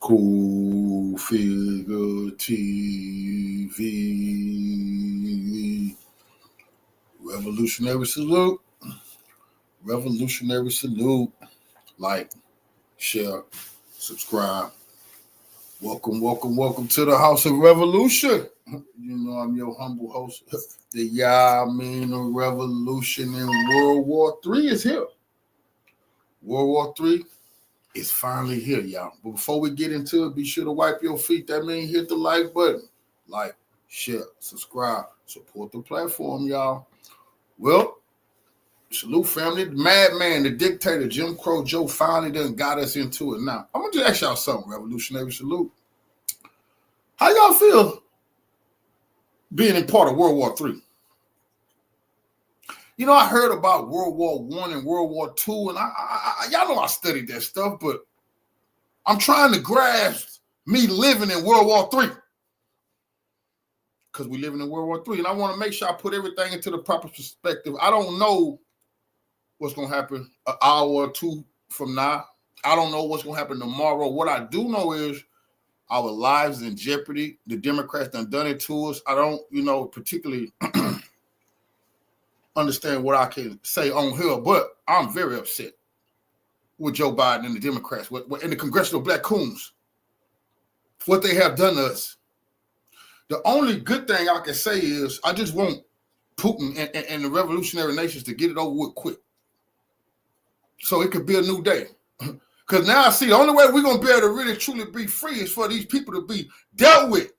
Cool Figure TV. Revolutionary salute. Revolutionary salute. Like, share, subscribe. Welcome to the House of Revolution. You know I'm your humble host. The Yamin Revolution in World War III is here. World War III is finally here, y'all. But before we get into it, be sure to wipe your feet. That means hit the like button. Like, share, subscribe, support the platform, y'all. Well, salute family. The madman, the dictator, Jim Crow Joe finally done got us into it. Now, I'm going to just ask y'all something, Revolutionary Salute. How y'all feel being in part of World War III? You know, I heard about World War I and World War II, and I y'all know I studied that stuff, but I'm trying to grasp me living in World War III because we living in World War III, and I want to make sure I put everything into the proper perspective. I don't know what's going to happen an hour or two from now. I don't know what's going to happen tomorrow. What I do know is our lives in jeopardy. The Democrats done it to us. I don't, particularly understand what I can say on here, but I'm very upset with Joe Biden and the Democrats and the congressional black coons, what they have done to us. The only good thing I can say is I just want Putin and the revolutionary nations to get it over with quick so it could be a new day. Because now I see the only way we're going to be able to really truly be free is for these people to be dealt with.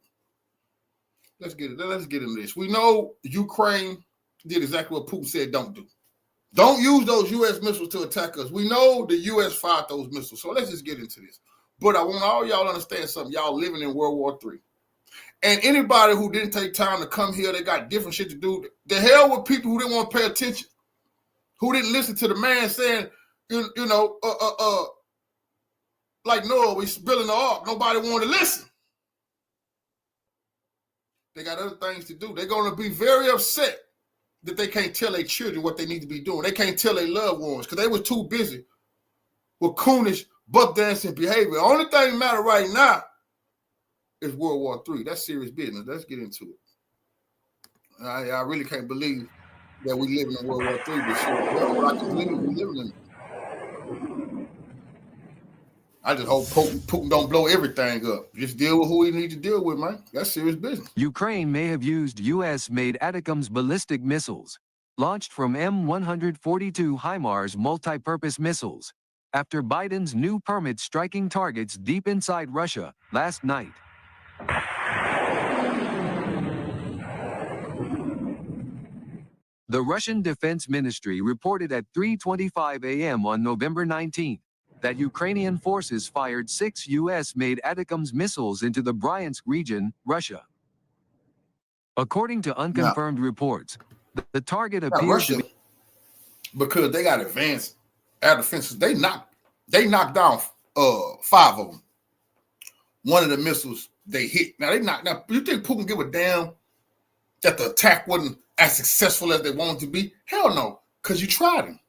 Let's get into this. We know Ukraine did exactly what Putin said don't do. Don't use those U.S. missiles to attack us. We know the U.S. fired those missiles. So let's just get into this. But I want all y'all to understand something. Y'all living in World War III. And anybody who didn't take time to come here, they got different shit to do. The hell with people who didn't want to pay attention, who didn't listen to the man saying, like Noah, we building the ark. Nobody wanted to listen. They got other things to do. They're going to be very upset that they can't tell their children what they need to be doing. They can't tell their loved ones because they were too busy with coonish, buck dancing behavior. The only thing that matters right now is World War III. That's serious business. Let's get into it. I really can't believe that we living in World War III this year. Well, I can believe we living in it. I just hope Putin don't blow everything up. Just deal with who he needs to deal with, man. That's serious business. Ukraine may have used U.S.-made ATACMS ballistic missiles, launched from M142 HIMARS multi-purpose missiles, after Biden's new permit striking targets deep inside Russia last night. The Russian Defense Ministry reported at 3:25 a.m. on November 19th that Ukrainian forces fired 6 U.S.-made ATACMS missiles into the Bryansk region, Russia. According to unconfirmed reports, the target appears to be... Because they got advanced air defenses. They knocked down 5 of them. One of the missiles they hit. Now, you think Putin give a damn that the attack wasn't as successful as they wanted to be? Hell no, because you tried him.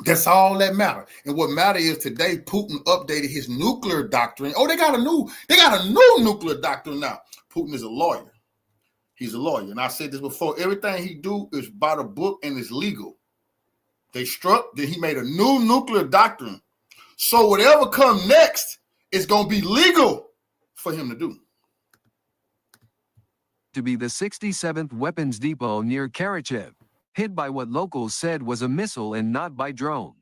That's all that matters. And what matters is today Putin updated his nuclear doctrine. Oh, they got a new nuclear doctrine now. Putin is a lawyer. He's a lawyer. And I said this before. Everything he do is by the book and is legal. They struck, then he made a new nuclear doctrine. So whatever comes next is going to be legal for him to do. To be the 67th weapons depot near Karachev, hit by what locals said was a missile and not by drone.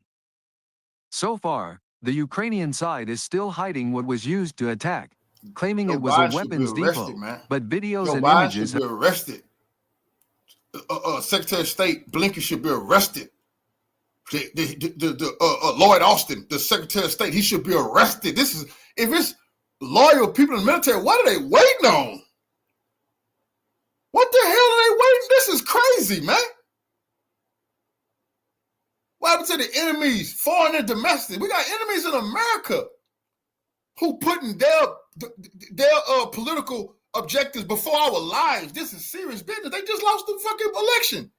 So far, the Ukrainian side is still hiding what was used to attack, claiming it was a weapons depot, but videos and images... should be arrested. Secretary of State Blinken should be arrested. Lloyd Austin, the Secretary of State, he should be arrested. If it's loyal people in the military, what are they waiting on? What the hell are they waiting? This is crazy, man. What happened to the enemies, foreign and domestic? We got enemies in America who putting their political objectives before our lives. This is serious business. They just lost the fucking election.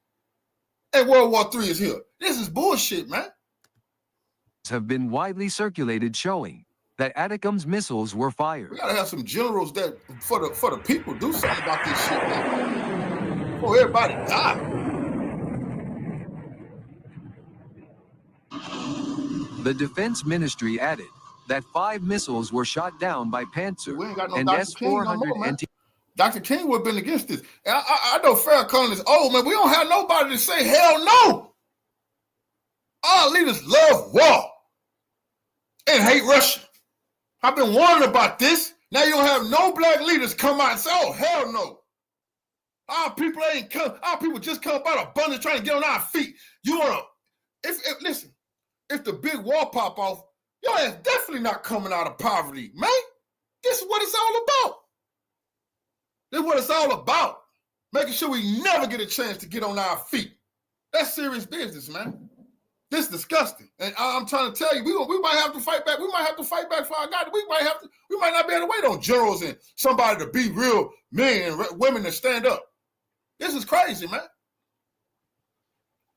And World War III is here. This is bullshit, man. have been widely circulated showing that Atacm's missiles were We fired. gotta have some generals that for the people do something about this shit, man. Before everybody die. The Defense Ministry added that 5 missiles were shot down by Panzer We ain't got no and Dr. King no S-400 more, man. NT. Dr. King would have been against this. And I know Farrakhan is old, man. We don't have nobody to say hell no. Our leaders love war and hate Russia. I've been warning about this. Now you don't have no black leaders come out and say, oh, hell no. Our people ain't come. Our people just come about abundance trying to get on our feet. You want to, listen, if the big war pop off, your ass definitely not coming out of poverty, man. This is what it's all about. This is what it's all about. Making sure we never get a chance to get on our feet. That's serious business, man. This is disgusting. And I'm trying to tell you, we might have to fight back. We might have to fight back for our God. We might not be able to wait on generals and somebody to be real men and women to stand up. This is crazy, man.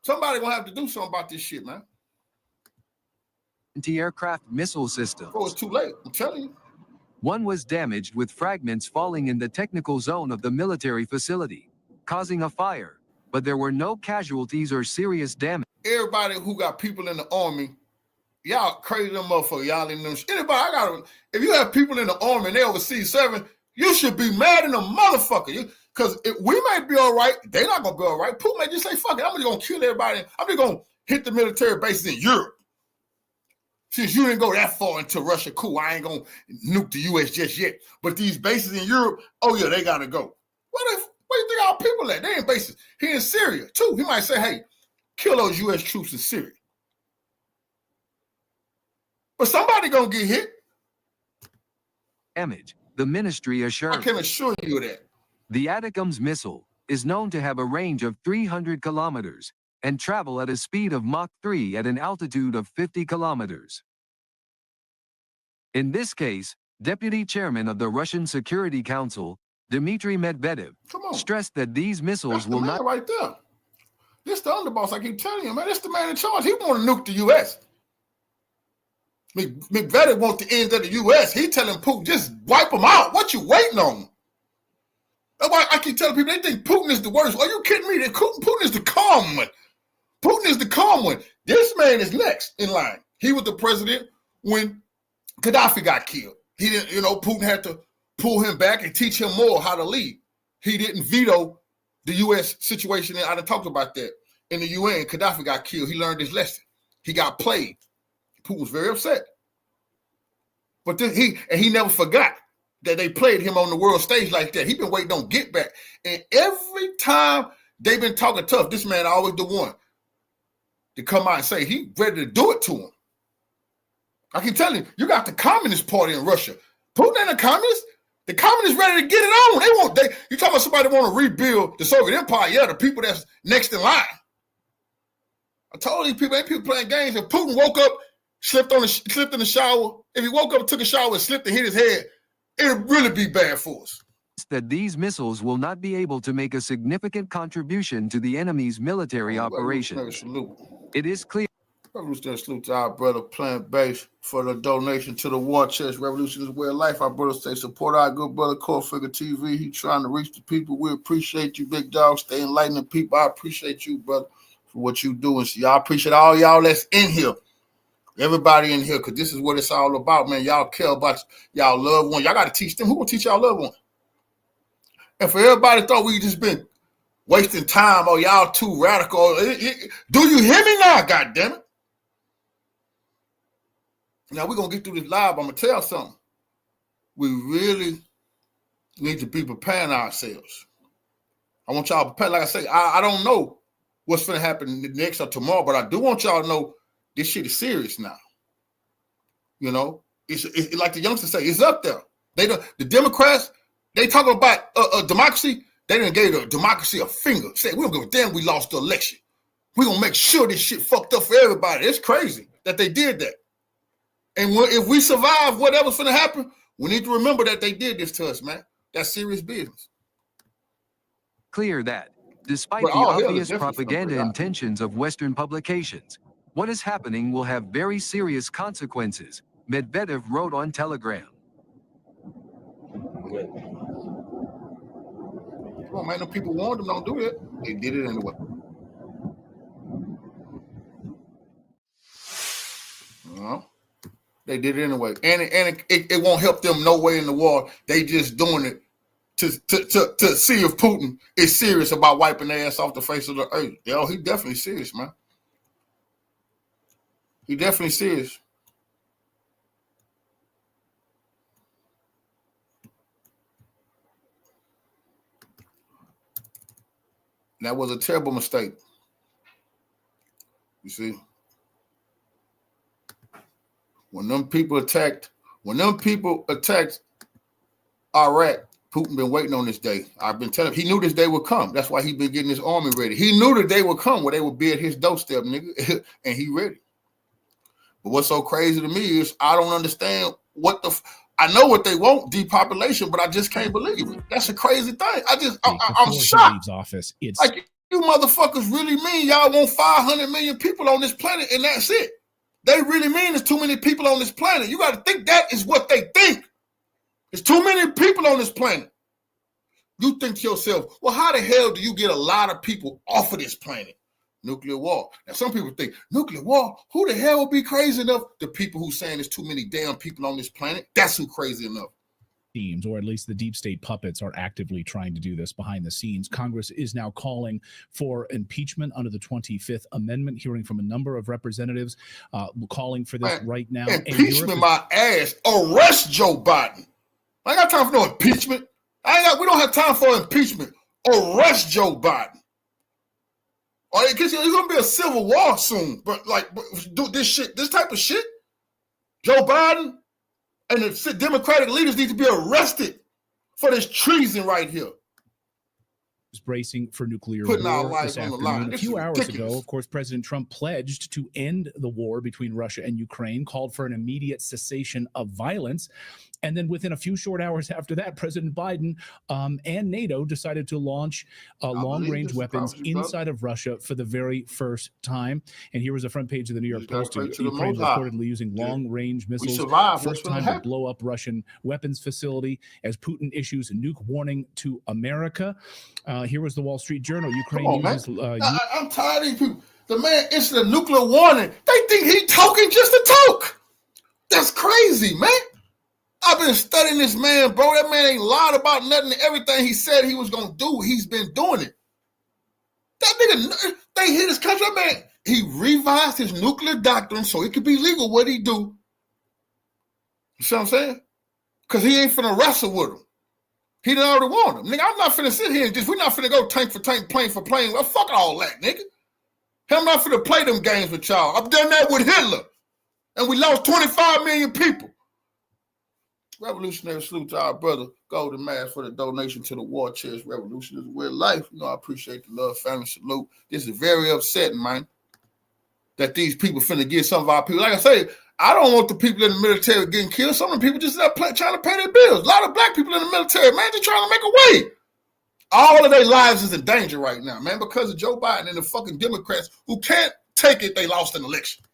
Somebody gonna have to do something about this shit, man. Anti-aircraft missile systems. Before it's too late, I'm telling you. One was damaged with fragments falling in the technical zone of the military facility, causing a fire, but there were no casualties or serious damage. Everybody who got people in the army, y'all crazy them motherfuckers, y'all in them. Anybody, if you have people in the army and they overseas serving, you should be mad in the motherfucker. Because we might be all right, they're not gonna be all right. Putin may just say, fuck it, I'm just gonna kill everybody. I'm just gonna hit the military bases in Europe. Since you didn't go that far into Russia, cool, I ain't gonna nuke the US just yet. But these bases in Europe, oh yeah, they gotta go. Where do you think our people at? They ain't bases. He in Syria too. He might say, hey, kill those US troops in Syria. But somebody gonna get hit. Damage, the ministry assured. I can assure you of that. The Atacm's missile is known to have a range of 300 kilometers and travel at a speed of Mach 3 at an altitude of 50 kilometers. In this case, Deputy Chairman of the Russian Security Council, Dmitry Medvedev, stressed that these missiles will not. Right there. This the underboss, I keep telling you, man. This the man in charge. He want to nuke the U.S. Medvedev wants the end of the U.S. He telling Putin, just wipe them out. What you waiting on? That's why I keep telling people, they think Putin is the worst. Are you kidding me? Putin is the calm one. Putin is the calm one. This man is next in line. He was the president when Gaddafi got killed. He didn't, Putin had to pull him back and teach him more how to lead. He didn't veto the U.S. situation. I done talked about that. In the UN, Gaddafi got killed. He learned his lesson. He got played. Putin was very upset. But then he never forgot that they played him on the world stage like that. He been waiting on get back. And every time they've been talking tough, this man always the one to come out and say he ready to do it to him. I can tell you got the Communist Party in Russia. Putin ain't a communist. The communists ready to get it on. You talking about somebody want to rebuild the Soviet Empire? Yeah, the people that's next in line. I told these people, ain't people playing games. If Putin woke up, slipped in the shower, if he woke up, took a shower, and slipped and hit his head, it'd really be bad for us. That these missiles will not be able to make a significant contribution to the enemy's military operations. It is clear. Salute to our brother Plant Base for the donation to the War Chest. Revolution is way of life. Our brothers say support our good brother Core Figure TV. He trying to reach the people. We appreciate you, big dog. Stay enlightening people. I appreciate you, brother, for what you doing. So y'all appreciate all y'all that's in here. Everybody in here, because this is what it's all about, man. Y'all care about y'all loved one. Y'all got to teach them. Who will teach y'all loved one? And for everybody thought we just been wasting time, oh, y'all too radical. Do you hear me now, goddammit? Now we're going to get through this live. I'm going to tell something. We really need to be preparing ourselves. I want y'all to prepare. Like I say, I don't know what's going to happen next or tomorrow, but I do want y'all to know this shit is serious now. It's like the youngsters say, it's up there. The Democrats, they talking about democracy. They done gave the democracy a finger. Say, we don't give a damn we lost the election. We're going to make sure this shit fucked up for everybody. It's crazy that they did that. And if we survive whatever's going to happen, we need to remember that they did this to us, man. That's serious business. Clear that, despite the obvious propaganda intentions of Western publications, What is happening will have very serious consequences, Medvedev wrote on Telegram. Come on, man. The people warned them, don't do it. They did it anyway. They did it anyway. And it won't help them no way in the war. They just doing it to see if Putin is serious about wiping their ass off the face of the earth. Yo, he definitely serious, man. He definitely serious. That was a terrible mistake. You see? When them people attacked Iraq, Putin been waiting on this day. I've been telling him, he knew this day would come. That's why he been getting his army ready. He knew the day would come where they would be at his doorstep, nigga, and he ready. But what's so crazy to me is I don't understand I know what they want, depopulation, but I just can't believe it. That's a crazy thing. I'm shocked. Leaves office, it's like, you motherfuckers really mean y'all want 500 million people on this planet and that's it? They really mean there's too many people on this planet. You got to think that is what they think. There's too many people on this planet. You think to yourself, well, how the hell do you get a lot of people off of this planet? Nuclear war. Now, some people think, nuclear war? Who the hell would be crazy enough? The people who saying there's too many damn people on this planet, that's who crazy enough. Teams, or at least the deep state puppets, are actively trying to do this behind the scenes. Congress is now calling for impeachment under the 25th Amendment, hearing from a number of representatives calling for this right now. Impeachment my ass. Arrest Joe Biden. I ain't got time for no impeachment. We don't have time for impeachment. Arrest Joe Biden. Or it's going to be a civil war soon. But do this type of shit. Joe Biden and the Democratic leaders need to be arrested for this treason right here. Bracing for nuclear war this afternoon. A few hours ago, of course, President Trump pledged to end the war between Russia and Ukraine, called for an immediate cessation of violence. And then within a few short hours after that, President Biden and NATO decided to launch long-range weapons inside of Russia for the very first time. And here was the front page of the New York Post. Ukraine reportedly using long-range missiles. First time to blow up Russian weapons facility as Putin issues a nuke warning to America. Here was the Wall Street Journal. Ukraine uses... I'm tired of these people. The man issued a nuclear warning. They think he's talking just to talk. That's crazy, man. I've been studying this man, bro. That man ain't lied about nothing. Everything he said he was going to do, he's been doing it. That nigga, they hit his country. Man, he revised his nuclear doctrine so it could be legal what he do. You see what I'm saying? Because he ain't finna wrestle with him. He done already warned him. Nigga, I'm not finna sit here and we're not finna go tank for tank, plane for plane. Well, fuck all that, nigga. I'm not finna play them games with y'all. I've done that with Hitler. And we lost 25 million people. Revolutionary salute to our brother Golden Mask for the donation to the War Chest. Revolution is a way of life. You know, I appreciate the love, family salute. This is very upsetting, man, that these people finna get some of our people. Like I say, I don't want the people in the military getting killed. Some of the people just trying to pay their bills. A lot of black people in the military, man, just trying to make a way. All of their lives is in danger right now, man, because of Joe Biden and the fucking Democrats who can't take it they lost an election.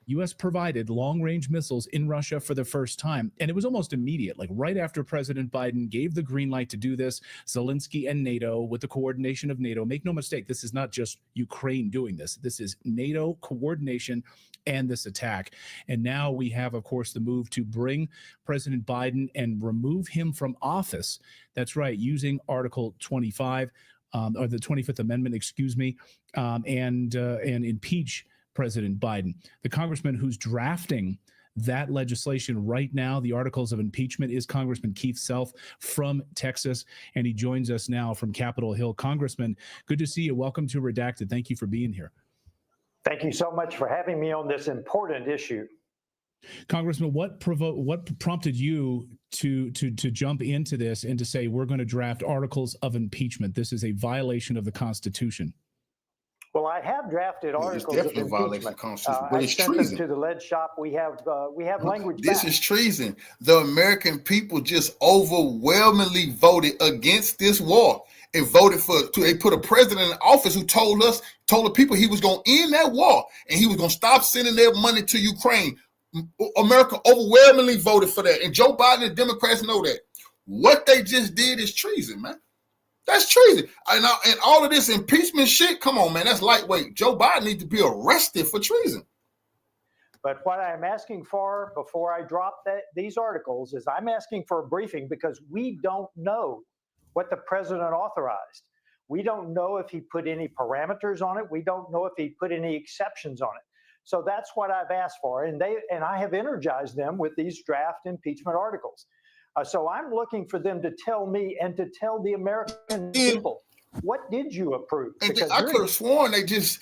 U.S. provided long-range missiles in Russia for the first time, and it was almost immediate. Like right after President Biden gave the green light to do this, Zelensky and NATO, with the coordination of NATO, make no mistake, this is not just Ukraine doing this. This is NATO coordination and this attack. And now we have, of course, the move to bring President Biden and remove him from office. That's right, using Article 25, or the 25th Amendment, excuse me, and impeach President Biden. The congressman who's drafting that legislation right now, the articles of impeachment, is Congressman Keith Self from Texas, and he joins us now from Capitol Hill. Congressman, good to see you. Welcome to Redacted. Thank you for being here. Thank you so much for having me on this important issue. Congressman, what prompted you to jump into this and to say we're going to draft articles of impeachment? This is a violation of the Constitution. Well, I have drafted articles of impeachment. I sent them to the lead shop. We have language. This is treason. The American people just overwhelmingly voted against this war. and voted they put a president in office who told the people he was going to end that war and he was going to stop sending their money to Ukraine. America overwhelmingly voted for that. And Joe Biden and Democrats know that. What they just did is treason, man. That's treason. And all of this impeachment shit, come on, man, that's lightweight. Joe Biden needs to be arrested for treason. But what I'm asking for before I drop these articles is I'm asking for a briefing because we don't know what the president authorized. We don't know if he put any parameters on it. We don't know if he put any exceptions on it. So that's what I've asked for. And I have energized them with these draft impeachment articles. So I'm looking for them to tell me and to tell the American people, what did you approve? Because I could have sworn they just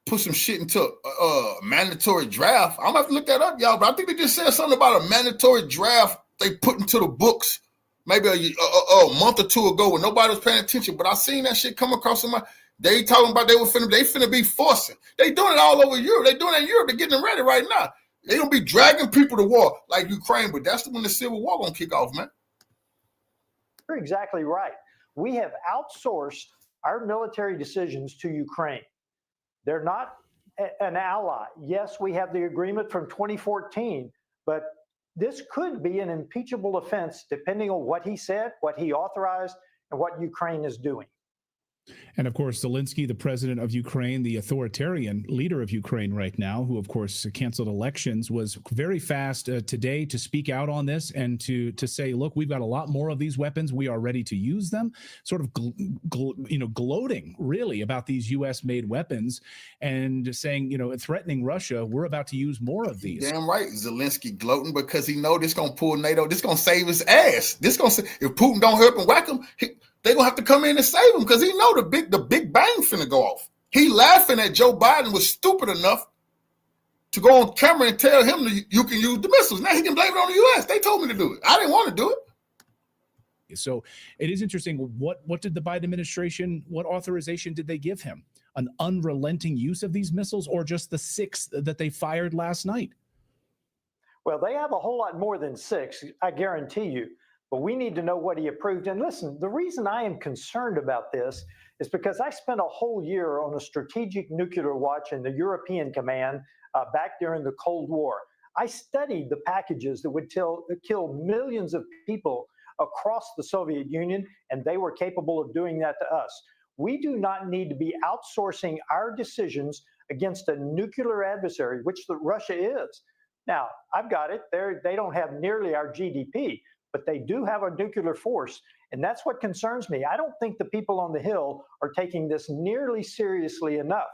put some shit into a mandatory draft. I'm going to have to look that up, y'all, but I think they just said something about a mandatory draft they put into the books maybe a month or two ago when nobody was paying attention. But I seen that shit come across in my. They talking about they finna be forcing. They doing it all over Europe. They doing it in Europe. They're getting ready right now. They gonna be dragging people to war like Ukraine, but that's when the civil war gonna kick off, man. You're exactly right. We have outsourced our military decisions to Ukraine. They're not an ally. Yes, we have the agreement from 2014, but this could be an impeachable offense depending on what he said, what he authorized, and what Ukraine is doing. And of course, Zelensky, the president of Ukraine, the authoritarian leader of Ukraine right now, who, of course, canceled elections, was very fast today to speak out on this and to say, look, we've got a lot more of these weapons. We are ready to use them, sort of gloating really about these U.S.-made weapons and saying, threatening Russia, we're about to use more of these. Damn right, Zelensky gloating because he know this going to pull NATO. This going to save his ass. If Putin don't help and whack him, they're going to have to come in and save him because he know the big bang finna go off. He laughing at Joe Biden was stupid enough to go on camera and tell him that you can use the missiles. Now he can blame it on the U.S. They told me to do it. I didn't want to do it. So it is interesting. What did the Biden administration, what authorization did they give him? An unrelenting use of these missiles or just the 6 that they fired last night? Well, they have a whole lot more than 6, I guarantee you. But we need to know what he approved. And listen, the reason I am concerned about this is because I spent a whole year on a strategic nuclear watch in the European Command back during the Cold War. I studied the packages that would kill millions of people across the Soviet Union, and they were capable of doing that to us. We do not need to be outsourcing our decisions against a nuclear adversary, which Russia is. Now, I've got it. They don't have nearly our GDP. But they do have a nuclear force, and that's what concerns me. I don't think the people on the Hill are taking this nearly seriously enough.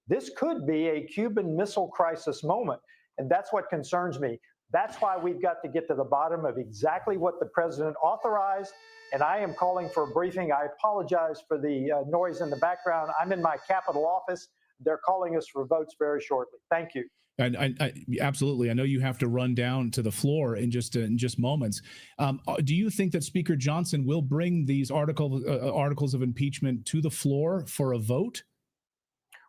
This could be a Cuban Missile Crisis moment, and that's what concerns me. That's why we've got to get to the bottom of exactly what the president authorized, and I am calling for a briefing. I apologize for the noise in the background. I'm in my Capitol office. They're calling us for votes very shortly. Thank you. And I absolutely. I know you have to run down to the floor in just moments. Do you think that Speaker Johnson will bring these articles of impeachment to the floor for a vote?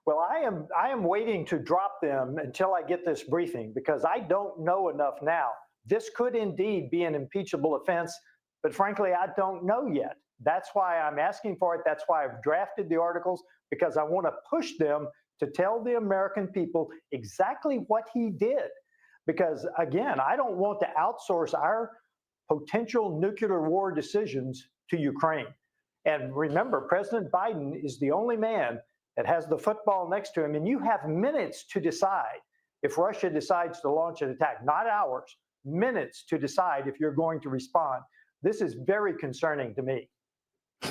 Well, I am waiting to drop them until I get this briefing because I don't know enough now. This could indeed be an impeachable offense, but frankly, I don't know yet. That's why I'm asking for it. That's why I've drafted the articles, because I want to push them to tell the American people exactly what he did. Because again, I don't want to outsource our potential nuclear war decisions to Ukraine. And remember, President Biden is the only man that has the football next to him, and you have minutes to decide if Russia decides to launch an attack, not hours, minutes to decide if you're going to respond. This is very concerning to me.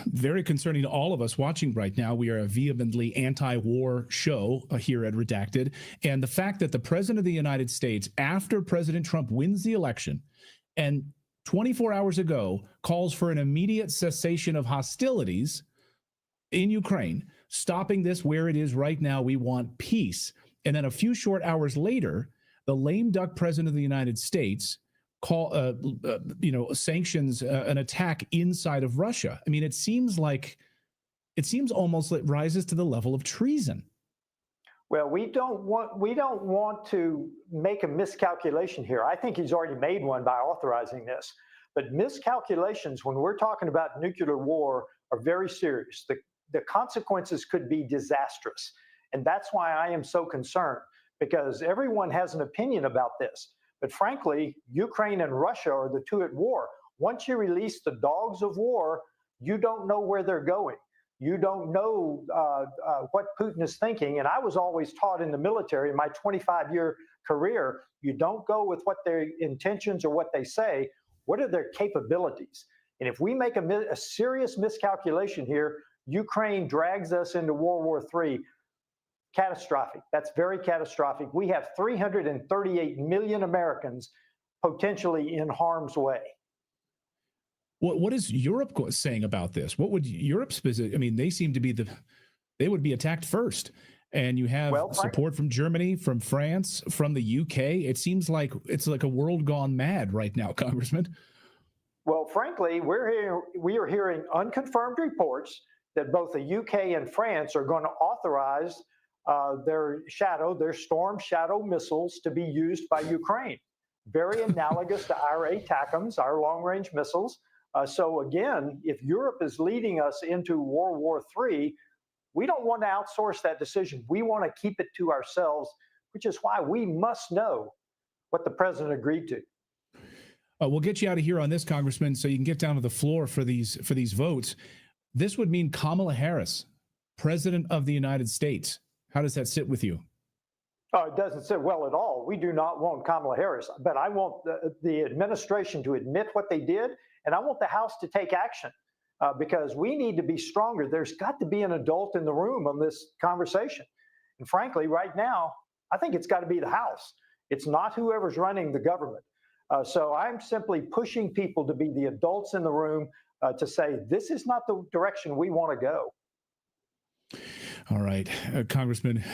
Very concerning to all of us watching right now. We are a vehemently anti-war show here at Redacted. And the fact that the president of the United States, after President Trump wins the election, and 24 hours ago calls for an immediate cessation of hostilities in Ukraine, stopping this where it is right now. We want peace. And then a few short hours later, the lame duck president of the United States sanctions an attack inside of Russia. I mean, it seems almost like it rises to the level of treason. Well, we don't want to make a miscalculation here. I think he's already made one by authorizing this. But miscalculations, when we're talking about nuclear war, are very serious. The consequences could be disastrous. And that's why I am so concerned, because everyone has an opinion about this. But frankly, Ukraine and Russia are the two at war. Once you release the dogs of war, you don't know where they're going. You don't know what Putin is thinking. And I was always taught in the military, in my 25-year career, you don't go with what their intentions or what they say. What are their capabilities? And if we make a serious miscalculation here, Ukraine drags us into World War III. Catastrophic. That's very catastrophic. We have 338 million Americans potentially in harm's way. What is Europe saying about this? What would Europe's position? I mean, they seem to be they would be attacked first. And you have support from Germany, from France, from the UK. It seems like it's like a world gone mad right now, Congressman. Well, frankly, we are hearing unconfirmed reports that both the UK and France are going to authorize their Storm Shadow missiles to be used by Ukraine. Very analogous to our ATACMS, our long-range missiles. So again, if Europe is leading us into World War III, we don't want to outsource that decision. We want to keep it to ourselves, which is why we must know what the president agreed to. We'll get you out of here on this, Congressman, so you can get down to the floor for these votes. This would mean Kamala Harris, President of the United States. How does that sit with you? It doesn't sit well at all. We do not want Kamala Harris, but I want the administration to admit what they did, and I want the House to take action because we need to be stronger. There's got to be an adult in the room on this conversation. And frankly, right now, I think it's got to be the House. It's not whoever's running the government. So I'm simply pushing people to be the adults in the room to say, this is not the direction we want to go. All right. Congressman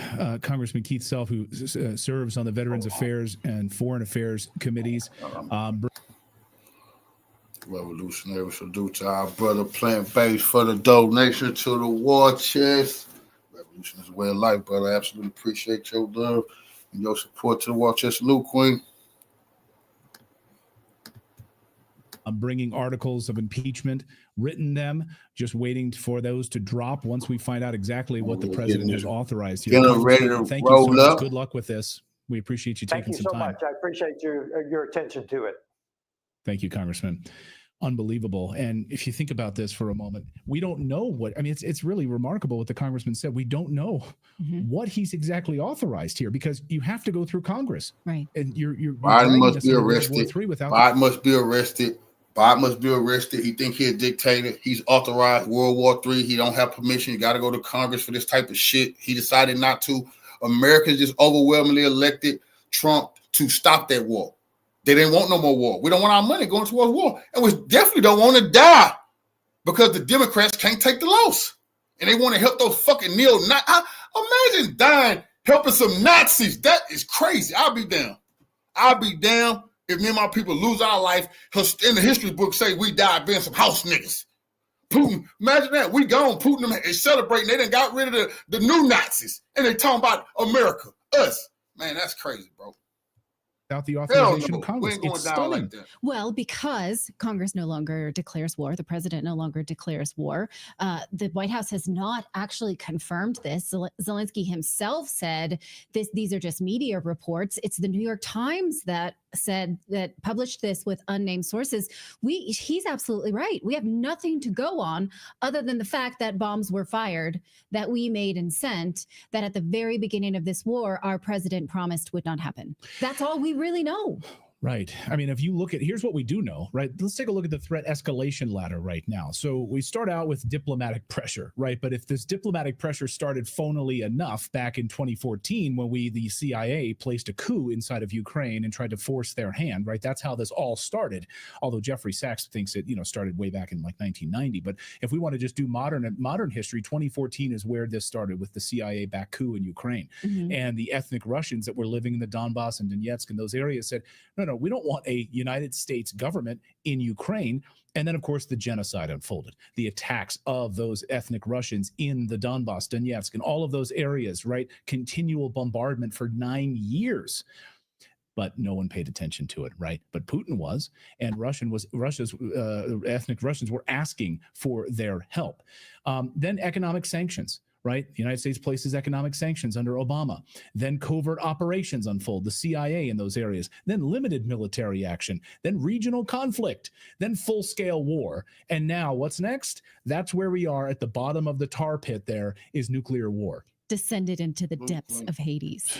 Keith Self, who serves on the Veterans Affairs and Foreign Affairs committees. Revolutionary salute to our brother Plant-Based for the donation to the war chest. Revolution is a way of life, brother. I absolutely appreciate your love and your support to the war chest. Salute, Queen. I'm bringing articles of impeachment, written them, just waiting for those to drop once we find out exactly what the president has authorized here. Ready to Thank roll you so up. much. Good luck with this. We appreciate you taking some time. Thank you so much. I appreciate your attention to it. Thank you, Congressman. Unbelievable. And if you think about this for a moment, we don't know what, I mean, it's really remarkable what the congressman said. We don't know what he's exactly authorized here because you have to go through Congress. Right. And you're Biden must be arrested. Biden must be arrested. Biden must be arrested. He think he's a dictator. He's authorized World War III. He don't have permission. You got to go to Congress for this type of shit. He decided not to. Americans just overwhelmingly elected Trump to stop that war. They didn't want no more war. We don't want our money going towards war. And we definitely don't want to die because the Democrats can't take the loss. And they want to help those fucking neo-Nazis. Imagine dying helping some Nazis. That is crazy. I'll be down. I'll be down if me and my people lose our life. In the history book say we died being some house niggas. Putin, imagine that. We gone. Putin is celebrating. They done got rid of the new Nazis. And they talking about America, us. Man, that's crazy, bro. Without the authorization of Congress. It's stunning. Like that. Well, because Congress no longer declares war, the president no longer declares war. The White House has not actually confirmed this. Zelensky himself said these are just media reports. It's the New York Times that published this with unnamed sources. He's absolutely right. We have nothing to go on other than the fact that bombs were fired, that we made and sent, that at the very beginning of this war, our president promised would not happen. That's all we really know. Right. I mean, if you look at, here's what we do know, right? Let's take a look at the threat escalation ladder right now. So we start out with diplomatic pressure, right? But if this diplomatic pressure started phonily enough back in 2014, when the CIA placed a coup inside of Ukraine and tried to force their hand, right? That's how this all started. Although Jeffrey Sachs thinks it, started way back in like 1990. But if we want to just do modern history, 2014 is where this started with the CIA-backed coup in Ukraine. And the ethnic Russians that were living in the Donbass and Donetsk and those areas said, no, we don't want a United States government in Ukraine. And then, of course, the genocide unfolded, the attacks of those ethnic Russians in the Donbass, Donetsk, and all of those areas, right? Continual bombardment for 9 years. but no one paid attention to it, right? But Putin was, and Russia's ethnic Russians were asking for their help. Then economic sanctions. Right? The United States places economic sanctions under Obama. Then covert operations unfold, the CIA in those areas. Then limited military action. Then regional conflict. Then full-scale war. And now what's next? That's where we are at the bottom of the tar pit. There is nuclear war. Descended into the depths of Hades.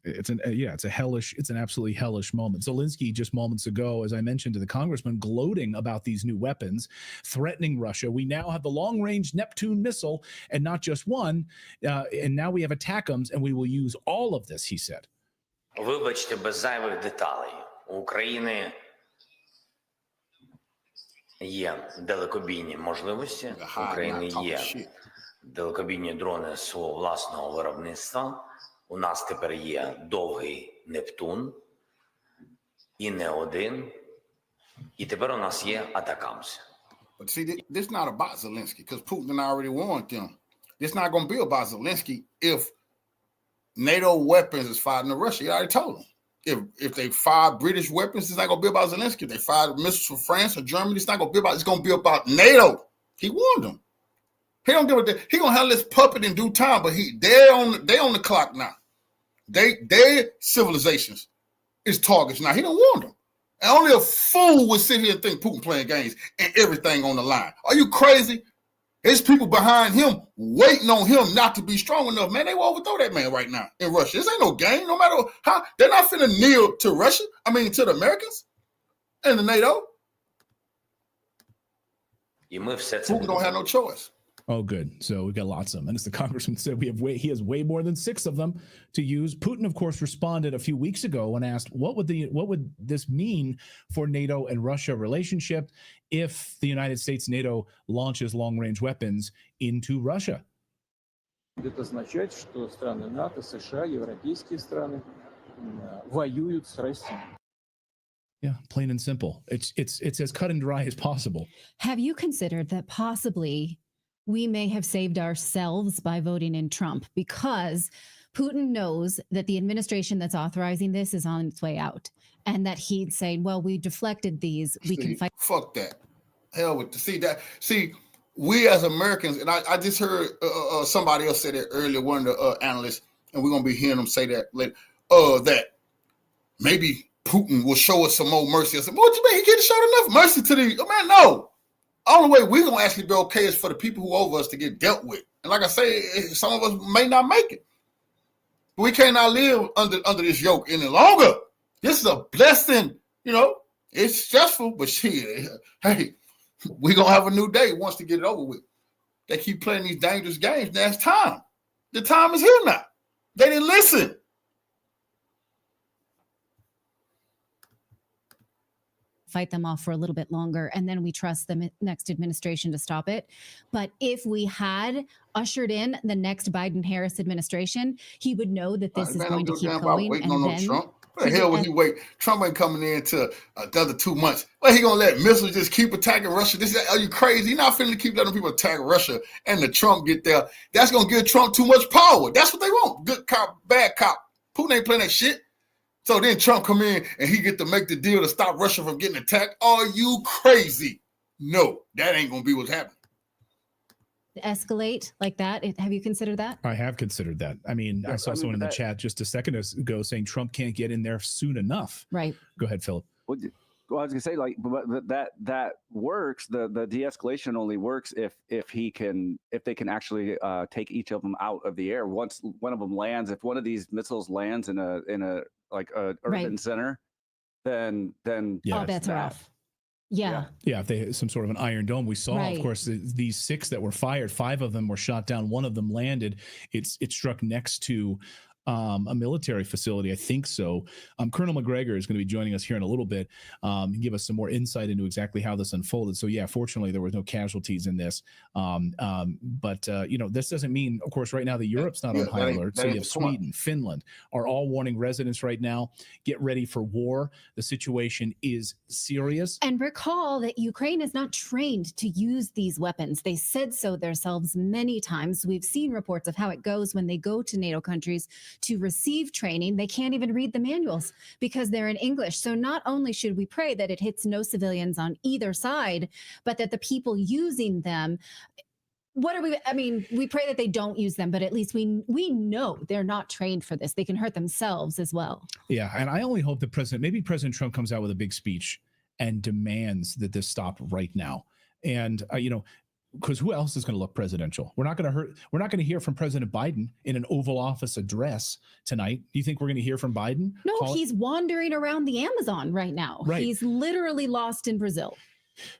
It's an absolutely hellish moment. Zelensky just moments ago, as I mentioned to the congressman, gloating about these new weapons, threatening Russia. We now have the long-range Neptune missile, and not just one. And now we have ATACMS, and we will use all of this, he said. Вибачте, без зайвих деталей. У України є далекобійні можливості. У України є далекобійні дрони свого власного виробництва. У нас тепер є довгий Нептун, і не один, і тепер у нас є ATACMS. But see, this is not about Zelensky because Putin already warned them. It's not going to be about Zelensky if NATO weapons is fired in Russia. He already told them. If they fire British weapons, it's not going to be about Zelensky. If they fire missiles from France or Germany, it's not going to be about. It's going to be about NATO. He warned them. He don't give a damn. He gonna handle this puppet in due time, but they on the clock now. Their civilizations is targets now. He don't warn them. And only a fool would sit here and think Putin playing games and everything on the line. Are you crazy? There's people behind him waiting on him not to be strong enough. Man, they will overthrow that man right now in Russia. This ain't no game. No matter how, they're not finna kneel to Russia. I mean, to the Americans and the NATO. Putin don't have no choice. Oh, good. So we've got lots of them. And as the congressman said, he has way more than 6 of them to use. Putin, of course, responded a few weeks ago and asked, what would this mean for NATO and Russia relationship if the United States NATO launches long-range weapons into Russia? Это означает, что страны НАТО, США, европейские страны воюют с Россией. Yeah, plain and simple. It's as cut and dry as possible. Have you considered that possibly we may have saved ourselves by voting in Trump because Putin knows that the administration that's authorizing this is on its way out and that he'd say, well, we deflected these. We can fight. Fuck that. Hell with that. See, we as Americans, and I just heard somebody else say that earlier, one of the analysts, and we're going to be hearing them say that later, that maybe Putin will show us some more mercy. I said, what you mean? He can't show enough mercy to these? Oh, man, no. Only way we're going to actually be okay is for the people who are over us to get dealt with. And like I say, some of us may not make it. But we cannot live under this yoke any longer. This is a blessing, you know. It's stressful, but shit, hey, we're going to have a new day once to get it over with. They keep playing these dangerous games. Now it's time. The time is here now. They didn't listen. Fight them off for a little bit longer, and then we trust the next administration to stop it. But if we had ushered in the next Biden-Harris administration, he would know that this is going to keep going. Waiting on no Trump. What the hell would he wait? Trump ain't coming in until another 2 months. Well, he gonna let missiles just keep attacking Russia? Are you crazy? He's not finna keep letting people attack Russia and the Trump get there. That's gonna give Trump too much power. That's what they want. Good cop, bad cop. Putin ain't playing that shit. So then Trump come in and he get to make the deal to stop Russia from getting attacked. Are you crazy? No, that ain't going to be what's happening. Escalate like that? Have you considered that? I have considered that. I mean, I saw someone in the chat just a second ago saying Trump can't get in there soon enough. Right. Go ahead, Philip. Well, I was gonna say, like, but that works. The de-escalation only works if they can actually take each of them out of the air. Once one of them lands, if one of these missiles lands in a like a urban center, then all bets are off. Yeah. If they some sort of an Iron Dome. We saw, of course, these 6 that were fired. 5 of them were shot down. 1 of them landed. It struck next to a military facility, I think so. Colonel McGregor is going to be joining us here in a little bit and give us some more insight into exactly how this unfolded. So yeah, fortunately there was no casualties in this. But this doesn't mean, of course, right now Europe's not on high alert. So you have Sweden, Finland are all warning residents right now, get ready for war. The situation is serious. And recall that Ukraine is not trained to use these weapons. They said so themselves many times. We've seen reports of how it goes when they go to NATO countries to receive training. They can't even read the manuals because they're in English. So not only should we pray that it hits no civilians on either side, but that the people using them, we pray that they don't use them, but at least we know they're not trained for this. They can hurt themselves as well. Yeah, and I only hope that maybe President Trump comes out with a big speech and demands that this stop right now. And because who else is going to look presidential? We're not going to hear from President Biden in an Oval Office address tonight. Do you think we're going to hear from Biden? No, he's wandering around the Amazon right now. Right. He's literally lost in Brazil.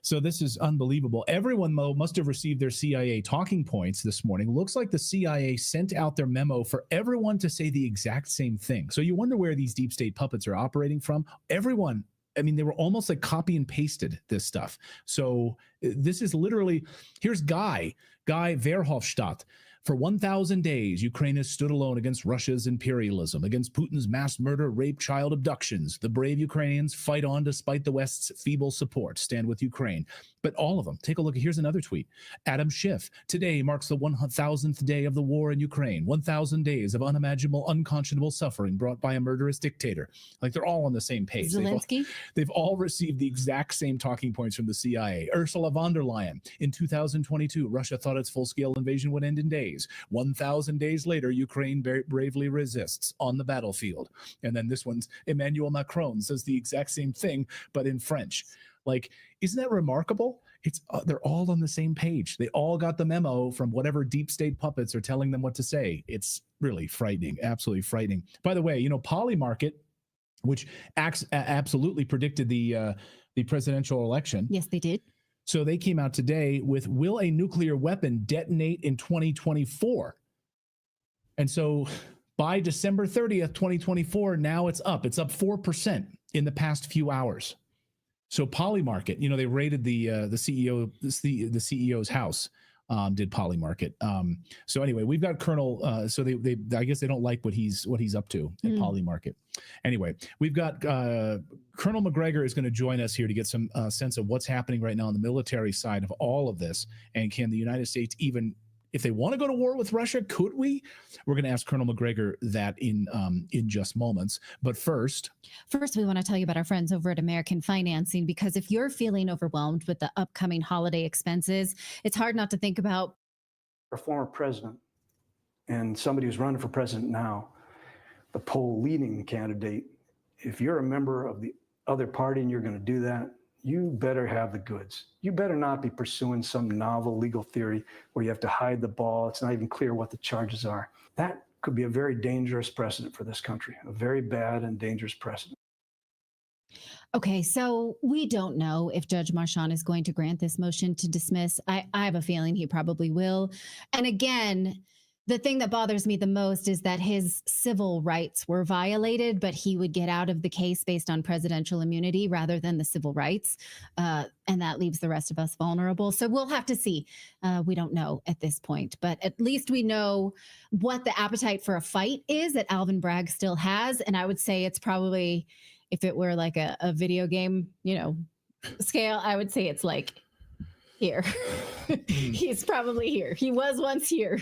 So this is unbelievable. Everyone, Mo, must have received their CIA talking points this morning. Looks like the CIA sent out their memo for everyone to say the exact same thing. So you wonder where these deep state puppets are operating from. Everyone, they were almost like copy and pasted this stuff. So this is literally, here's Guy Verhofstadt. For 1,000 days, Ukraine has stood alone against Russia's imperialism, against Putin's mass murder, rape, child abductions. The brave Ukrainians fight on despite the West's feeble support. Stand with Ukraine. But all of them, take a look. Here's another tweet. Adam Schiff. Today marks the 1,000th day of the war in Ukraine. 1,000 days of unimaginable, unconscionable suffering brought by a murderous dictator. Like they're all on the same page. Zelensky? They've all received the exact same talking points from the CIA. Ursula von der Leyen. In 2022, Russia thought its full-scale invasion would end in days. 1,000 days later, Ukraine bravely resists on the battlefield. And then this one's Emmanuel Macron says the exact same thing, but in French. Like, isn't that remarkable? It's they're all on the same page. They all got the memo from whatever deep state puppets are telling them what to say. It's really frightening, absolutely frightening. By the way, Polymarket, which absolutely predicted the presidential election. Yes, they did. So they came out today with, will a nuclear weapon detonate in 2024? And so by December 30th, 2024, now it's up. It's up 4% in the past few hours. So Polymarket, they raided the CEO's house, did Polymarket. So anyway, we've got Colonel. So they I guess they don't like what he's up to at Polymarket. Anyway, we've got Colonel McGregor is going to join us here to get some sense of what's happening right now on the military side of all of this, and can the United States even, if they want to go to war with Russia, could we? We're going to ask Colonel McGregor that in just moments. But first, we want to tell you about our friends over at American Financing, because if you're feeling overwhelmed with the upcoming holiday expenses, it's hard not to think about a former president and somebody who's running for president now, the poll leading candidate. If you're a member of the other party and you're going to do that, you better have the goods. You better not be pursuing some novel legal theory where you have to hide the ball. It's not even clear what the charges are. That could be a very dangerous precedent for this country, a very bad and dangerous precedent. Okay, so we don't know if Judge Marchand is going to grant this motion to dismiss. I have a feeling he probably will. And again, the thing that bothers me the most is that his civil rights were violated, but he would get out of the case based on presidential immunity rather than the civil rights. And that leaves the rest of us vulnerable. So we'll have to see. We don't know at this point, but at least we know what the appetite for a fight is that Alvin Bragg still has. And I would say it's probably, if it were like a video game, scale, I would say it's like here. He's probably here. He was once here.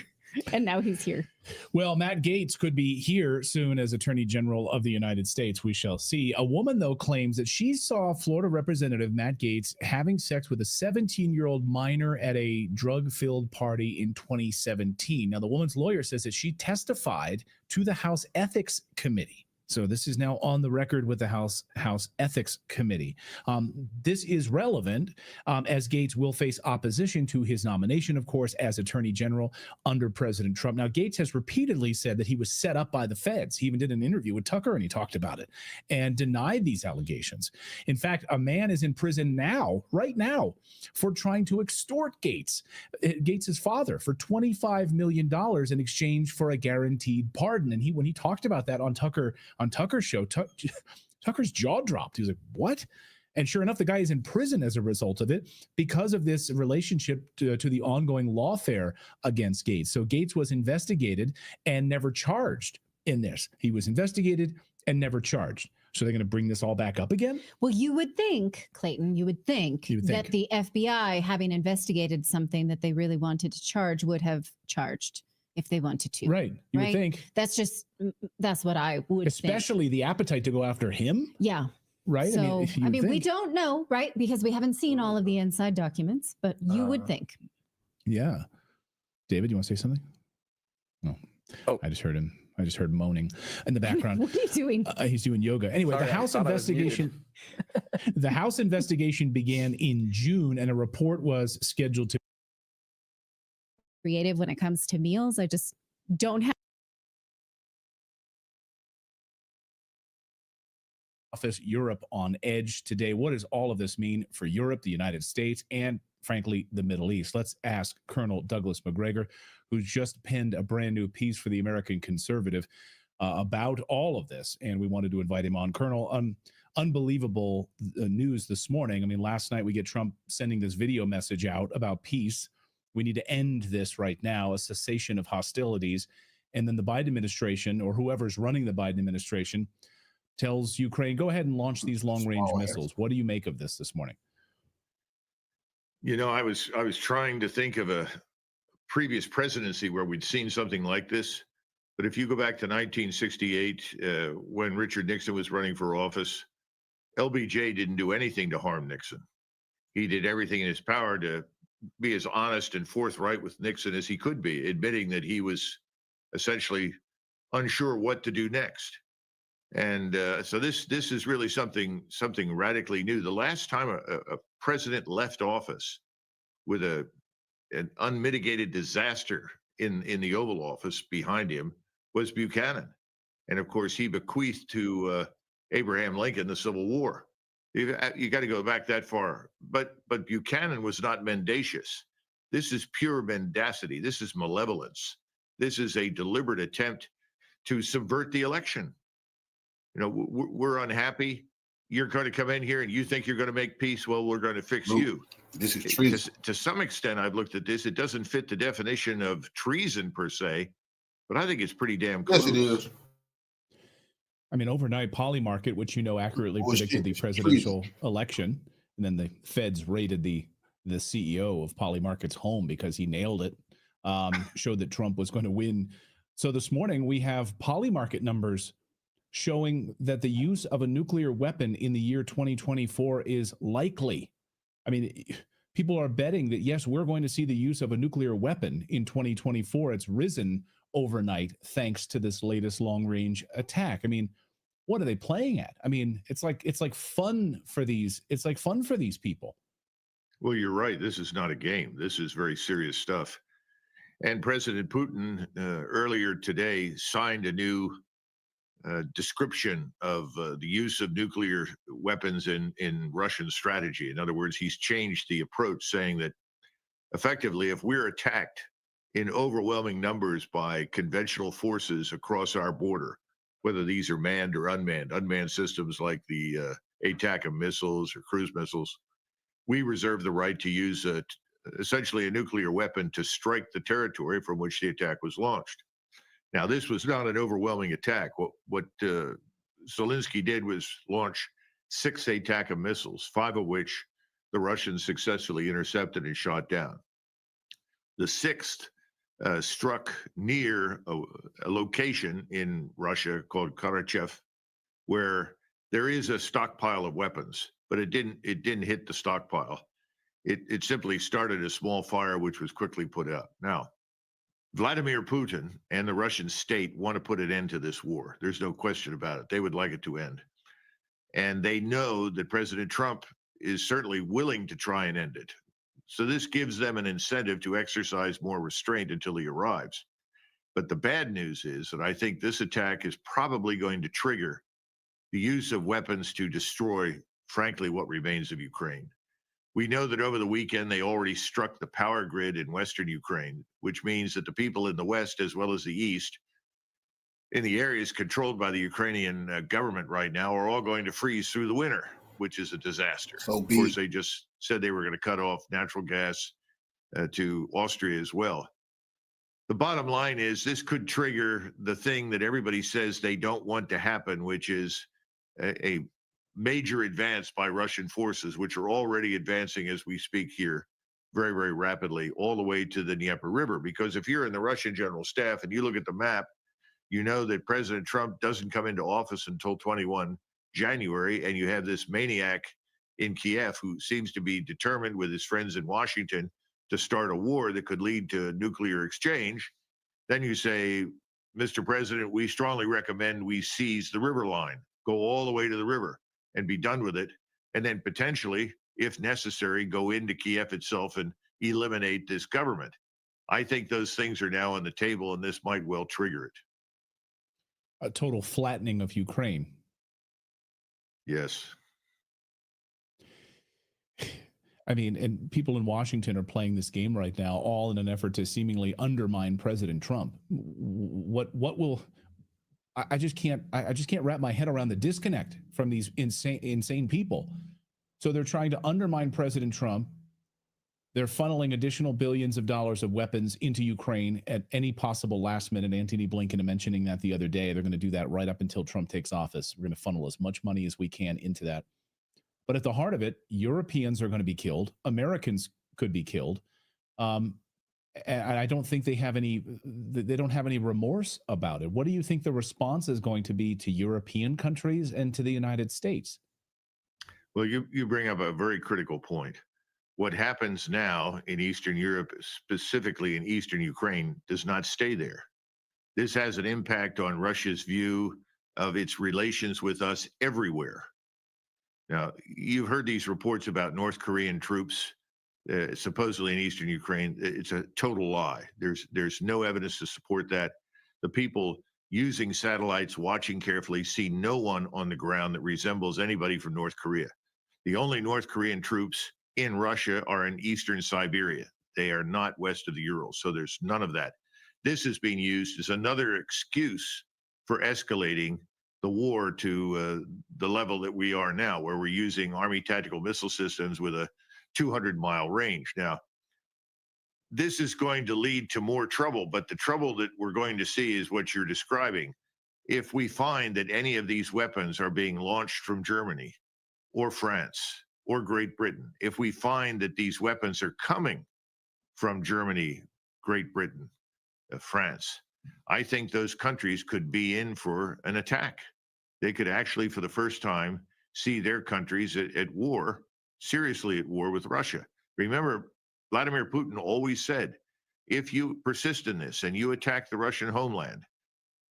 And now he's here. Well, Matt Gaetz could be here soon as Attorney General of the United States. We shall see. A woman, though, claims that she saw Florida Representative Matt Gaetz having sex with a 17-year-old minor at a drug-filled party in 2017. Now, the woman's lawyer says that she testified to the House Ethics Committee. So this is now on the record with the House Ethics Committee. This is relevant as Gaetz will face opposition to his nomination, of course, as Attorney General under President Trump. Now, Gaetz has repeatedly said that he was set up by the feds. He even did an interview with Tucker and he talked about it and denied these allegations. In fact, a man is in prison now, right now, for trying to extort Gaetz's father for $25 million in exchange for a guaranteed pardon. And when he talked about that on Tucker's show, Tucker's jaw dropped. He was like, what? And sure enough, the guy is in prison as a result of it because of this relationship to the ongoing lawfare against Gaetz. So Gaetz was investigated and never charged in this. He was investigated and never charged. So they're going to bring this all back up again? Well, you would think, Clayton, you would think that the FBI, having investigated something that they really wanted to charge, would have charged. if they wanted to. Right. You would think. That's what I would Especially think. the appetite to go after him. Yeah. Right. So, we don't know, right? Because we haven't seen all of the inside documents, but you would think. Yeah. David, you want to say something? No. Oh, I just heard him. I just heard moaning in the background. What are you doing? He's doing yoga. Anyway, Sorry, the House investigation. The House investigation began in June, and a report was scheduled to. Creative when it comes to meals. I just don't have. Office Europe on edge today. What does all of this mean for Europe, the United States, and frankly, the Middle East? Let's ask Colonel Douglas McGregor, who's just penned a brand new piece for the American Conservative about all of this. And we wanted to invite him on. Colonel, unbelievable news this morning. I mean, last night we get Trump sending this video message out about peace. We need to end this right now, a cessation of hostilities. And then the Biden administration, or whoever's running the Biden administration, tells Ukraine, go ahead and launch these long-range missiles. What do you make of this morning? You know, I was trying to think of a previous presidency where we'd seen something like this. But if you go back to 1968, when Richard Nixon was running for office, LBJ didn't do anything to harm Nixon. He did everything in his power to be as honest and forthright with Nixon as he could be, admitting that he was essentially unsure what to do next. And so this is really something radically new. The last time a president left office with an unmitigated disaster in the Oval Office behind him was Buchanan. And of course, he bequeathed to Abraham Lincoln the Civil War. You got to go back that far. But Buchanan was not mendacious. This is pure mendacity. This is malevolence. This is a deliberate attempt to subvert the election. You know, we're unhappy. You're going to come in here and you think you're going to make peace. Well, we're going to fix you. This is treason. To some extent, I've looked at this. It doesn't fit the definition of treason per se, but I think it's pretty damn close. Yes, it is. I mean, overnight, Polymarket, which you know accurately predicted the presidential election, and then the feds raided the CEO of Polymarket's home because he nailed it, showed that Trump was going to win. So this morning, we have Polymarket numbers showing that the use of a nuclear weapon in the year 2024 is likely. I mean, people are betting that, yes, we're going to see the use of a nuclear weapon in 2024. It's risen overnight thanks to this latest long-range attack. I mean, what are they playing at? I mean, it's like fun for these. It's like fun for these people. Well, you're right. This is not a game. This is very serious stuff. And President Putin earlier today signed a new description of the use of nuclear weapons in Russian strategy. In other words, he's changed the approach, saying that effectively, if we're attacked in overwhelming numbers by conventional forces across our border, whether these are manned or unmanned systems like the ATACMS missiles or cruise missiles, we reserve the right to use essentially a nuclear weapon to strike the territory from which the attack was launched. Now, this was not an overwhelming attack. What Zelensky did was launch 6 ATACMS missiles, 5 of which the Russians successfully intercepted and shot down. The 6th struck near a location in Russia called Karachev, where there is a stockpile of weapons, but it didn't hit the stockpile. It simply started a small fire, which was quickly put out. Now, Vladimir Putin and the Russian state want to put an end to this war. There's no question about it. They would like it to end. And they know that President Trump is certainly willing to try and end it. So this gives them an incentive to exercise more restraint until he arrives. But the bad news is that I think this attack is probably going to trigger the use of weapons to destroy, frankly, what remains of Ukraine. We know that over the weekend, they already struck the power grid in Western Ukraine, which means that the people in the West, as well as the East, in the areas controlled by the Ukrainian government right now, are all going to freeze through the winter, which is a disaster. So of course, they just said they were going to cut off natural gas to Austria as well. The bottom line is this could trigger the thing that everybody says they don't want to happen, which is a major advance by Russian forces, which are already advancing as we speak here very, very rapidly all the way to the Dnieper River. Because if you're in the Russian general staff and you look at the map, you know that President Trump doesn't come into office until 21 January, and you have this maniac in Kiev who seems to be determined with his friends in Washington to start a war that could lead to nuclear exchange. Then you say, Mr. President, we strongly recommend we seize the river line, go all the way to the river and be done with it, and then potentially, if necessary, go into Kiev itself and eliminate this government. I think those things are now on the table, and this might well trigger it. A total flattening of Ukraine. Yes. I mean, and people in Washington are playing this game right now, all in an effort to seemingly undermine President Trump. What will I just can't wrap my head around the disconnect from these insane people. So they're trying to undermine President Trump. They're funneling additional billions of dollars of weapons into Ukraine at any possible last minute. Antony Blinken mentioning that the other day. They're going to do that right up until Trump takes office. We're going to funnel as much money as we can into that. But at the heart of it, Europeans are going to be killed. Americans could be killed. And I don't think they have any remorse about it. What do you think the response is going to be to European countries and to the United States? Well, you bring up a very critical point. What happens now in Eastern Europe, specifically in Eastern Ukraine, does not stay there. This has an impact on Russia's view of its relations with us everywhere. Now, you've heard these reports about North Korean troops supposedly in Eastern Ukraine. It's a total lie. There's no evidence to support that. The people using satellites, watching carefully, see no one on the ground that resembles anybody from North Korea. The only North Korean troops in Russia are in Eastern Siberia. They are not west of the Urals, so there's none of that. This is being used as another excuse for escalating the war to the level that we are now, where we're using Army tactical missile systems with a 200-mile range. Now, this is going to lead to more trouble, but the trouble that we're going to see is what you're describing. If we find that any of these weapons are being launched from Germany or France or Great Britain, if we find that these weapons are coming from Germany, Great Britain, France, I think those countries could be in for an attack. They could actually, for the first time, see their countries at war, seriously at war with Russia. Remember, Vladimir Putin always said, if you persist in this and you attack the Russian homeland,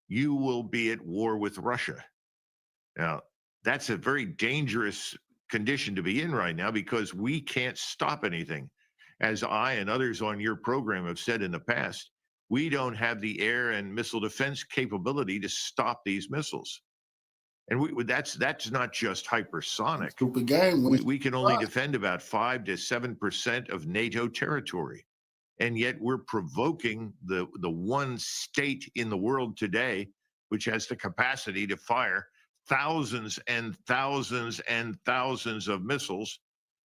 you will be at war with Russia. Now, that's a very dangerous condition to be in right now because we can't stop anything. As I and others on your program have said in the past, we don't have the air and missile defense capability to stop these missiles. And that's not just hypersonic. Stupid game. We can only defend about 5 to 7% of NATO territory. And yet we're provoking the one state in the world today, which has the capacity to fire thousands and thousands and thousands of missiles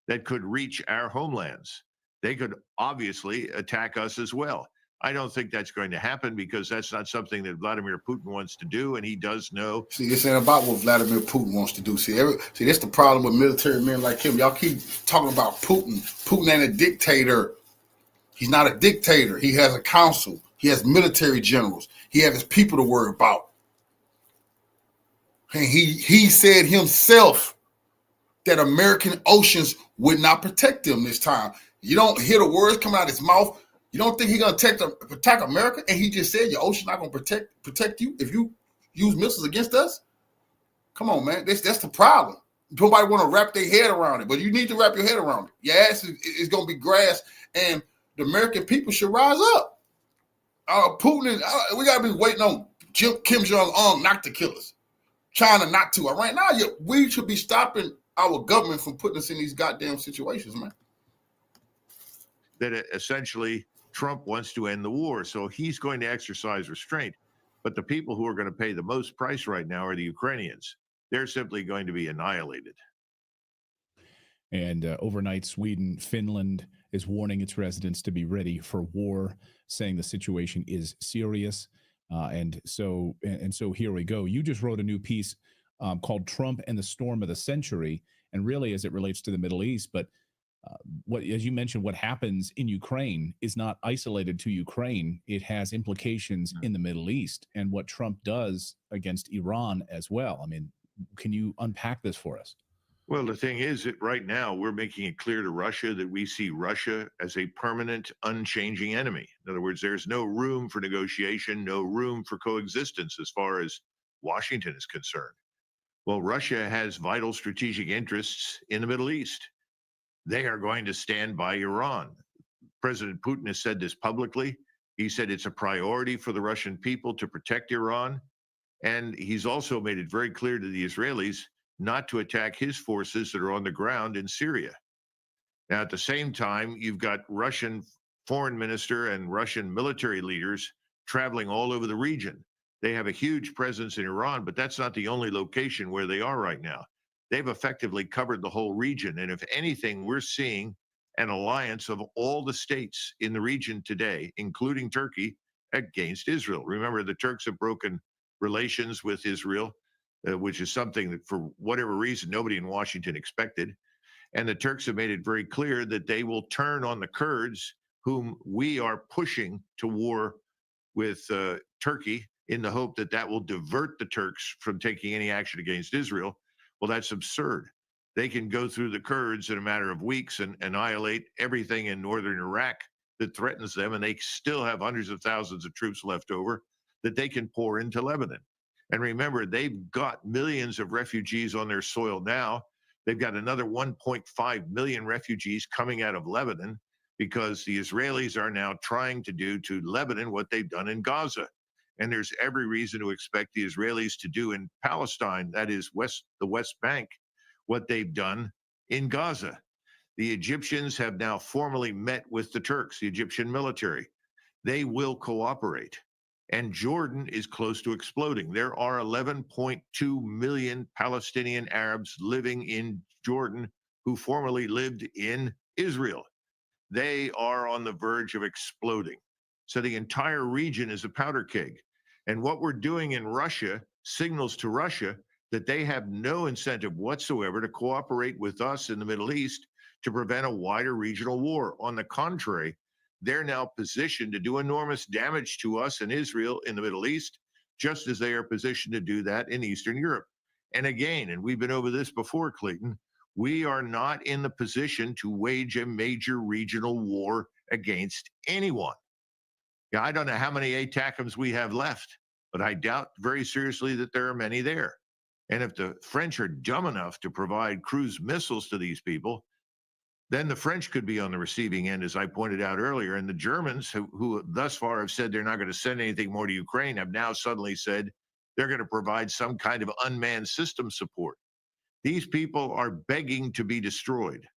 that could reach our homelands. They could obviously attack us as well. I don't think that's going to happen because that's not something that Vladimir Putin wants to do, and he does know. See, this ain't about what Vladimir Putin wants to do. See, that's the problem with military men like him. Y'all keep talking about Putin. Putin ain't a dictator. He's not a dictator. He has a council. He has military generals. He has his people to worry about. And he said himself that American oceans would not protect them this time. You don't hear the words come out of his mouth. You don't think he's going to attack America? And he just said your ocean not going to protect you if you use missiles against us? Come on, man. That's the problem. Nobody want to wrap their head around it, but you need to wrap your head around it. Your ass is going to be grass, and the American people should rise up. Putin, we got to be waiting on Kim Jong-un not to kill us. China not to. Right now, we should be stopping our government from putting us in these goddamn situations, man. That essentially Trump wants to end the war, so he's going to exercise restraint. But the people who are going to pay the most price right now are the Ukrainians. They're simply going to be annihilated. And overnight, Finland is warning its residents to be ready for war, saying the situation is serious. And so here we go. You just wrote a new piece called "Trump and the Storm of the Century," and really, as it relates to the Middle East, but what, as you mentioned, what happens in Ukraine is not isolated to Ukraine. It has implications in the Middle East and what Trump does against Iran as well. I mean, can you unpack this for us? Well, the thing is that right now we're making it clear to Russia that we see Russia as a permanent, unchanging enemy. In other words, there's no room for negotiation, no room for coexistence as far as Washington is concerned. Well, Russia has vital strategic interests in the Middle East. They are going to stand by Iran. President Putin has said this publicly. He said it's a priority for the Russian people to protect Iran. And he's also made it very clear to the Israelis not to attack his forces that are on the ground in Syria. Now, at the same time, you've got Russian foreign minister and Russian military leaders traveling all over the region. They have a huge presence in Iran, but that's not the only location where they are right now. They've effectively covered the whole region. And if anything, we're seeing an alliance of all the states in the region today, including Turkey, against Israel. Remember, the Turks have broken relations with Israel, which is something that, for whatever reason, nobody in Washington expected. And the Turks have made it very clear that they will turn on the Kurds, whom we are pushing to war with Turkey, in the hope that that will divert the Turks from taking any action against Israel. Well, that's absurd. They can go through the Kurds in a matter of weeks and annihilate everything in northern Iraq that threatens them, and they still have hundreds of thousands of troops left over that they can pour into Lebanon. And remember, they've got millions of refugees on their soil now. They've got another 1.5 million refugees coming out of Lebanon because the Israelis are now trying to do to Lebanon what they've done in Gaza. And there's every reason to expect the Israelis to do in Palestine, that is the West Bank, what they've done in Gaza. The Egyptians have now formally met with the Turks, the Egyptian military. They will cooperate. And Jordan is close to exploding. There are 11.2 million Palestinian Arabs living in Jordan who formerly lived in Israel. They are on the verge of exploding. So the entire region is a powder keg. And what we're doing in Russia signals to Russia that they have no incentive whatsoever to cooperate with us in the Middle East to prevent a wider regional war. On the contrary, they're now positioned to do enormous damage to us and Israel in the Middle East, just as they are positioned to do that in Eastern Europe. And again, and we've been over this before, Clayton, we are not in the position to wage a major regional war against anyone. Yeah, I don't know how many ATACMs we have left, but I doubt very seriously that there are many there. And if the French are dumb enough to provide cruise missiles to these people, then the French could be on the receiving end, as I pointed out earlier. And the Germans, who thus far have said they're not going to send anything more to Ukraine, have now suddenly said they're going to provide some kind of unmanned system support. These people are begging to be destroyed.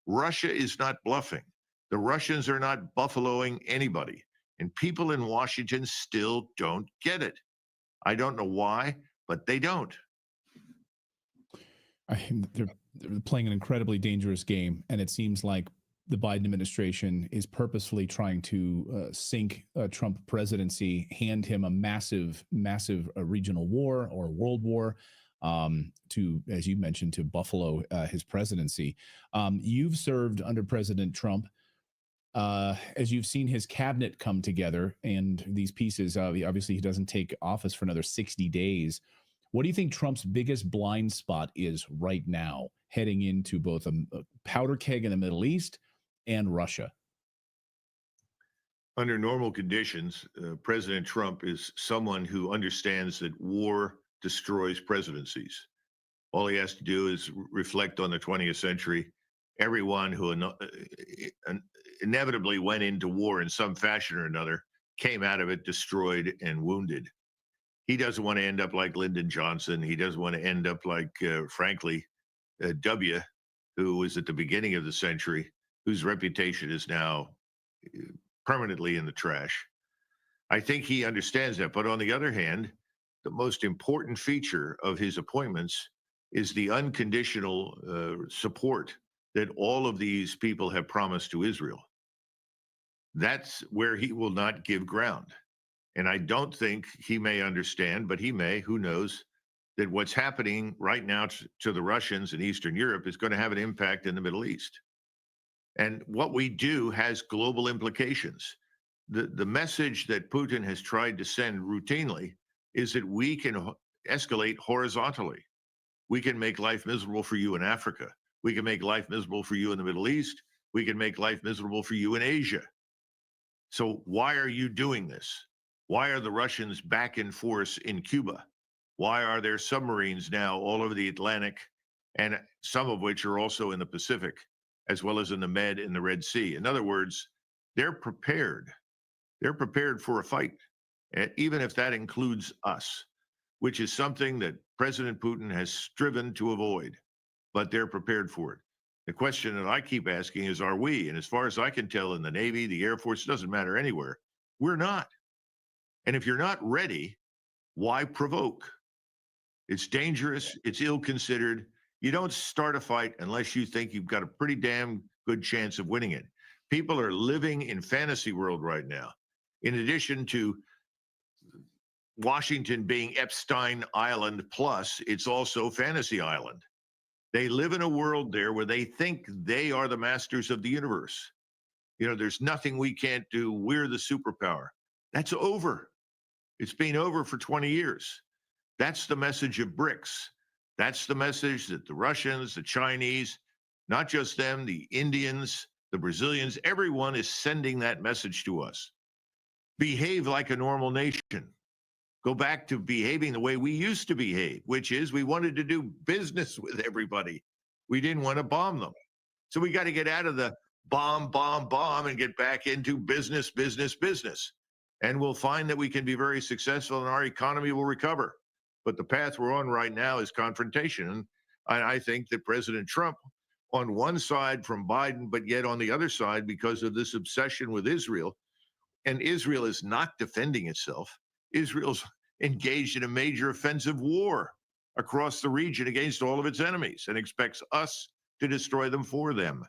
Russia is not bluffing. The Russians are not buffaloing anybody. And people in Washington still don't get it. I don't know why, but they don't. They're playing an incredibly dangerous game, and it seems like the Biden administration is purposefully trying to sink a Trump presidency, hand him a massive regional war or world war, to, as you mentioned, to buffalo his presidency. You've served under President Trump. As you've seen his cabinet come together and these pieces, obviously he doesn't take office for another 60 days. What do you think Trump's biggest blind spot is right now, heading into both a powder keg in the Middle East and Russia? Under normal conditions, President Trump is someone who understands that war destroys presidencies. All he has to do is reflect on the 20th century. Everyone who inevitably went into war in some fashion or another came out of it destroyed and wounded. He doesn't want to end up like Lyndon Johnson. He doesn't want to end up like, frankly, W, who was at the beginning of the century, whose reputation is now permanently in the trash. I think he understands that. But on the other hand, the most important feature of his appointments is the unconditional support that all of these people have promised to Israel. That's where he will not give ground. And I don't think he may understand, but he may, who knows, that what's happening right now to the Russians in Eastern Europe is going to have an impact in the Middle East. And what we do has global implications. The message that Putin has tried to send routinely is that we can escalate horizontally. We can make life miserable for you in Africa. We can make life miserable for you in the Middle East. We can make life miserable for you in Asia. So why are you doing this? Why are the Russians back in force in Cuba? Why are there submarines now all over the Atlantic, and some of which are also in the Pacific, as well as in the Med and the Red Sea? In other words, they're prepared. They're prepared for a fight, even if that includes us, which is something that President Putin has striven to avoid, but they're prepared for it. The question that I keep asking is, are we? And as far as I can tell, in the Navy, the Air Force, it doesn't matter anywhere, we're not. And if you're not ready, why provoke? It's dangerous. It's ill-considered. You don't start a fight unless you think you've got a pretty damn good chance of winning it. People are living in fantasy world right now. In addition to Washington being Epstein Island plus, it's also Fantasy Island. They live in a world there where they think they are the masters of the universe. You know, there's nothing we can't do. We're the superpower. That's over. It's been over for 20 years. That's the message of BRICS. That's the message that the Russians, the Chinese, not just them, the Indians, the Brazilians, everyone is sending that message to us. Behave like a normal nation. Go back to behaving the way we used to behave, which is we wanted to do business with everybody. We didn't want to bomb them. So we got to get out of the bomb, and get back into business, business, business. And we'll find that we can be very successful and our economy will recover. But the path we're on right now is confrontation. And I think that President Trump, on one side from Biden, but yet on the other side, because of this obsession with Israel, and Israel is not defending itself. Israel's engaged in a major offensive war across the region against all of its enemies and expects us to destroy them for them.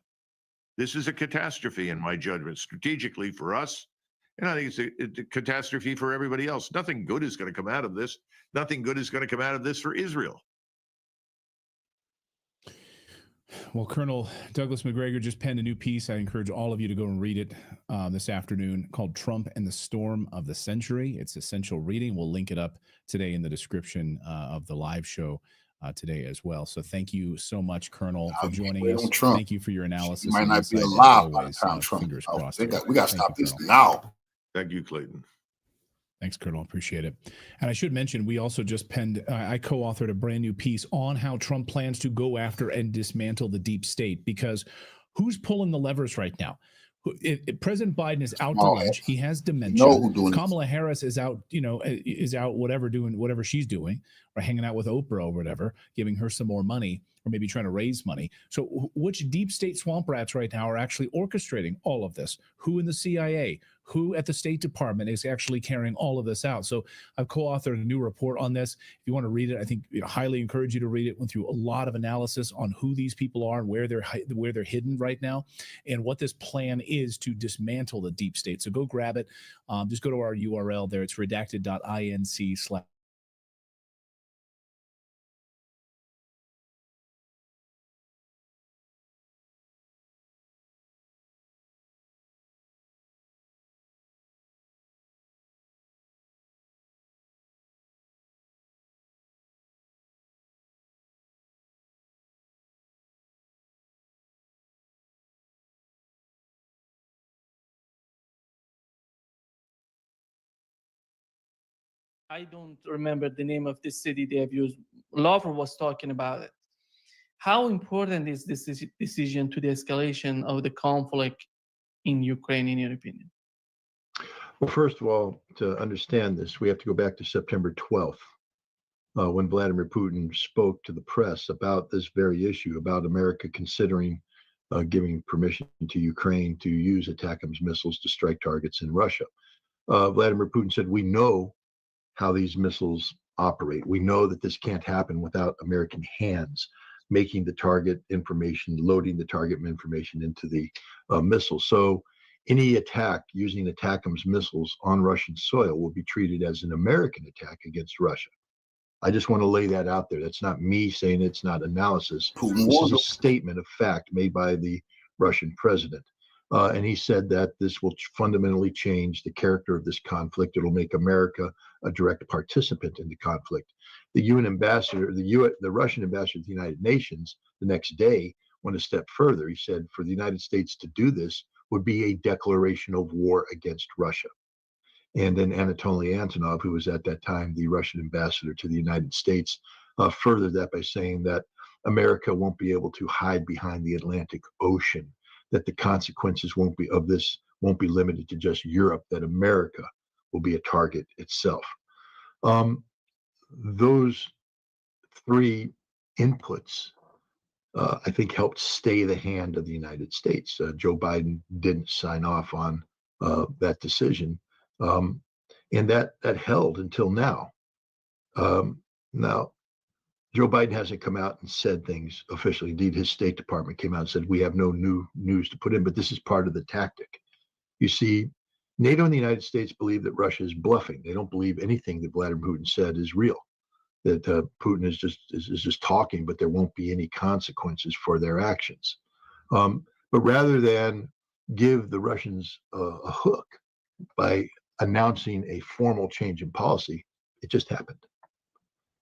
This is a catastrophe, in my judgment, strategically for us. And I think it's a catastrophe for everybody else. Nothing good is going to come out of this. Nothing good is going to come out of this for Israel. Well, Colonel Douglas McGregor just penned a new piece. I encourage all of you to go and read it this afternoon, called Trump and the Storm of the Century. It's essential reading. We'll link it up today in the description of the live show today as well. So thank you so much, Colonel, for joining us. Thank you for your analysis. He might not be alive by the time Trump. Fingers crossed. We got to stop this now. Thank you, Clayton. Thanks, Colonel. Appreciate it. And I should mention, we also just penned, I co-authored a brand new piece on how Trump plans to go after and dismantle the deep state, because who's pulling the levers right now? President Biden is out to lunch. He has dementia. Kamala Harris is out, doing whatever she's doing, or hanging out with Oprah or whatever, giving her some more money, or maybe trying to raise money. So which deep state swamp rats right now are actually orchestrating all of this? Who in the CIA? Who at the State Department is actually carrying all of this out? So I've co-authored a new report on this. If you want to read it, I think highly encourage you to read it. Went through a lot of analysis on who these people are and where they're hidden right now, and what this plan is to dismantle the deep state. So go grab it. Just go to our URL there. It's redacted.inc/. I don't remember the name of this city they have used. Lover was talking about it. How important is this decision to the escalation of the conflict in Ukraine, in your opinion? Well, first of all, to understand this, we have to go back to September 12th, when Vladimir Putin spoke to the press about this very issue, about America considering giving permission to Ukraine to use ATACMS missiles to strike targets in Russia. Vladimir Putin said, we know how these missiles operate. We know that this can't happen without American hands making the target information, loading the target information into the missile. So any attack using ATACMS missiles on Russian soil will be treated as an American attack against Russia. I just want to lay that out there. That's not me saying it's not analysis. This is a statement of fact made by the Russian president. And he said that this will fundamentally change the character of this conflict. It'll make America a direct participant in the conflict. The UN ambassador, the Russian ambassador to the United Nations, the next day went a step further. He said for the United States to do this would be a declaration of war against Russia. And then Anatoly Antonov, who was at that time the Russian ambassador to the United States, furthered that by saying that America won't be able to hide behind the Atlantic Ocean, that the consequences won't be limited to just Europe, that America will be a target itself. Those three inputs, I think, helped stay the hand of the United States. Joe Biden didn't sign off on that decision, and that held until now. Now, Joe Biden hasn't come out and said things officially. Indeed, his State Department came out and said, we have no new news to put in, but this is part of the tactic. You see, NATO and the United States believe that Russia is bluffing. They don't believe anything that Vladimir Putin said is real, that Putin is just talking, but there won't be any consequences for their actions. But rather than give the Russians a hook by announcing a formal change in policy, it just happened.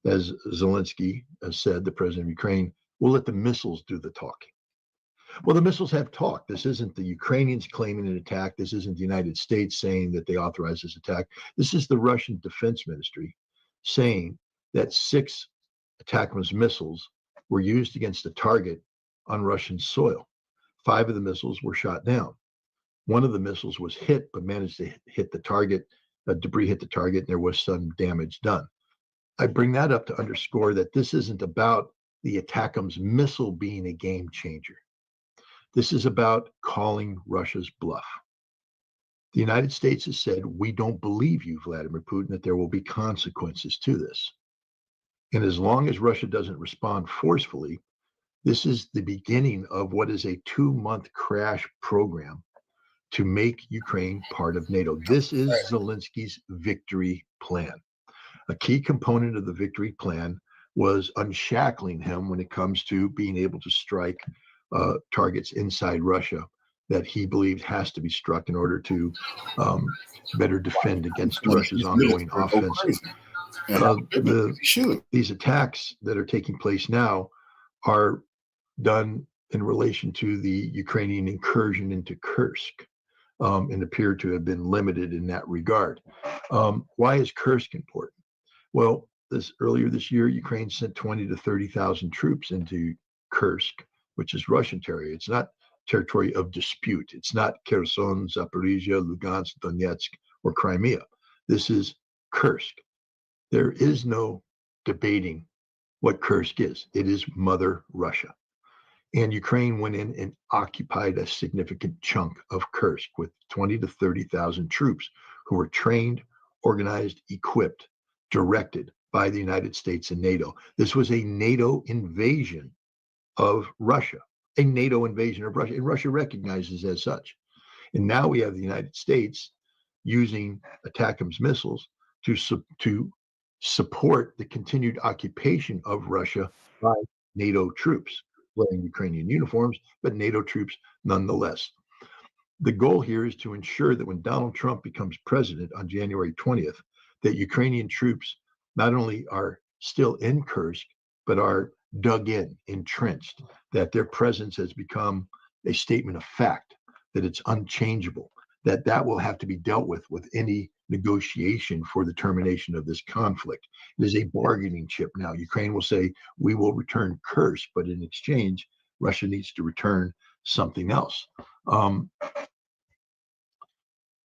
As Zelensky has said, the president of Ukraine, we'll let the missiles do the talking. Well, the missiles have talked. This isn't the Ukrainians claiming an attack. This isn't the United States saying that they authorized this attack. This is the Russian Defense Ministry saying that 6 ATACMS missiles were used against a target on Russian soil. 5 of the missiles were shot down. 1 of the missiles was hit, but managed to hit the target. Debris hit the target, and there was some damage done. I bring that up to underscore that this isn't about the ATACMS missile being a game changer. This is about calling Russia's bluff. The United States has said, we don't believe you, Vladimir Putin, that there will be consequences to this. And as long as Russia doesn't respond forcefully, this is the beginning of what is a 2-month crash program to make Ukraine part of NATO. This is Zelensky's victory plan. A key component of the victory plan was unshackling him when it comes to being able to strike targets inside Russia that he believed has to be struck in order to better defend against Russia's ongoing offensive. These attacks that are taking place now are done in relation to the Ukrainian incursion into Kursk and appear to have been limited in that regard. Why is Kursk important? Well, earlier this year, Ukraine sent 20 to 30,000 troops into Kursk, which is Russian territory. It's not territory of dispute. It's not Kherson, Zaporizhia, Lugansk, Donetsk, or Crimea. This is Kursk. There is no debating what Kursk is. It is Mother Russia. And Ukraine went in and occupied a significant chunk of Kursk with 20 to 30,000 troops who were trained, organized, equipped, directed by the United States and NATO. This was a NATO invasion of Russia, a NATO invasion of Russia, and Russia recognizes as such. And now we have the United States using ATACMS missiles to support the continued occupation of Russia by NATO troops, wearing Ukrainian uniforms, but NATO troops nonetheless. The goal here is to ensure that when Donald Trump becomes president on January 20th, that Ukrainian troops not only are still in Kursk, but are dug in, entrenched, that their presence has become a statement of fact, that it's unchangeable, that will have to be dealt with any negotiation for the termination of this conflict. It is a bargaining chip now. Ukraine will say, we will return Kursk, but in exchange, Russia needs to return something else.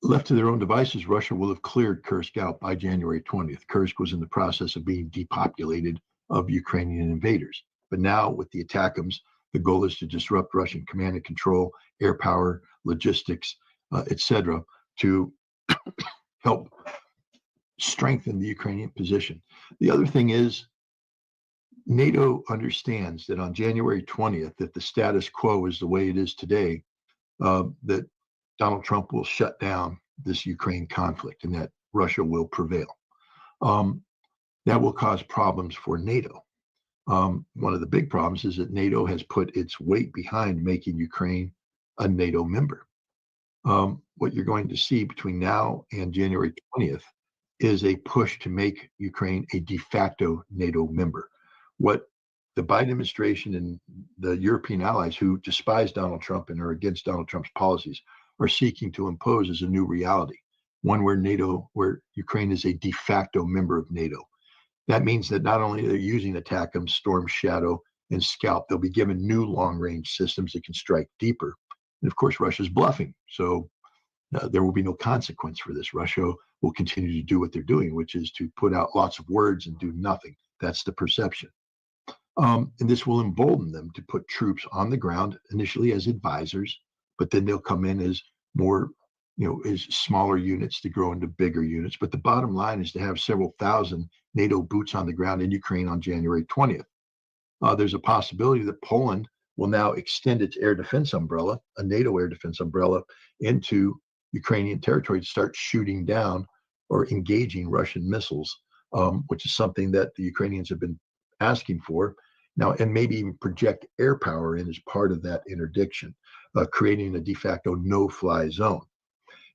Left to their own devices, Russia will have cleared Kursk out by January 20th. Kursk was in the process of being depopulated of Ukrainian invaders. But now with the ATACMS, the goal is to disrupt Russian command and control, air power, logistics, etc., to help strengthen the Ukrainian position. The other thing is, NATO understands that on January 20th, if the status quo is the way it is today, that Donald Trump will shut down this Ukraine conflict and that Russia will prevail. That will cause problems for NATO. One of the big problems is that NATO has put its weight behind making Ukraine a NATO member. What you're going to see between now and January 20th is a push to make Ukraine a de facto NATO member. What the Biden administration and the European allies who despise Donald Trump and are against Donald Trump's policies are seeking to impose as a new reality, one where Ukraine is a de facto member of NATO. That means that not only are they using ATACMS, Storm Shadow, and Scalp, they'll be given new long-range systems that can strike deeper. And of course, Russia's bluffing. So there will be no consequence for this. Russia will continue to do what they're doing, which is to put out lots of words and do nothing. That's the perception. And this will embolden them to put troops on the ground, initially as advisors, but then they'll come in as more, as smaller units to grow into bigger units. But the bottom line is to have several thousand NATO boots on the ground in Ukraine on January 20th. There's a possibility that Poland will now extend its air defense umbrella, a NATO air defense umbrella, into Ukrainian territory to start shooting down or engaging Russian missiles, which is something that the Ukrainians have been asking for now, and maybe even project air power in as part of that interdiction, creating a de facto no-fly zone.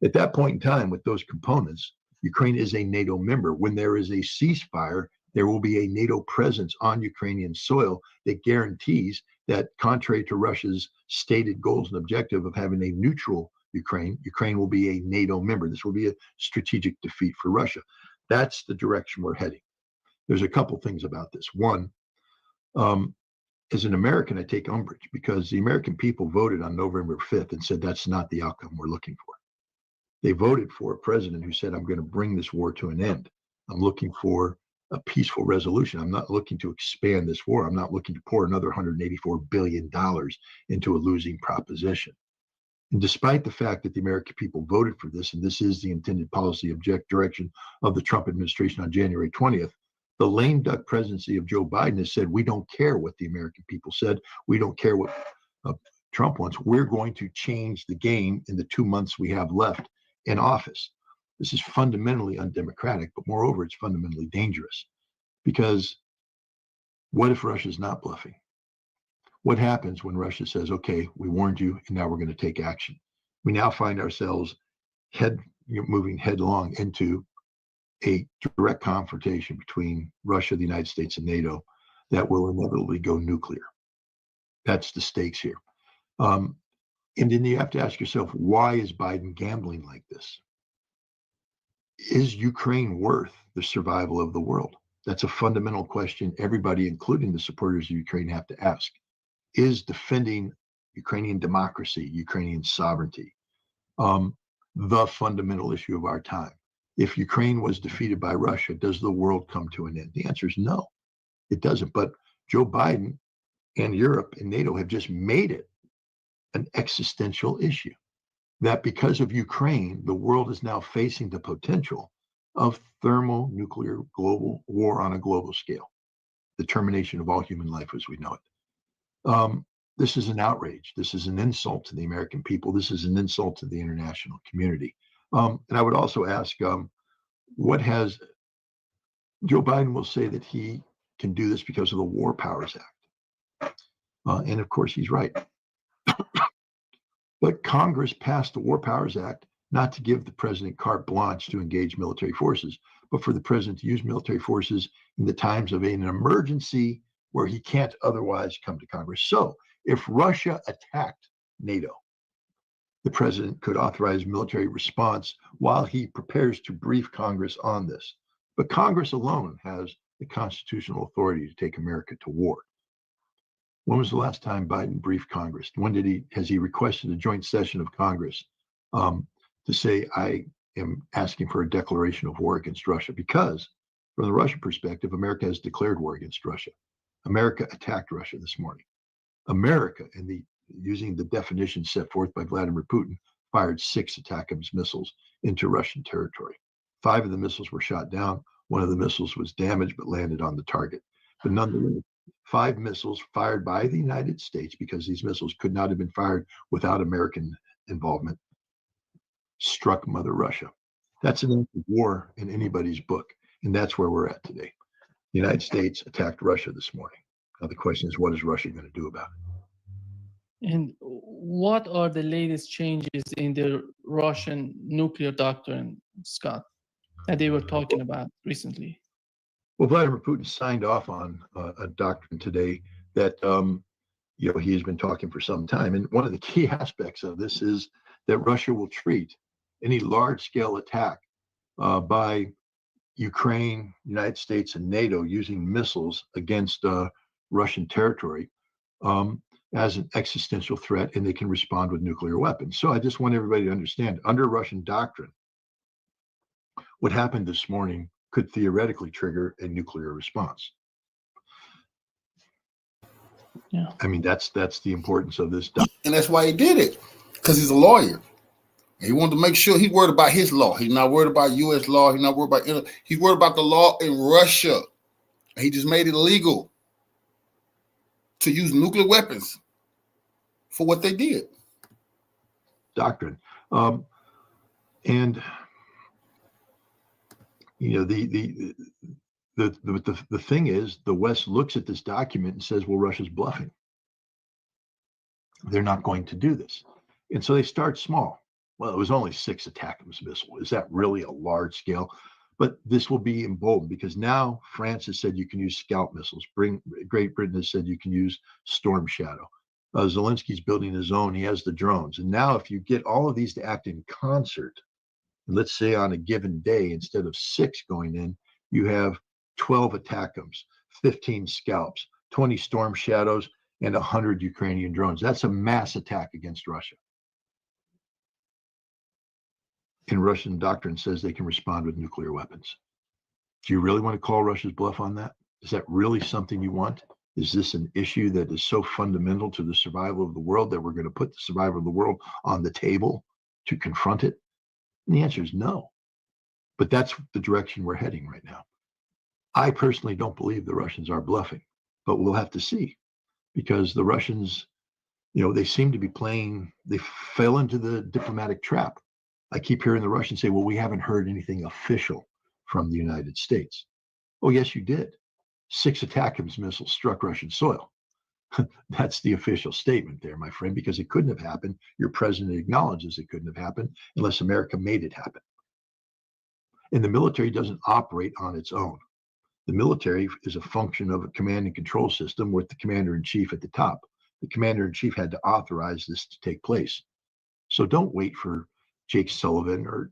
At that point in time, with those components, Ukraine is a NATO member. When there is a ceasefire, there will be a NATO presence on Ukrainian soil that guarantees that, contrary to Russia's stated goals and objective of having a neutral Ukraine will be a NATO member. This will be a strategic defeat for Russia. That's the direction we're heading. There's a couple things about this. One, as an American, I take umbrage because the American people voted on November 5th and said that's not the outcome we're looking for. They voted for a president who said, I'm going to bring this war to an end. I'm looking for a peaceful resolution. I'm not looking to expand this war. I'm not looking to pour another $184 billion into a losing proposition. And despite the fact that the American people voted for this, and this is the intended policy direction of the Trump administration on January 20th, the lame duck presidency of Joe Biden has said, we don't care what the American people said. We don't care what Trump wants. We're going to change the game in the 2 months we have left in office. This is fundamentally undemocratic, but moreover, it's fundamentally dangerous. Because what if Russia's not bluffing? What happens when Russia says, okay, we warned you, and now we're going to take action? We now find ourselves moving headlong into a direct confrontation between Russia, the United States, and NATO that will inevitably go nuclear. That's the stakes here. And then you have to ask yourself, why is Biden gambling like this? Is Ukraine worth the survival of the world? That's a fundamental question everybody, including the supporters of Ukraine, have to ask. Is defending Ukrainian democracy, Ukrainian sovereignty, the fundamental issue of our time? If Ukraine was defeated by Russia, does the world come to an end? The answer is no, it doesn't. But Joe Biden and Europe and NATO have just made it an existential issue, that because of Ukraine, the world is now facing the potential of thermonuclear global war on a global scale, the termination of all human life as we know it. This is an outrage. This is an insult to the American people. This is an insult to the international community. And I would also ask, what has Joe Biden will say that he can do this because of the War Powers Act. And of course, he's right. But Congress passed the War Powers Act not to give the president carte blanche to engage military forces, but for the president to use military forces in the times of an emergency where he can't otherwise come to Congress. So if Russia attacked NATO, the president could authorize military response while he prepares to brief Congress on this. But Congress alone has the constitutional authority to take America to war. When was the last time Biden briefed Congress? When has he requested a joint session of Congress to say, I am asking for a declaration of war against Russia? Because from the Russian perspective, America has declared war against Russia. America attacked Russia this morning. America, using the definition set forth by Vladimir Putin, fired 6 ATACMS missiles into Russian territory. 5 of the missiles were shot down. 1 of the missiles was damaged but landed on the target. But nonetheless, 5 missiles fired by the United States, because these missiles could not have been fired without American involvement, struck Mother Russia. That's an act of war in anybody's book, and that's where we're at today. The United States attacked Russia this morning. Now the question is, what is Russia going to do about it? And what are the latest changes in the Russian nuclear doctrine, Scott, that they were talking about recently? Well, Vladimir Putin signed off on a doctrine today that he has been talking for some time. And one of the key aspects of this is that Russia will treat any large-scale attack by Ukraine, United States, and NATO using missiles against Russian territory as an existential threat, and they can respond with nuclear weapons. So I just want everybody to understand, under Russian doctrine, what happened this morning could theoretically trigger a nuclear response. Yeah. I mean, that's the importance of this. And that's why he did it, because he's a lawyer. He wanted to make sure he's worried about his law. He's not worried about U.S. law. He's not worried about. He's worried about the law in Russia. He just made it illegal to use nuclear weapons for what they did. Doctrine, and the thing is, the West looks at this document and says, "Well, Russia's bluffing. They're not going to do this," and so they start small. Well, it was only 6 ATACMS missiles. Is that really a large scale? But this will be emboldened because now France has said you can use Scout missiles. Great Britain has said you can use Storm Shadow. Zelensky's building his own. He has the drones. And now if you get all of these to act in concert, let's say on a given day, instead of 6 going in, you have 12 ATACMS, 15 Scalps, 20 Storm Shadows, and 100 Ukrainian drones. That's a mass attack against Russia. And Russian doctrine says they can respond with nuclear weapons. Do you really want to call Russia's bluff on that? Is that really something you want? Is this an issue that is so fundamental to the survival of the world that we're going to put the survival of the world on the table to confront it? And the answer is no. But that's the direction we're heading right now. I personally don't believe the Russians are bluffing, but we'll have to see, because the Russians, they seem to be they fell into the diplomatic trap. I keep hearing the Russians say, well, we haven't heard anything official from the United States. Oh, yes, you did. 6 ATACMS missiles struck Russian soil. That's the official statement there, my friend, because it couldn't have happened. Your president acknowledges it couldn't have happened unless America made it happen. And the military doesn't operate on its own. The military is a function of a command and control system with the commander-in-chief at the top. The commander-in-chief had to authorize this to take place. So don't wait for Jake Sullivan or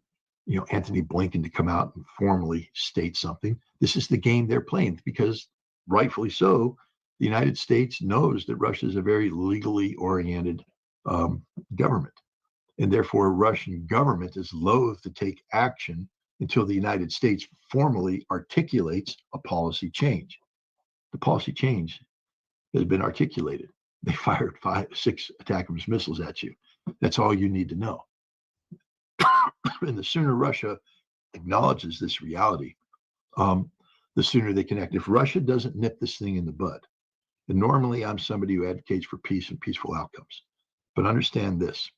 Anthony Blinken to come out and formally state something. This is the game they're playing, because rightfully so, the United States knows that Russia is a very legally oriented government, and therefore Russian government is loath to take action until the United States formally articulates a policy change. The policy change has been articulated. They fired 6 ATACMS missiles at you. That's all you need to know. And the sooner Russia acknowledges this reality, the sooner they can act. If Russia doesn't nip this thing in the bud, and normally I'm somebody who advocates for peace and peaceful outcomes, but understand this.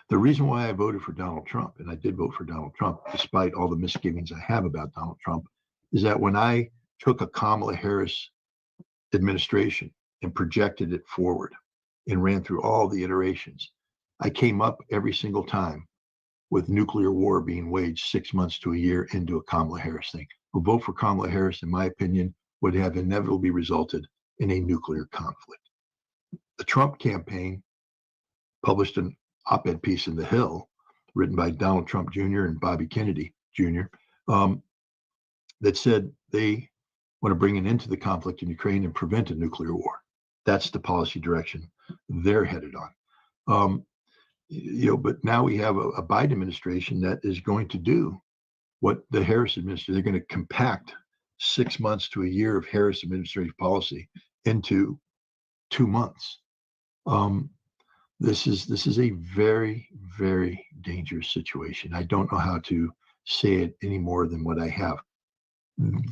The reason why I voted for Donald Trump, and I did vote for Donald Trump, despite all the misgivings I have about Donald Trump, is that when I took a Kamala Harris administration and projected it forward and ran through all the iterations, I came up every single time with nuclear war being waged 6 months to a year into a Kamala Harris thing. A vote for Kamala Harris, in my opinion, would have inevitably resulted in a nuclear conflict. The Trump campaign published an op-ed piece in The Hill, written by Donald Trump Jr. and Bobby Kennedy Jr., that said they want to bring an end to the conflict in Ukraine and prevent a nuclear war. That's the policy direction they're headed on. But now we have a Biden administration that is going to do what the Harris administration, they're going to compact 6 months to a year of Harris administrative policy into 2 months. This is a very, very dangerous situation. I don't know how to say it any more than what I have.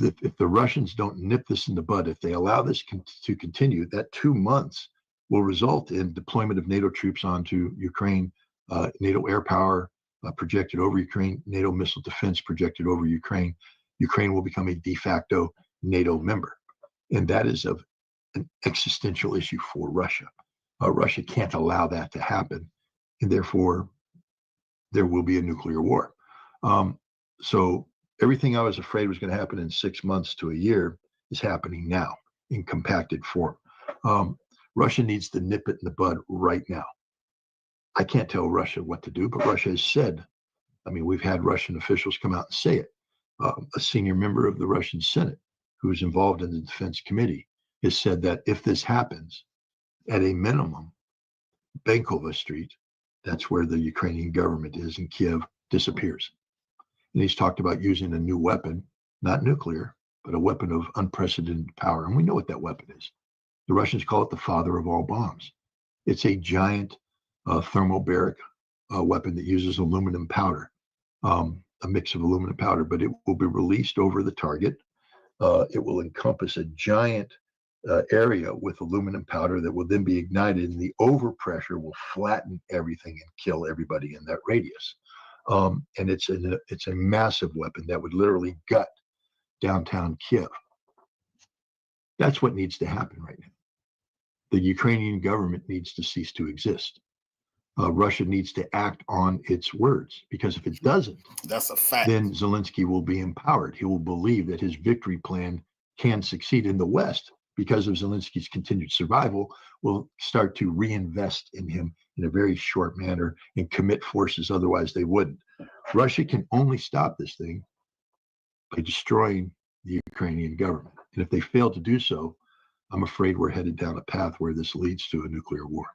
If the Russians don't nip this in the bud, if they allow this to continue, that 2 months will result in deployment of NATO troops onto Ukraine, NATO air power projected over Ukraine, NATO missile defense projected over Ukraine. Ukraine will become a de facto NATO member. And that is an existential issue for Russia. Russia can't allow that to happen, and therefore there will be a nuclear war. So everything I was afraid was going to happen in 6 months to a year is happening now in compacted form. Russia needs to nip it in the bud right now. I can't tell Russia what to do, but Russia has said, I mean, we've had Russian officials come out and say it. A senior member of the Russian Senate who is involved in the Defense Committee has said that if this happens, at a minimum, Bankova Street, that's where the Ukrainian government is in Kiev, disappears. And he's talked about using a new weapon, not nuclear, but a weapon of unprecedented power. And we know what that weapon is. The Russians call it the father of all bombs. It's a giant thermobaric weapon that uses aluminum powder, a mix of aluminum powder, but it will be released over the target. It will encompass a giant area with aluminum powder that will then be ignited, and the overpressure will flatten everything and kill everybody in that radius. And it's a massive weapon that would literally gut downtown Kiev. That's what needs to happen right now. The Ukrainian government needs to cease to exist. Russia needs to act on its words, because if it doesn't, that's a fact. Then Zelensky will be empowered. He will believe that his victory plan can succeed in the West, because of Zelensky's continued survival, will start to reinvest in him in a very short manner and commit forces. Otherwise, they wouldn't. Russia can only stop this thing by destroying the Ukrainian government. And if they fail to do so, I'm afraid we're headed down a path where this leads to a nuclear war.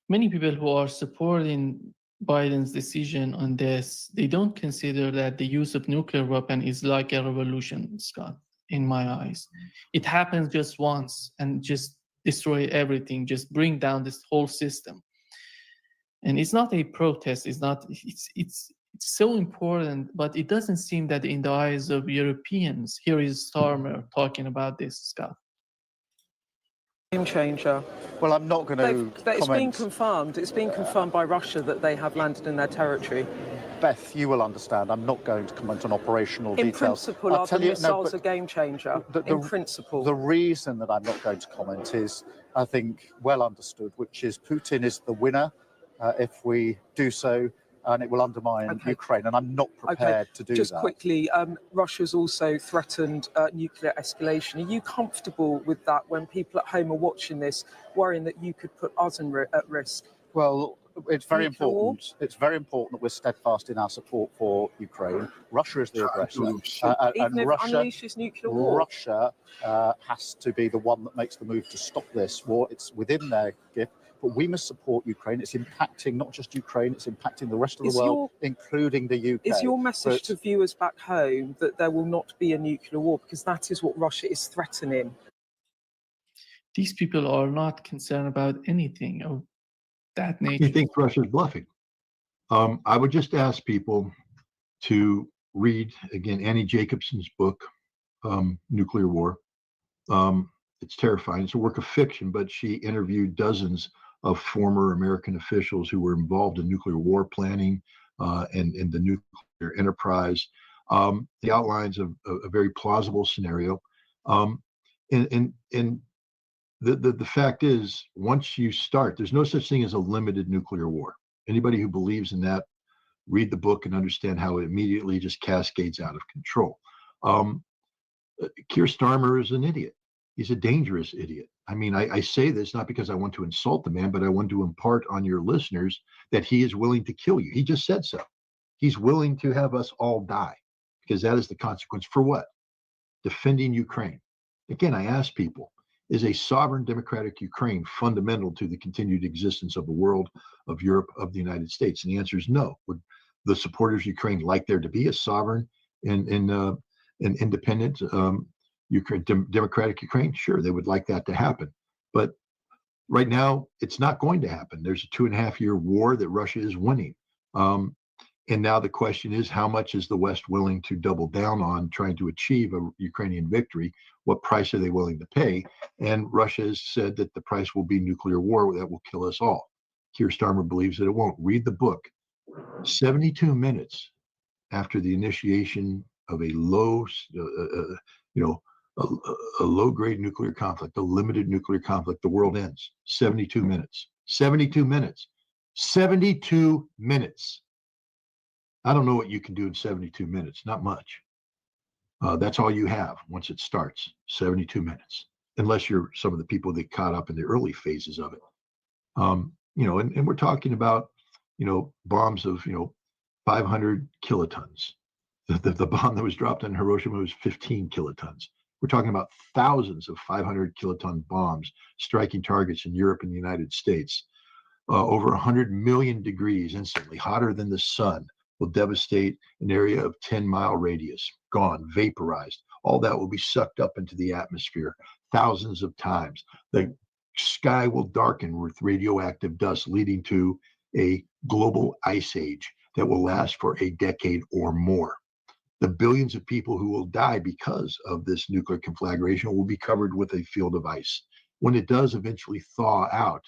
Many people who are supporting Biden's decision on this, they don't consider that the use of nuclear weapon is like a revolution, Scott, in my eyes. It happens just once and just destroy everything, just bring down this whole system. And it's not a protest, it's so important, but it doesn't seem that in the eyes of Europeans. Here is Starmer talking about this, Scott. Game changer. Well, I'm not going to comment. It's been confirmed. It's been confirmed by Russia that they have landed in their territory. Beth, you will understand. I'm not going to comment on operational details. In principle, are the missiles a game changer? In principle. The reason that I'm not going to comment is, I think, well understood, which is Putin is the winner if we do so, and it will undermine Ukraine, and I'm not prepared to do that. Just quickly, Russia's also threatened nuclear escalation. Are you comfortable with that when people at home are watching this, worrying that you could put us at risk? Well, it's very important. It's very important that we're steadfast in our support for Ukraine. Russia is the aggressor, even if Russia unleashes nuclear war. Russia has to be the one that makes the move to stop this war. It's within their gift. But we must support Ukraine. It's impacting not just Ukraine, it's impacting the rest of the world, including the UK. Is your message to viewers back home that there will not be a nuclear war? Because that is what Russia is threatening. These people are not concerned about anything of that nature. He thinks Russia's bluffing. I would just ask people to read, again, Annie Jacobson's book, Nuclear War. It's terrifying. It's a work of fiction, but she interviewed dozens of former American officials who were involved in nuclear war planning and in the nuclear enterprise. The outlines of a very plausible scenario. And the fact is, once you start, there's no such thing as a limited nuclear war. Anybody who believes in that, read the book and understand how it immediately just cascades out of control. Keir Starmer is an idiot. He's a dangerous idiot. I mean, I say this not because I want to insult the man, but I want to impart on your listeners that he is willing to kill you. He just said so. He's willing to have us all die, because that is the consequence. For what? Defending Ukraine. Again, I ask people, is a sovereign democratic Ukraine fundamental to the continued existence of the world, of Europe, of the United States? And the answer is no. Would the supporters of Ukraine like there to be a sovereign and independent democratic Ukraine? Sure, they would like that to happen. But right now, it's not going to happen. There's a 2.5-year war that Russia is winning. And now the question is, how much is the West willing to double down on trying to achieve a Ukrainian victory? What price are they willing to pay? And Russia has said that the price will be nuclear war that will kill us all. Keir Starmer believes that it won't. Read the book. 72 minutes after the initiation of a low, a low-grade nuclear conflict, a limited nuclear conflict, the world ends. 72 minutes. 72 minutes. 72 minutes. I don't know what you can do in 72 minutes. Not much. That's all you have once it starts. 72 minutes. Unless you're some of the people that caught up in the early phases of it. And we're talking about, bombs of, 500 kilotons. The bomb that was dropped on Hiroshima was 15 kilotons. We're talking about thousands of 500 kiloton bombs striking targets in Europe and the United States. Over 100 million degrees instantly, hotter than the sun, will devastate an area of 10-mile radius. Gone, vaporized. All that will be sucked up into the atmosphere thousands of times. The sky will darken with radioactive dust, leading to a global ice age that will last for a decade or more. The billions of people who will die because of this nuclear conflagration will be covered with a field of ice. When it does eventually thaw out,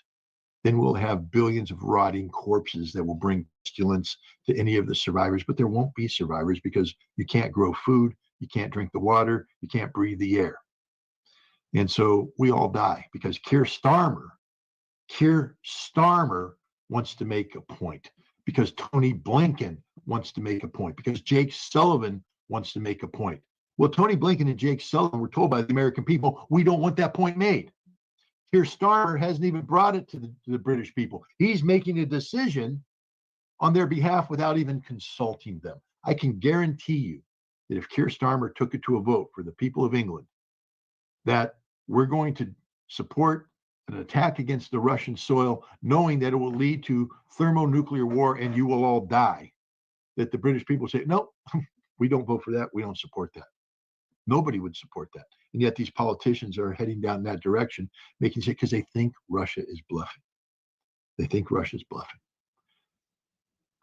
then we'll have billions of rotting corpses that will bring pestilence to any of the survivors, but there won't be survivors because you can't grow food, you can't drink the water, you can't breathe the air. And so we all die because Keir Starmer wants to make a point, because Tony Blinken wants to make a point, because Jake Sullivan wants to make a point. Well, Tony Blinken and Jake Sullivan were told by the American people, we don't want that point made. Keir Starmer hasn't even brought it to the British people. He's making a decision on their behalf without even consulting them. I can guarantee you that if Keir Starmer took it to a vote for the people of England, that we're going to support an attack against the Russian soil, knowing that it will lead to thermonuclear war and you will all die, that the British people say, no, we don't vote for that. We don't support that. Nobody would support that. And yet these politicians are heading down that direction, making it because they think Russia is bluffing. They think Russia's bluffing.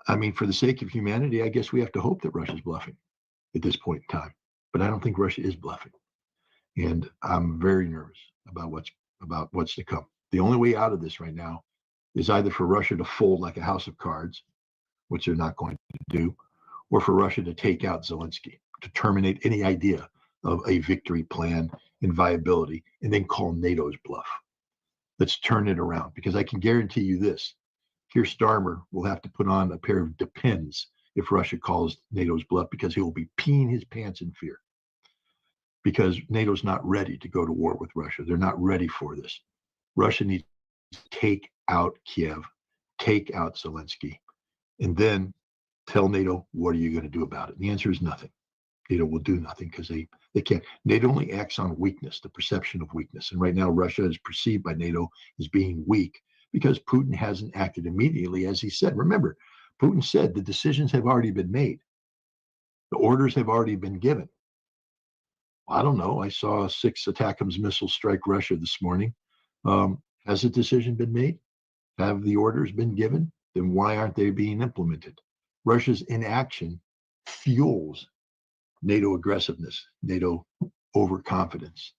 I mean, for the sake of humanity, I guess we have to hope that Russia's bluffing at this point in time. But I don't think Russia is bluffing. And I'm very nervous about what's to come. The only way out of this right now is either for Russia to fold like a house of cards, which they're not going to do, or for Russia to take out Zelensky, to terminate any idea of a victory plan and viability, and then call NATO's bluff. Let's turn it around, because I can guarantee you this. Keir Starmer will have to put on a pair of Depends if Russia calls NATO's bluff, because he will be peeing his pants in fear. Because NATO's not ready to go to war with Russia. They're not ready for this. Russia needs to take out Kiev, take out Zelensky, and then tell NATO, what are you going to do about it? And the answer is nothing. NATO will do nothing because they can't. NATO only acts on weakness, the perception of weakness. And right now, Russia is perceived by NATO as being weak because Putin hasn't acted immediately, as he said. Remember, Putin said the decisions have already been made. The orders have already been given. I don't know. I saw 6 ATACMS missiles strike Russia this morning. Has a decision been made? Have the orders been given? Then why aren't they being implemented? Russia's inaction fuels NATO aggressiveness, NATO overconfidence.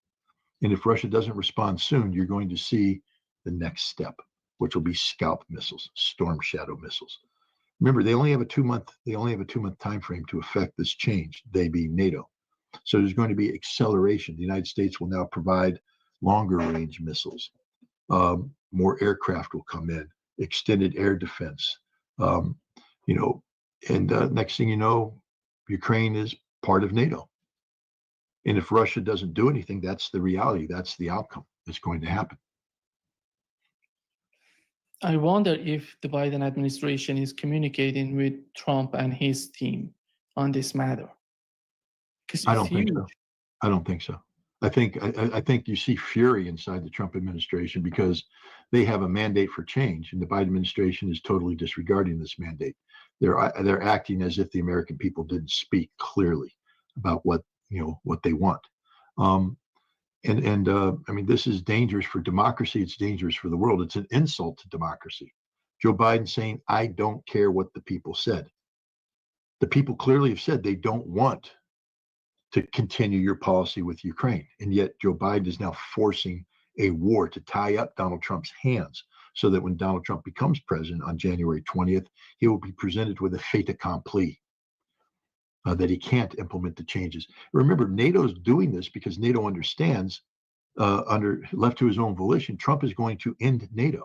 And if Russia doesn't respond soon, you're going to see the next step, which will be scalp missiles, storm shadow missiles. Remember, they only have a 2-month time frame to affect this change, they being NATO. So there's going to be acceleration. The United States will now provide longer range missiles. More aircraft will come in, extended air defense. Next thing you know, Ukraine is part of NATO. And if Russia doesn't do anything, that's the reality. That's the outcome that's going to happen. I wonder if the Biden administration is communicating with Trump and his team on this matter. I don't think so. I don't think so. I think you see fury inside the Trump administration because they have a mandate for change, and the Biden administration is totally disregarding this mandate. They're acting as if the American people didn't speak clearly about what they want. I mean, this is dangerous for democracy. It's dangerous for the world. It's an insult to democracy. Joe Biden saying, I don't care what the people said. The people clearly have said they don't want to continue your policy with Ukraine. And yet Joe Biden is now forcing a war to tie up Donald Trump's hands so that when Donald Trump becomes president on January 20th, he will be presented with a fait accompli. that he can't implement the changes. Remember, NATO's doing this because NATO understands, left to his own volition, Trump is going to end NATO.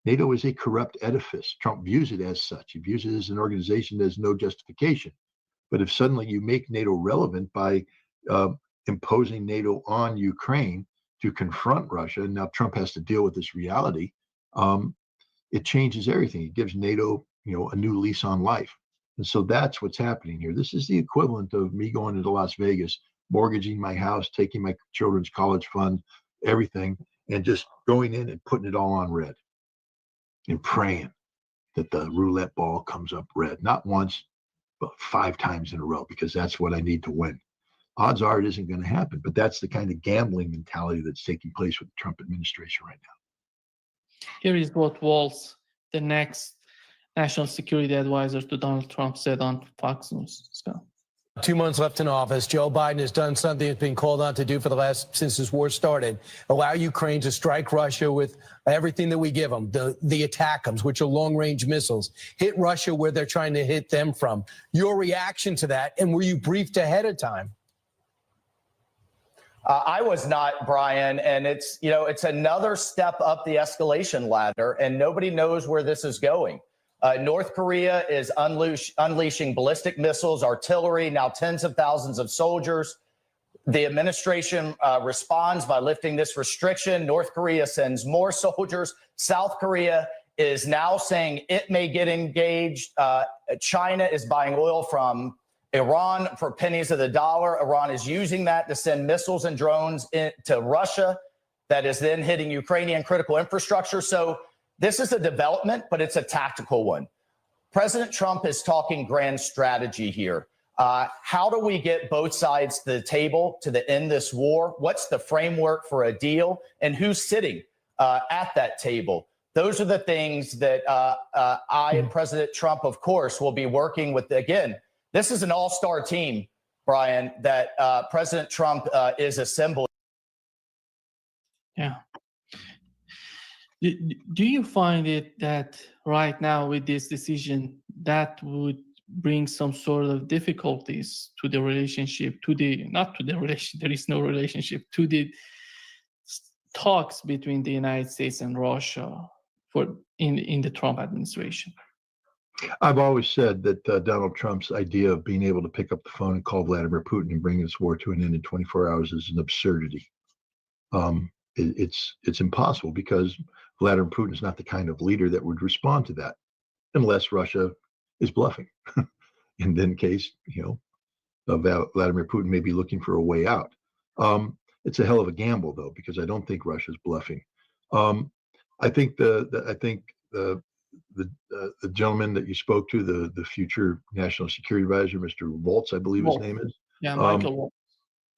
NATO is a corrupt edifice. Trump views it as such. He views it as an organization that has no justification. But if suddenly you make NATO relevant by imposing NATO on Ukraine to confront Russia, and now Trump has to deal with this reality, it changes everything. It gives NATO, a new lease on life. And so that's what's happening here. This is the equivalent of me going into Las Vegas, mortgaging my house, taking my children's college fund, everything, and just going in and putting it all on red and praying that the roulette ball comes up red, not once, but 5 times in a row, because that's what I need to win. Odds are it isn't going to happen, but that's the kind of gambling mentality that's taking place with the Trump administration right now. Here is what Waltz, the next national security advisor to Donald Trump, said on Fox News. So, 2 months left in office. Joe Biden has done something that's been called on to do since this war started: allow Ukraine to strike Russia with everything that we give them, the ATACMS, which are long-range missiles, hit Russia where they're trying to hit them from. Your reaction to that, and were you briefed ahead of time? I was not, Brian, and it's another step up the escalation ladder, and nobody knows where this is going. North Korea is unleashing ballistic missiles, artillery, now tens of thousands of soldiers. The administration responds by lifting this restriction. North Korea sends more soldiers. South Korea is now saying it may get engaged. China is buying oil from Iran for pennies of the dollar. Iran is using that to send missiles and drones to Russia that is then hitting Ukrainian critical infrastructure. So this is a development, but it's a tactical one. President Trump is talking grand strategy here. How do we get both sides to the table to end this war? What's the framework for a deal? And who's sitting at that table? Those are the things that I and President Trump, of course, will be working with. Again, this is an all-star team, Brian, that President Trump is assembling. Yeah. Do you find it that right now with this decision that would bring some sort of difficulties to the relationship, there is no relationship, to the talks between the United States and Russia in the Trump administration? I've always said that Donald Trump's idea of being able to pick up the phone and call Vladimir Putin and bring this war to an end in 24 hours is an absurdity. It's impossible, because Vladimir Putin is not the kind of leader that would respond to that unless Russia is bluffing. In that case, Vladimir Putin may be looking for a way out. It's a hell of a gamble, though, because I don't think Russia's bluffing. I think the gentleman that you spoke to, the future national security advisor, Mr. Waltz, I believe his name is. Yeah, Michael Waltz.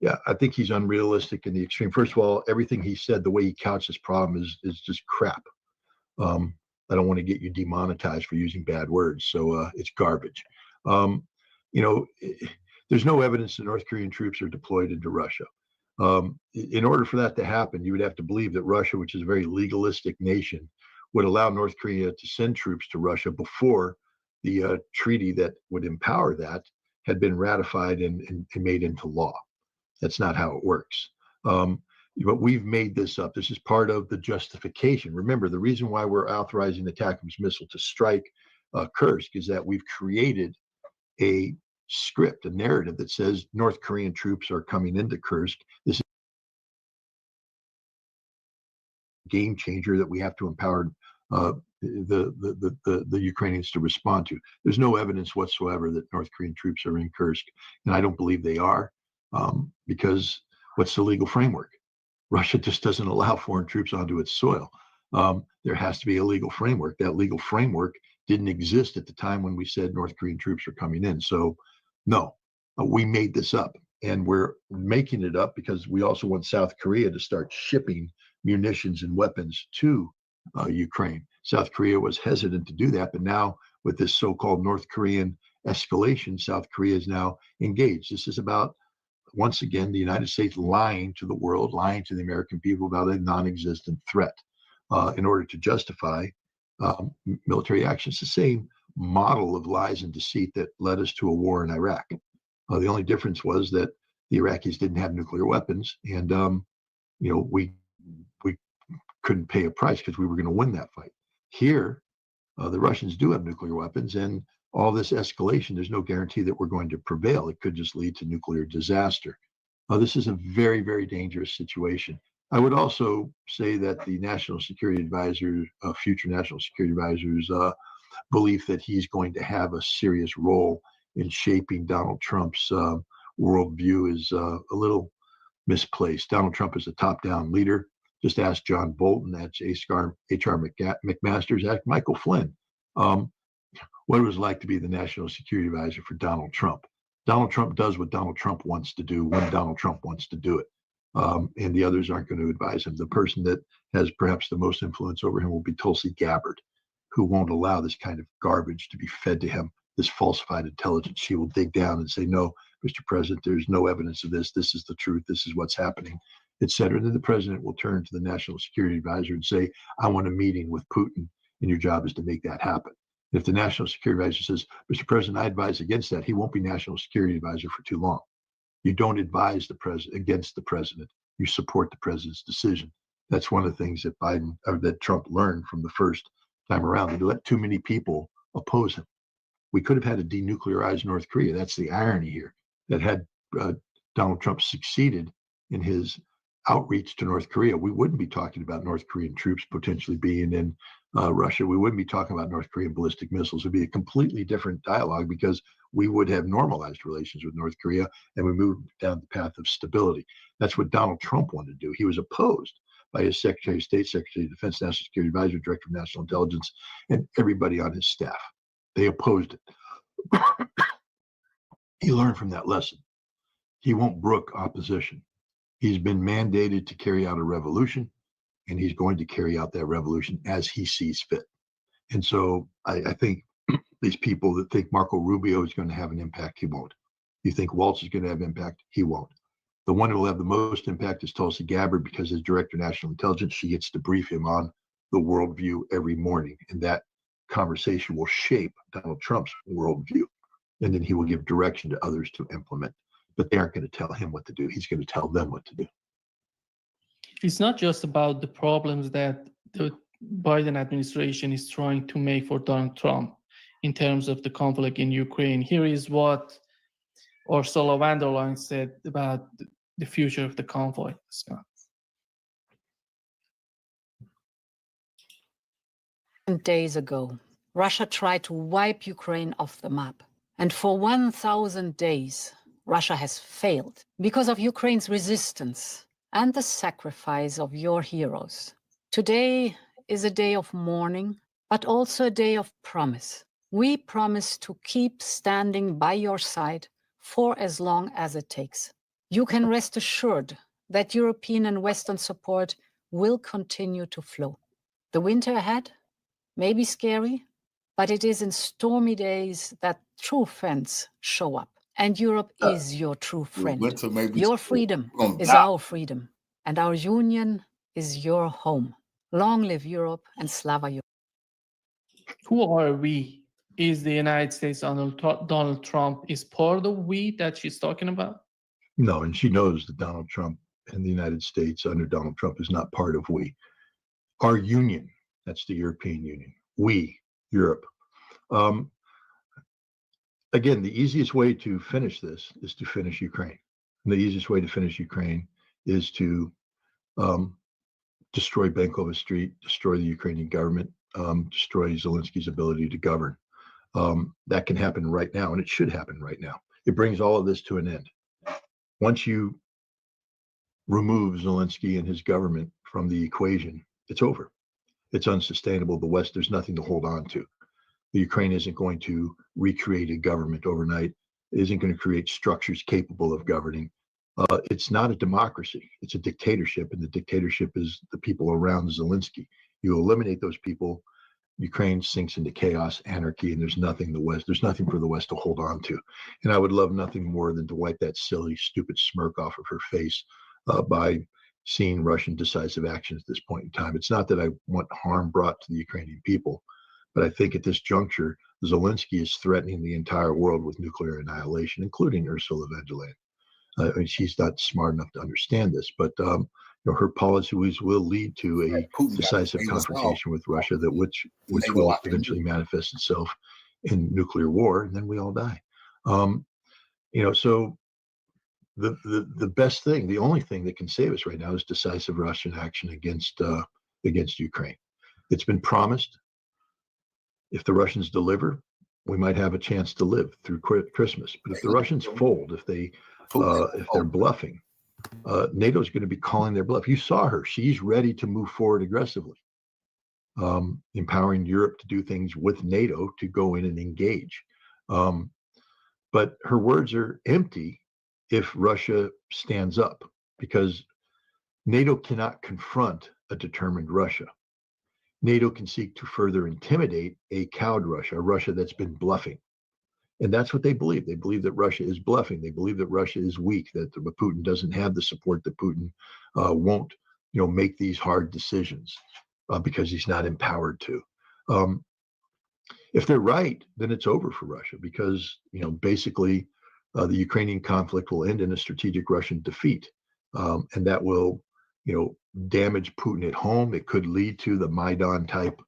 Yeah, I think he's unrealistic in the extreme. First of all, everything he said, the way he couched this problem is just crap. I don't want to get you demonetized for using bad words, so it's garbage. There's no evidence that North Korean troops are deployed into Russia. In order for that to happen, you would have to believe that Russia, which is a very legalistic nation, would allow North Korea to send troops to Russia before the treaty that would empower that had been ratified and made into law. That's not how it works. But we've made this up. This is part of the justification. Remember, the reason why we're authorizing the ATACMS missile to strike Kursk is that we've created a script, a narrative that says North Korean troops are coming into Kursk. This is a game changer that we have to empower the Ukrainians to respond to. There's no evidence whatsoever that North Korean troops are in Kursk, and I don't believe they are. Because what's the legal framework? Russia just doesn't allow foreign troops onto its soil. There has to be a legal framework. That legal framework didn't exist at the time when we said North Korean troops are coming in. So, no, we made this up, and we're making it up because we also want South Korea to start shipping munitions and weapons to Ukraine. South Korea was hesitant to do that, but now with this so-called North Korean escalation, South Korea is now engaged. This is about, once again, the United States lying to the world, lying to the American people about a non-existent threat in order to justify military action. It's the same model of lies and deceit that led us to a war in Iraq. The only difference was that the Iraqis didn't have nuclear weapons, and we couldn't pay a price because we were going to win that fight. Here, the Russians do have nuclear weapons, and all this escalation, there's no guarantee that we're going to prevail. It could just lead to nuclear disaster. This is a very, very dangerous situation. I would also say that the National Security Advisor, future National Security Advisor's belief that he's going to have a serious role in shaping Donald Trump's worldview is a little misplaced. Donald Trump is a top-down leader. Just ask John Bolton, that's H.R. McMaster's, ask Michael Flynn. What it was like to be the National Security Advisor for Donald Trump. Donald Trump does what Donald Trump wants to do when Donald Trump wants to do it. And the others aren't going to advise him. The person that has perhaps the most influence over him will be Tulsi Gabbard, who won't allow this kind of garbage to be fed to him, this falsified intelligence. She will dig down and say, no, Mr. President, there's no evidence of this. This is the truth. This is what's happening, et cetera. And then the president will turn to the National Security Advisor and say, I want a meeting with Putin, and your job is to make that happen. If the National Security Advisor says, Mr. President, I advise against that, he won't be National Security Advisor for too long. You don't advise the president against the president. You support the president's decision. That's one of the things that that Trump learned from the first time around. He let too many people oppose him. We could have had a denuclearized North Korea. That's the irony here. That had Donald Trump succeeded in his outreach to North Korea, we wouldn't be talking about North Korean troops potentially being in Russia. We wouldn't be talking about North Korean ballistic missiles. It would be a completely different dialogue because we would have normalized relations with North Korea and we moved down the path of stability. That's what Donald Trump wanted to do. He was opposed by his Secretary of State, Secretary of Defense, National Security Advisor, Director of National Intelligence, and everybody on his staff. They opposed it. He learned from that lesson. He won't brook opposition. He's been mandated to carry out a revolution, and he's going to carry out that revolution as he sees fit. And so I think these people that think Marco Rubio is going to have an impact, he won't. You think Waltz is going to have impact, he won't. The one who will have the most impact is Tulsi Gabbard, because as Director of National Intelligence, she gets to brief him on the worldview every morning. And that conversation will shape Donald Trump's worldview. And then he will give direction to others to implement. But they aren't going to tell him what to do. He's going to tell them what to do. It's not just about the problems that the Biden administration is trying to make for Donald Trump in terms of the conflict in Ukraine. Here is what Ursula von der Leyen said about the future of the conflict. Scott. Days ago, Russia tried to wipe Ukraine off the map. And for 1,000 days, Russia has failed because of Ukraine's resistance and the sacrifice of your heroes. Today is a day of mourning, but also a day of promise. We promise to keep standing by your side for as long as it takes. You can rest assured that European and Western support will continue to flow. The winter ahead may be scary, but it is in stormy days that true friends show up. And Europe is your true friend. Your freedom is our freedom, and our union is your home. Long live Europe and Slava Europe. Who are we? Is the United States Donald Trump is part of we that she's talking about? No, and she knows that Donald Trump and the United States under Donald Trump is not part of we. Our union, that's the European Union. We, Europe. Again, the easiest way to finish this is to finish Ukraine. And the easiest way to finish Ukraine is to destroy Bankova Street, destroy the Ukrainian government, destroy Zelensky's ability to govern. That can happen right now, and it should happen right now. It brings all of this to an end. Once you remove Zelensky and his government from the equation, it's over. It's unsustainable. The West, there's nothing to hold on to. The Ukraine isn't going to recreate a government overnight. It isn't going to create structures capable of governing. It's not a democracy. It's a dictatorship, and the dictatorship is the people around Zelensky. You eliminate those people, Ukraine sinks into chaos, anarchy, and there's nothing for the West to hold on to. And I would love nothing more than to wipe that silly, stupid smirk off of her face by seeing Russian decisive action at this point in time. It's not that I want harm brought to the Ukrainian people, but I think at this juncture, Zelensky is threatening the entire world with nuclear annihilation, including Ursula von der Leyen. I mean, she's not smart enough to understand this, but her policies will lead to a decisive confrontation with Russia, which will eventually manifest itself in nuclear war, and then we all die. So the best thing, the only thing that can save us right now is decisive Russian action against Ukraine. It's been promised. If the Russians deliver, we might have a chance to live through Christmas. But if the Russians fold, if they're bluffing, NATO's going to be calling their bluff. You saw her; she's ready to move forward aggressively, empowering Europe to do things with NATO to go in and engage. But her words are empty if Russia stands up, because NATO cannot confront a determined Russia. NATO can seek to further intimidate a cowed Russia, a Russia that's been bluffing. And that's what they believe. They believe that Russia is bluffing. They believe that Russia is weak, that Putin doesn't have the support, that Putin won't make these hard decisions because he's not empowered to. If they're right, then it's over for Russia, because basically the Ukrainian conflict will end in a strategic Russian defeat, and that will damage Putin at home. It could lead to the Maidan type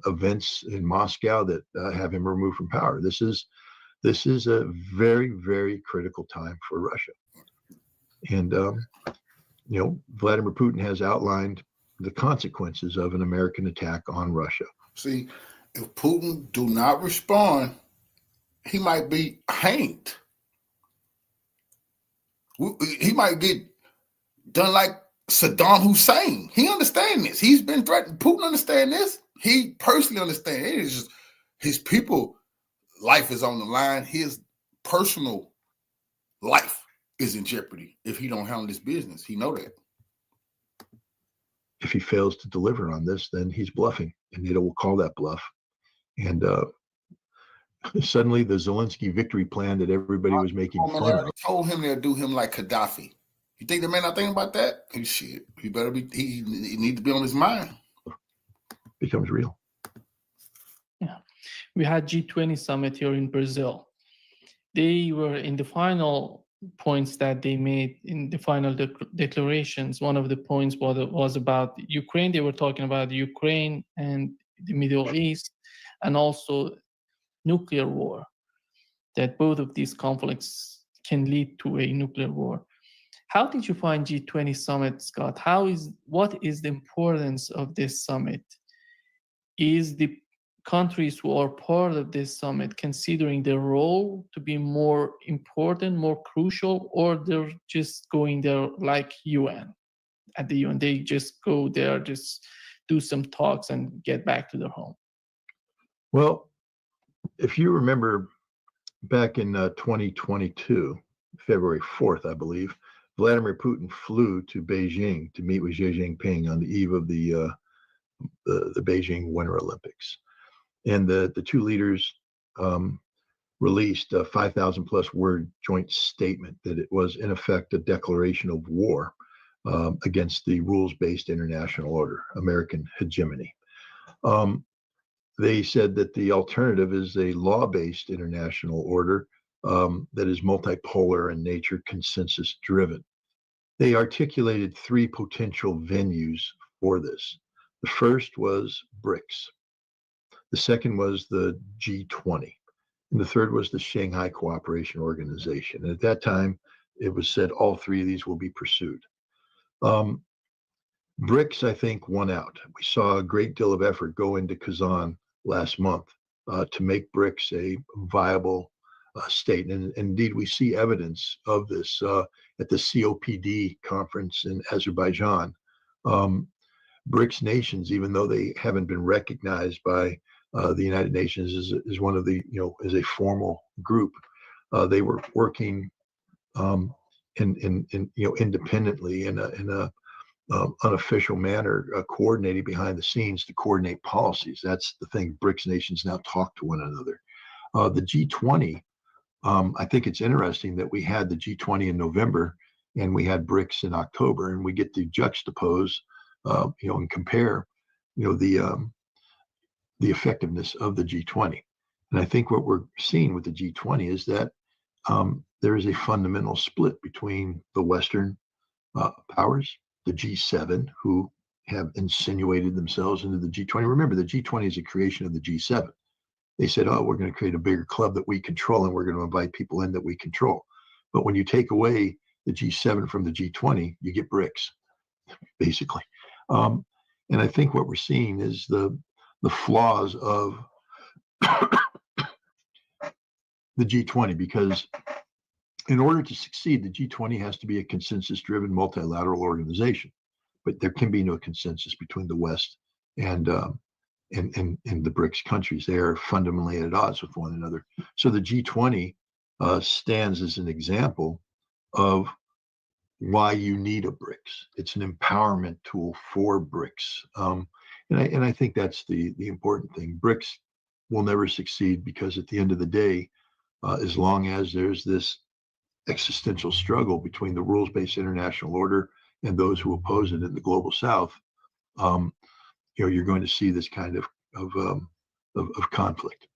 events in Moscow that have him removed from power. This is a very, very critical time for Russia, and Vladimir Putin has outlined the consequences of an American attack on Russia. See, if Putin do not respond, he might be hanged. He might get done like Saddam Hussein. He understands this. He's been threatened. Putin understands this. He personally understands it. It's just his people life is on the line. His personal life is in jeopardy if he don't handle this business. He know that. If he fails to deliver on this, then he's bluffing, and NATO will call that bluff. And suddenly the Zelensky victory plan that everybody was making fun of. They told him they'll do him like Gaddafi. You think the man not thinking about that? Shit, he better be. He need to be on his mind. Becomes real. Yeah, we had G20 summit here in Brazil. They were in the final points that they made in the final declarations. One of the points was about Ukraine. They were talking about Ukraine and the Middle East, and also nuclear war. That both of these conflicts can lead to a nuclear war. How did you find G20 summit, Scott? What is the importance of this summit? Is the countries who are part of this summit considering their role to be more important, more crucial, or they're just going there like UN? At the UN, they just go there, just do some talks and get back to their home. Well, if you remember back in 2022, February 4th, I believe, Vladimir Putin flew to Beijing to meet with Xi Jinping on the eve of the Beijing Winter Olympics. And the two leaders released a 5,000 plus word joint statement that it was in effect a declaration of war against the rules-based international order, American hegemony. They said that the alternative is a law-based international order that is multipolar in nature, consensus-driven. They articulated three potential venues for this. The first was BRICS. The second was the G20. And the third was the Shanghai Cooperation Organization. And at that time, it was said all three of these will be pursued. BRICS, I think, won out. We saw a great deal of effort go into Kazan last month to make BRICS a viable state. And indeed, we see evidence of this at the COPD conference in Azerbaijan. BRICS nations, even though they haven't been recognized by the United Nations as one of the, as a formal group, they were working independently in a unofficial manner, coordinating behind the scenes to coordinate policies. That's the thing. BRICS nations now talk to one another. The G20, I think it's interesting that we had the G20 in November and we had BRICS in October, and we get to juxtapose, and compare, the effectiveness of the G20. And I think what we're seeing with the G20 is that there is a fundamental split between the Western powers, the G7, who have insinuated themselves into the G20. Remember, the G20 is a creation of the G7. They said, oh, we're going to create a bigger club that we control, and we're going to invite people in that we control. But when you take away the G7 from the G20, you get BRICS, basically. And I think what we're seeing is the flaws of the G20, because in order to succeed, the G20 has to be a consensus-driven multilateral organization. But there can be no consensus between the West and the BRICS countries. They are fundamentally at odds with one another. So the G20 stands as an example of why you need a BRICS. It's an empowerment tool for BRICS. And I think that's the important thing. BRICS will never succeed because at the end of the day, as long as there's this existential struggle between the rules-based international order and those who oppose it in the global South, you're going to see this kind of conflict.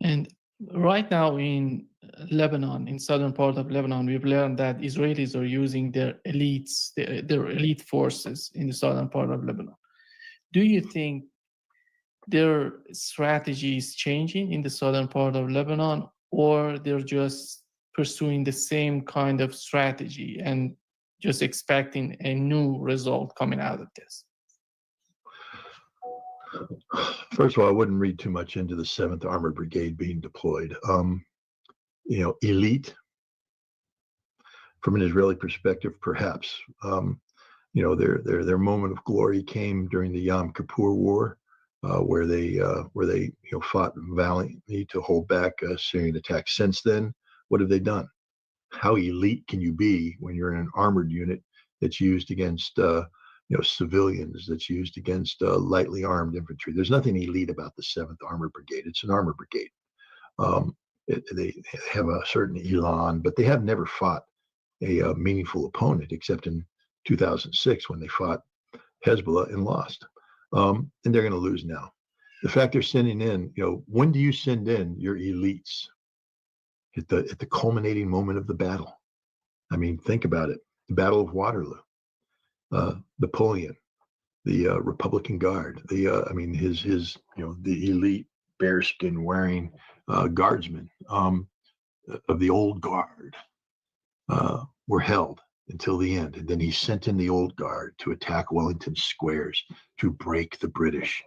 And right now in Lebanon, in southern part of Lebanon, we've learned that Israelis are using their elites, their elite forces in the southern part of Lebanon. Do you think their strategy is changing in the southern part of Lebanon, or they're just pursuing the same kind of strategy and just expecting a new result coming out of this? First of all, I wouldn't read too much into the 7th Armored Brigade being deployed. Elite, from an Israeli perspective, perhaps. Their moment of glory came during the Yom Kippur War, where they fought valiantly to hold back a Syrian attack. Since then, what have they done? How elite can you be when you're in an armored unit that's used against civilians, that's used against lightly armed infantry? There's nothing elite about the 7th Armored Brigade. It's an armored brigade. They have a certain elan, but they have never fought a meaningful opponent except in 2006 when they fought Hezbollah and lost. And they're going to lose now. The fact they're sending in, when do you send in your elites? At the culminating moment of the battle. I mean, think about it. The Battle of Waterloo, Napoleon, the Republican Guard, the elite bearskin wearing guardsmen of the old guard were held until the end. And then he sent in the old guard to attack Wellington's squares to break the British.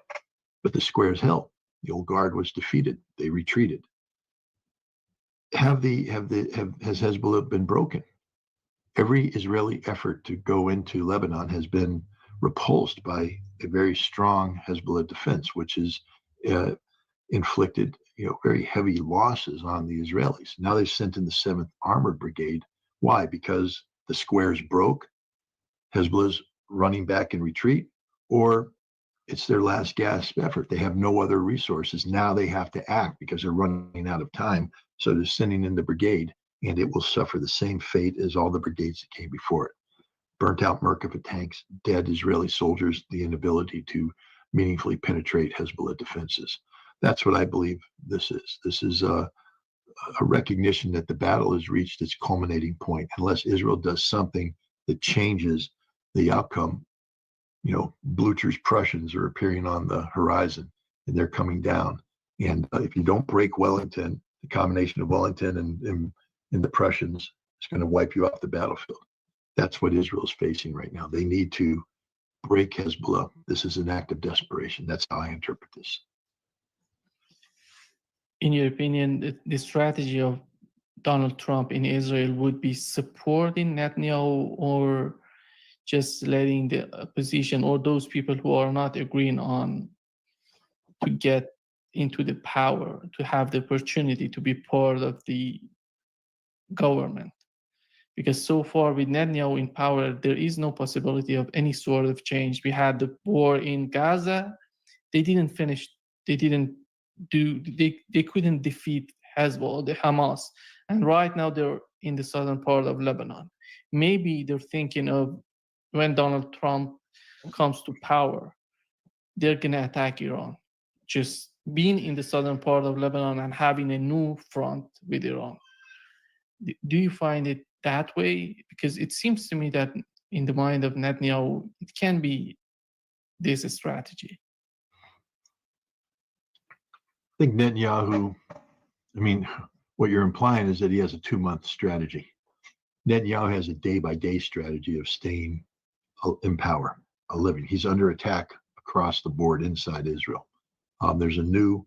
But the squares held. The old guard was defeated. They retreated. Has Hezbollah been broken? Every Israeli effort to go into Lebanon has been repulsed by a very strong Hezbollah defense, which has inflicted very heavy losses on the Israelis. Now they've sent in the 7th Armored Brigade. Why? Because the squares broke, Hezbollah's running back in retreat, or it's their last gasp effort. They have no other resources. Now they have to act because they're running out of time. So they're sending in the brigade, and it will suffer the same fate as all the brigades that came before it. Burnt out Merkava tanks, dead Israeli soldiers, the inability to meaningfully penetrate Hezbollah defenses. That's what I believe this is. This is a recognition that the battle has reached its culminating point. Unless Israel does something that changes the outcome, Blucher's Prussians are appearing on the horizon, and they're coming down. And if you don't break Wellington, the combination of Wellington and the Prussians is going to wipe you off the battlefield. That's what Israel is facing right now. They need to break Hezbollah. This is an act of desperation. That's how I interpret this. In your opinion, the strategy of Donald Trump in Israel would be supporting Netanyahu, or just letting the opposition or those people who are not agreeing on to get into the power, to have the opportunity to be part of the government? Because so far with Netanyahu in power, there is no possibility of any sort of change. We had the war in Gaza. They didn't finish. They couldn't defeat Hezbollah, the Hamas. And right now they're in the southern part of Lebanon. Maybe they're thinking of when Donald Trump comes to power, they're going to attack Iran, just being in the southern part of Lebanon and having a new front with Iran. Do you find it that way? Because it seems to me that in the mind of Netanyahu, it can be this strategy. I think Netanyahu, I mean, what you're implying is that he has a 2-month strategy. Netanyahu has a day-by-day strategy of staying in power, living. He's under attack across the board inside Israel. There's a new,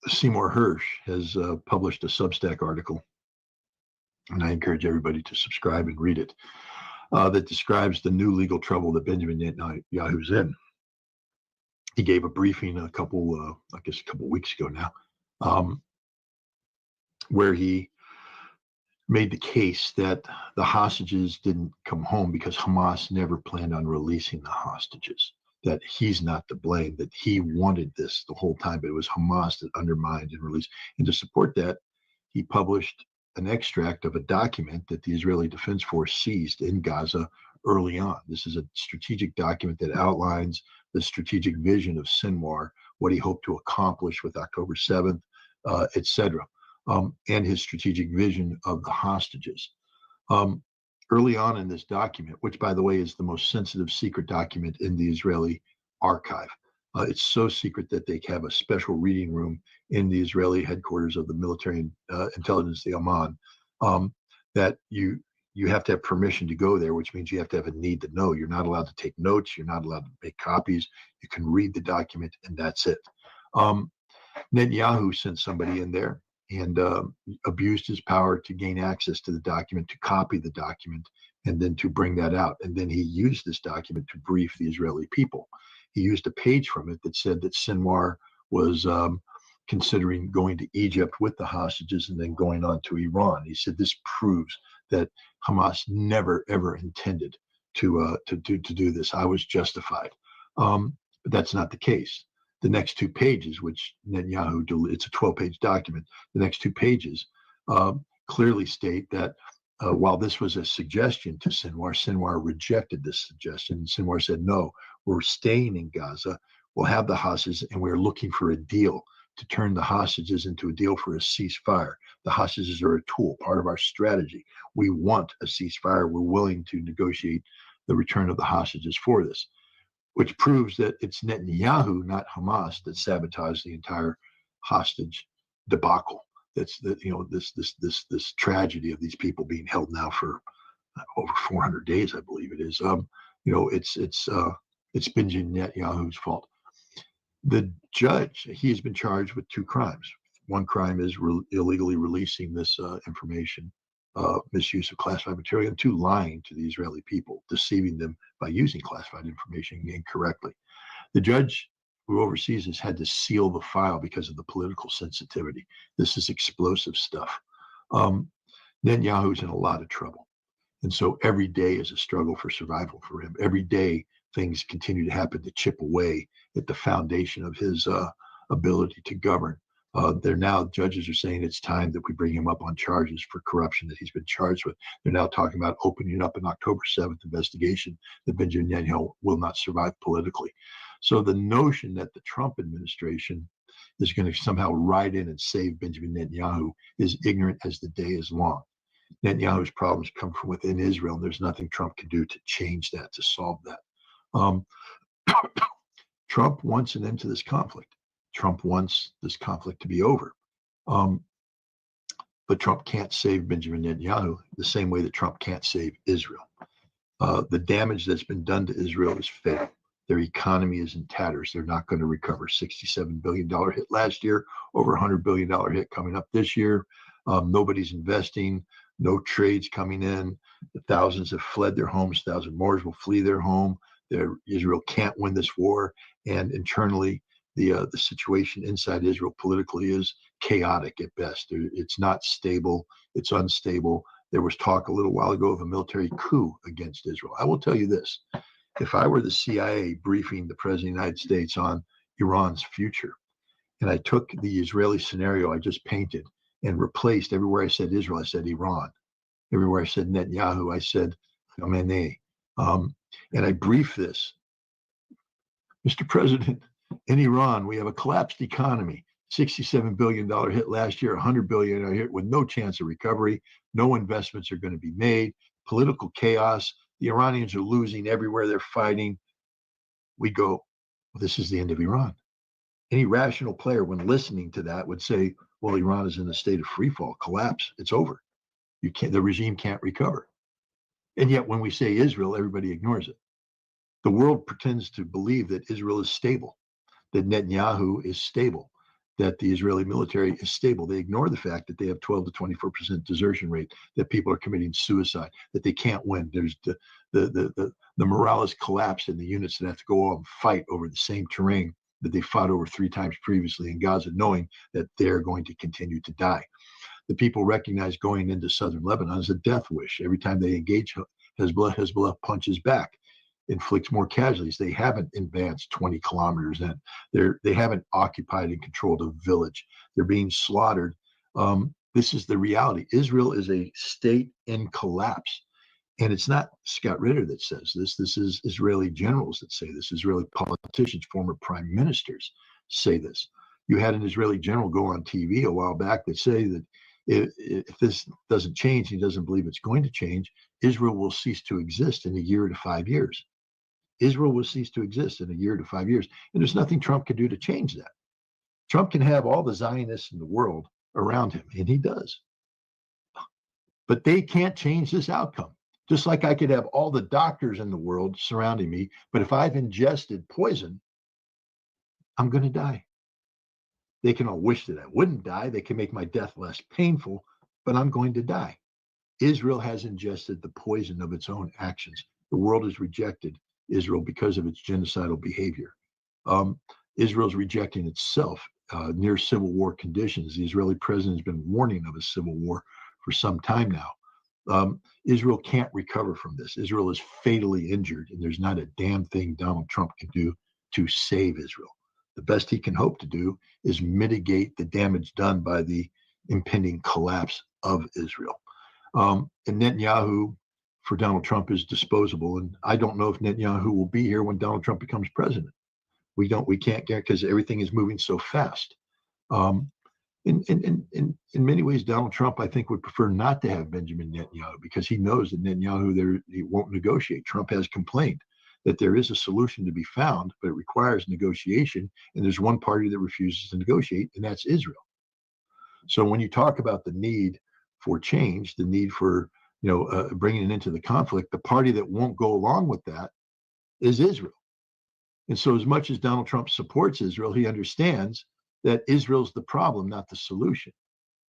Seymour Hersh has published a Substack article, and I encourage everybody to subscribe and read it, that describes the new legal trouble that Benjamin Netanyahu's in. He gave a briefing a couple weeks ago now, where he made the case that the hostages didn't come home because Hamas never planned on releasing the hostages, that he's not to blame, that he wanted this the whole time, but it was Hamas that undermined and released. And to support that, he published an extract of a document that the Israeli Defense Force seized in Gaza early on. This is a strategic document that outlines the strategic vision of Sinwar, what he hoped to accomplish with October 7th, etc., and his strategic vision of the hostages. Early on in this document, which, by the way, is the most sensitive secret document in the Israeli archive, it's so secret that they have a special reading room in the Israeli headquarters of the military intelligence, the Amman, that you have to have permission to go there, which means you have to have a need to know. You're not allowed to take notes. You're not allowed to make copies. You can read the document, and that's it. Netanyahu sent somebody in there and abused his power to gain access to the document, to copy the document, and then to bring that out. And then he used this document to brief the Israeli people. He used a page from it that said that Sinwar was considering going to Egypt with the hostages and then going on to Iran. He said this proves that Hamas never, ever intended to do this. I was justified. But that's not the case. The next 2 pages, which Netanyahu, it's a 12-page document, the next 2 pages clearly state that while this was a suggestion to Sinwar, Sinwar rejected this suggestion. Sinwar said, no, we're staying in Gaza, we'll have the hostages, and we're looking for a deal to turn the hostages into a deal for a ceasefire. The hostages are a tool, part of our strategy. We want a ceasefire. We're willing to negotiate the return of the hostages for this, which proves that it's Netanyahu, not Hamas, that sabotaged the entire hostage debacle. That's this tragedy of these people being held now for over 400 days, I believe it is. It's Benjamin Netanyahu's fault. The judge, he has been charged with 2 crimes. One crime is illegally releasing this information, misuse of classified material, and 2, lying to the Israeli people, deceiving them by using classified information incorrectly. The judge who oversees this had to seal the file because of the political sensitivity. This is explosive stuff. Netanyahu's in a lot of trouble. And so every day is a struggle for survival for him. Every day things continue to happen to chip away at the foundation of his ability to govern. Judges are saying it's time that we bring him up on charges for corruption that he's been charged with. They're now talking about opening up an October 7th investigation that Benjamin Netanyahu will not survive politically. So the notion that the Trump administration is going to somehow ride in and save Benjamin Netanyahu is ignorant as the day is long. Netanyahu's problems come from within Israel, and there's nothing Trump can do to change that, to solve that. Trump wants an end to this conflict. Trump wants this conflict to be over. But Trump can't save Benjamin Netanyahu the same way that Trump can't save Israel. The damage that's been done to Israel is fatal. Their economy is in tatters. They're not going to recover. $67 billion hit last year, over $100 billion hit coming up this year. Nobody's investing, no trades coming in. The thousands have fled their homes. Thousands more will flee their home. Israel can't win this war. And internally, the situation inside Israel politically is chaotic at best. It's not stable. It's unstable. There was talk a little while ago of a military coup against Israel. I will tell you this. If I were the CIA briefing the President of the United States on Iran's future, and I took the Israeli scenario I just painted and replaced everywhere I said Israel, I said Iran. Everywhere I said Netanyahu, I said Khamenei. And I briefed this. Mr. President, In Iran, we have a collapsed economy. $67 billion hit last year, $100 billion hit with no chance of recovery. No investments are going to be made. Political chaos. The Iranians are losing everywhere they're fighting. We go, well, this is the end of Iran. Any rational player, when listening to that, would say, well, Iran is in a state of free fall, collapse. It's over. The regime can't recover. And yet, when we say Israel, everybody ignores it. The world pretends to believe that Israel is stable, that Netanyahu is stable, that the Israeli military is stable. They ignore the fact that they have 12 to 24% desertion rate, that people are committing suicide, that they can't win. There's the morale has collapsed in the units that have to go out and fight over the same terrain that they fought over 3 times previously in Gaza, knowing that they're going to continue to die. The people recognize going into southern Lebanon as a death wish. Every time they engage Hezbollah, Hezbollah punches back, inflicts more casualties. They haven't advanced 20 kilometers in. They haven't occupied and controlled a village. They're being slaughtered. This is the reality. Israel is a state in collapse. And it's not Scott Ritter that says this. This is Israeli generals that say this. Israeli politicians, former prime ministers say this. You had an Israeli general go on TV a while back that say that if this doesn't change, he doesn't believe it's going to change, Israel will cease to exist in a year to 5 years. Israel will cease to exist in a year to 5 years. And there's nothing Trump can do to change that. Trump can have all the Zionists in the world around him, and he does. But they can't change this outcome. Just like I could have all the doctors in the world surrounding me, but if I've ingested poison, I'm going to die. They can all wish that I wouldn't die. They can make my death less painful, but I'm going to die. Israel has ingested the poison of its own actions. The world has rejected Israel because of its genocidal behavior. Israel's rejecting itself near civil war conditions. The Israeli president has been warning of a civil war for some time now. Israel can't recover from this. Israel is fatally injured, and there's not a damn thing Donald Trump can do to save Israel. The best he can hope to do is mitigate the damage done by the impending collapse of Israel. And Netanyahu, for Donald Trump, is disposable. And I don't know if Netanyahu will be here when Donald Trump becomes president. We can't get, because everything is moving so fast. In many ways, Donald Trump, I think, would prefer not to have Benjamin Netanyahu, because he knows that Netanyahu he won't negotiate. Trump has complained that there is a solution to be found, but it requires negotiation. And there's one party that refuses to negotiate, and that's Israel. So when you talk about the need for change, the need for bringing it into the conflict, the party that won't go along with that is Israel. And so as much as Donald Trump supports Israel, he understands that Israel's the problem, not the solution.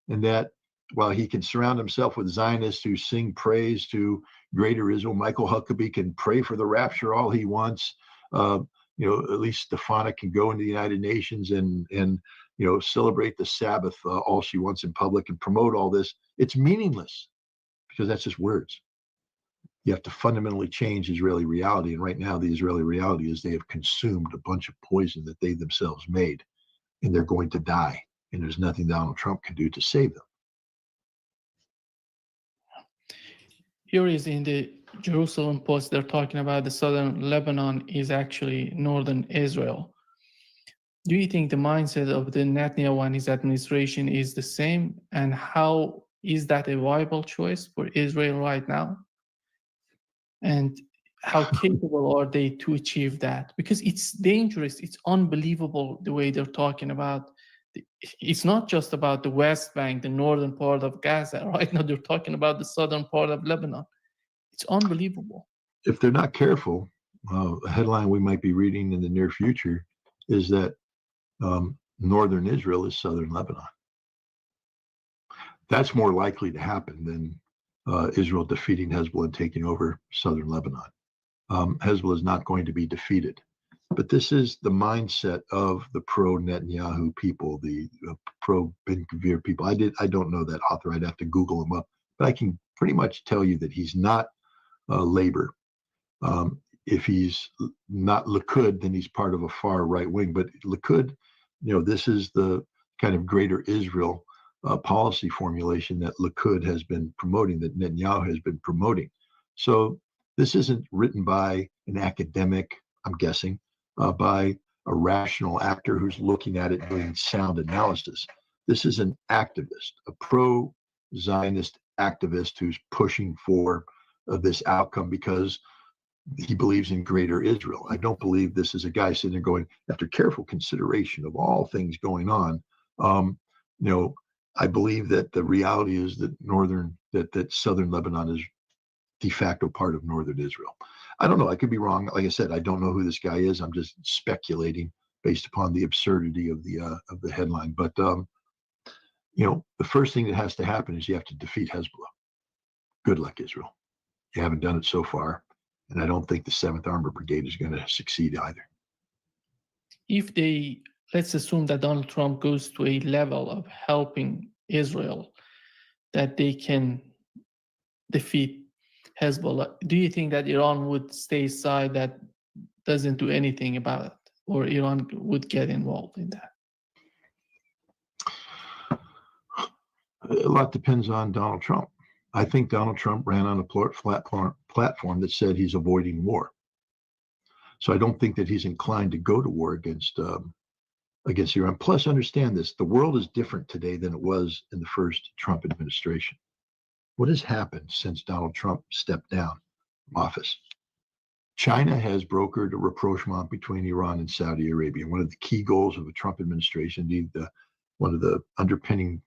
And that while he can surround himself with Zionists who sing praise to greater Israel, Michael Huckabee can pray for the rapture all he wants. At least Stefana can go into the United Nations and celebrate the Sabbath all she wants in public and promote all this. It's meaningless, because that's just words. You have to fundamentally change Israeli reality. And right now, the Israeli reality is they have consumed a bunch of poison that they themselves made, and they're going to die. And there's nothing Donald Trump can do to save them. Here is in the Jerusalem Post, they're talking about the southern Lebanon is actually northern Israel. Do you think the mindset of the Netanyahu and his administration is the same? And how is that a viable choice for Israel right now? And how capable are they to achieve that? Because it's dangerous. It's unbelievable the way they're talking about. It's not just about the West Bank, the northern part of Gaza. Right now, they're talking about the southern part of Lebanon. It's unbelievable. If they're not careful, a headline we might be reading in the near future is that northern Israel is southern Lebanon. That's more likely to happen than Israel defeating Hezbollah and taking over southern Lebanon. Hezbollah is not going to be defeated. But this is the mindset of the pro-Netanyahu people, the pro-Ben Gvir people. I don't know that author. I'd have to Google him up. But I can pretty much tell you that he's not labor. If he's not Likud, then he's part of a far right wing. But Likud, this is the kind of greater Israel policy formulation that Likud has been promoting, that Netanyahu has been promoting. So this isn't written by an academic, I'm guessing, by a rational actor who's looking at it doing sound analysis. This is an activist, a pro-Zionist activist who's pushing for this outcome because he believes in greater Israel. I don't believe this is a guy sitting there going, after careful consideration of all things going on, I believe that the reality is that southern Lebanon is de facto part of northern Israel. I don't know. I could be wrong. Like I said, I don't know who this guy is. I'm just speculating based upon the absurdity of the headline. But the first thing that has to happen is you have to defeat Hezbollah. Good luck, Israel. You haven't done it so far, and I don't think the 7th Armored Brigade is going to succeed either. Let's assume that Donald Trump goes to a level of helping Israel that they can defeat Hezbollah. Do you think that Iran would stay aside, that doesn't do anything about it, or Iran would get involved in that? A lot depends on Donald Trump. I think Donald Trump ran on a platform that said he's avoiding war. So I don't think that he's inclined to go to war against Iran. Plus, understand this, the world is different today than it was in the first Trump administration. What has happened since Donald Trump stepped down from office? China has brokered a rapprochement between Iran and Saudi Arabia. One of the key goals of the Trump administration, indeed one of the underpinning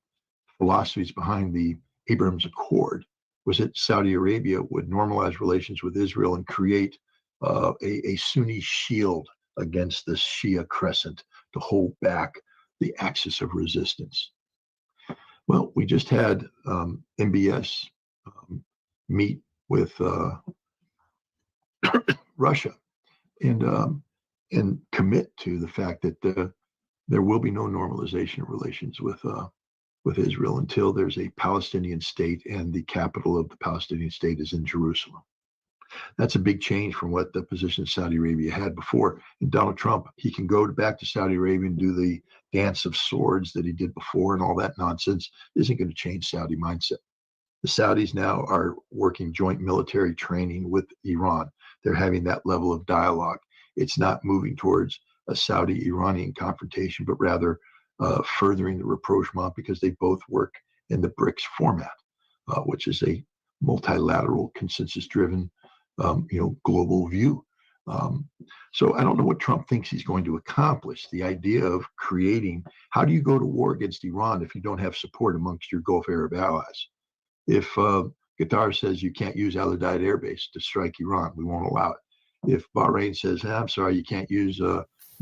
philosophies behind the Abraham Accord, was that Saudi Arabia would normalize relations with Israel and create a Sunni shield against the Shia crescent to hold back the axis of resistance. Well, we just had MBS meet with Russia and commit to the fact that there will be no normalization of relations with Israel until there's a Palestinian state and the capital of the Palestinian state is in Jerusalem. That's a big change from what the position Saudi Arabia had before. And Donald Trump, he can go back to Saudi Arabia and do the dance of swords that he did before, and all that nonsense isn't going to change Saudi mindset. The Saudis now are working joint military training with Iran. They're having that level of dialogue. It's not moving towards a Saudi-Iranian confrontation, but rather furthering the rapprochement because they both work in the BRICS format, which is a multilateral, consensus-driven global view. So I don't know what Trump thinks he's going to accomplish. The idea of creating, how do you go to war against Iran if you don't have support amongst your Gulf Arab allies? If Qatar says you can't use Al Udeid Air Base to strike Iran, we won't allow it. If Bahrain says, I'm sorry, you can't use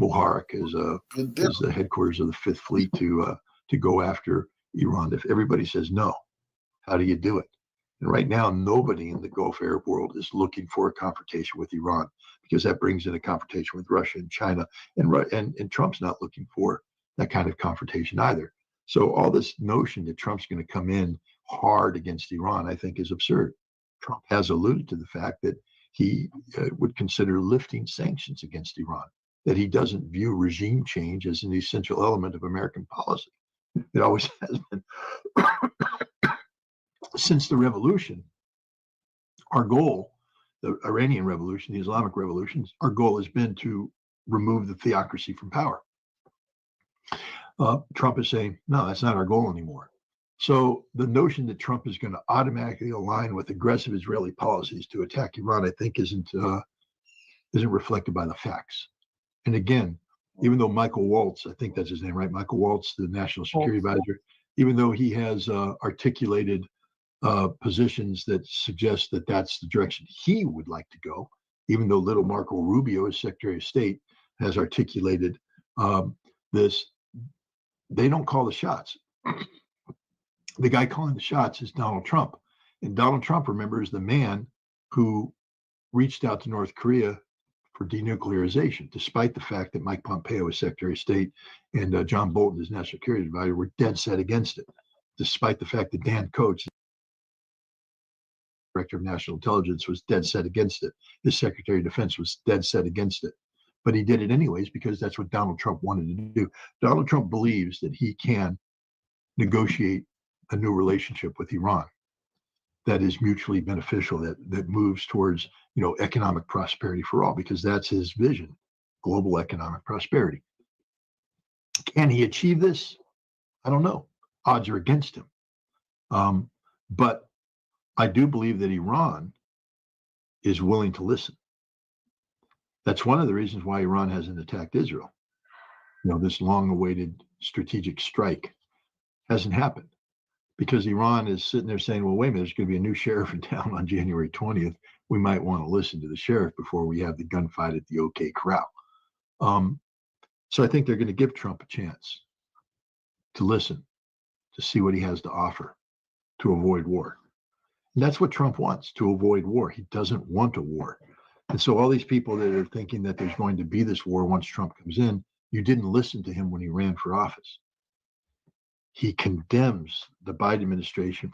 Mubarak as the headquarters of the Fifth Fleet to go after Iran. If everybody says no, how do you do it? And right now, nobody in the Gulf Arab world is looking for a confrontation with Iran because that brings in a confrontation with Russia and China. And Trump's not looking for that kind of confrontation either. So all this notion that Trump's going to come in hard against Iran, I think, is absurd. Trump has alluded to the fact that he would consider lifting sanctions against Iran, that he doesn't view regime change as an essential element of American policy. It always has been. Since the revolution, our goal, the Iranian revolution, the Islamic revolutions, our goal has been to remove the theocracy from power. Trump is saying, no, that's not our goal anymore. So the notion that Trump is going to automatically align with aggressive Israeli policies to attack Iran, I think, isn't reflected by the facts. And again, even though Michael Waltz, I think that's his name, right? Michael Waltz, the National Security Advisor, even though he has articulated positions that suggest that that's the direction he would like to go, even though little Marco Rubio, as Secretary of State, has articulated this, they don't call the shots. The guy calling the shots is Donald Trump. And Donald Trump, remember, is the man who reached out to North Korea for denuclearization, despite the fact that Mike Pompeo, as Secretary of State, and John Bolton, as National Security Advisor, were dead set against it, despite the fact that Dan Coats, Director of National Intelligence, was dead set against it. His Secretary of Defense was dead set against it. But he did it anyways because that's what Donald Trump wanted to do. Donald Trump believes that he can negotiate a new relationship with Iran that is mutually beneficial, that moves towards economic prosperity for all, because that's his vision. global economic prosperity. Can he achieve this? I don't know. Odds are against him. But I do believe that Iran is willing to listen. That's one of the reasons why Iran hasn't attacked Israel. This long-awaited strategic strike hasn't happened because Iran is sitting there saying, well, wait a minute, there's going to be a new sheriff in town on January 20th. We might want to listen to the sheriff before we have the gunfight at the OK Corral. So I think they're going to give Trump a chance to listen, to see what he has to offer, to avoid war. And that's what Trump wants, to avoid war. He doesn't want a war. And so all these people that are thinking that there's going to be this war once Trump comes in, you didn't listen to him when he ran for office. He condemns the Biden administration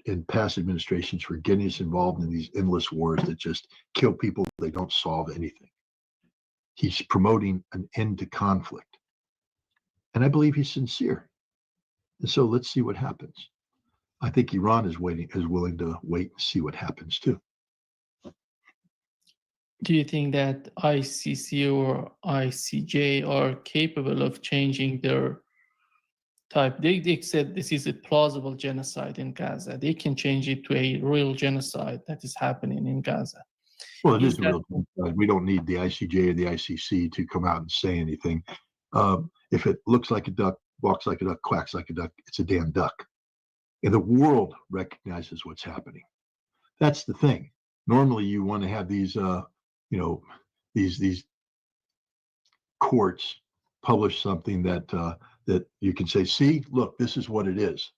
and past administrations for getting us involved in these endless wars that just kill people. They don't solve anything. He's promoting an end to conflict. And I believe he's sincere. And so let's see what happens. I think Iran is willing to wait and see what happens too. Do you think that ICC or ICJ are capable of changing their type? They said this is a plausible genocide in Gaza. They can change it to a real genocide that is happening in Gaza. Well, it is a real genocide. We don't need the ICJ or the ICC to come out and say anything. If it looks like a duck, walks like a duck, quacks like a duck, it's a damn duck. And the world recognizes what's happening. That's the thing. Normally, you want to have these, these courts publish something that you can say, see, look, this is what it is.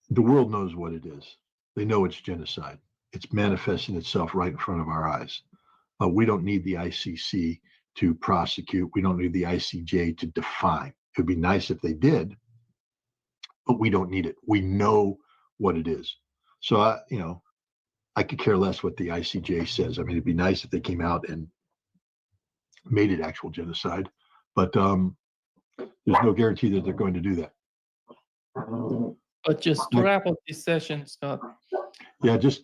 The world knows what it is. They know it's genocide. It's manifesting itself right in front of our eyes. We don't need the ICC to prosecute. We don't need the ICJ to define. It would be nice if they did, but we don't need it. We know what it is. So, I could care less what the ICJ says. I mean, it'd be nice if they came out and made it actual genocide, but there's no guarantee that they're going to do that. But just to wrap up this session, Scott. Yeah, just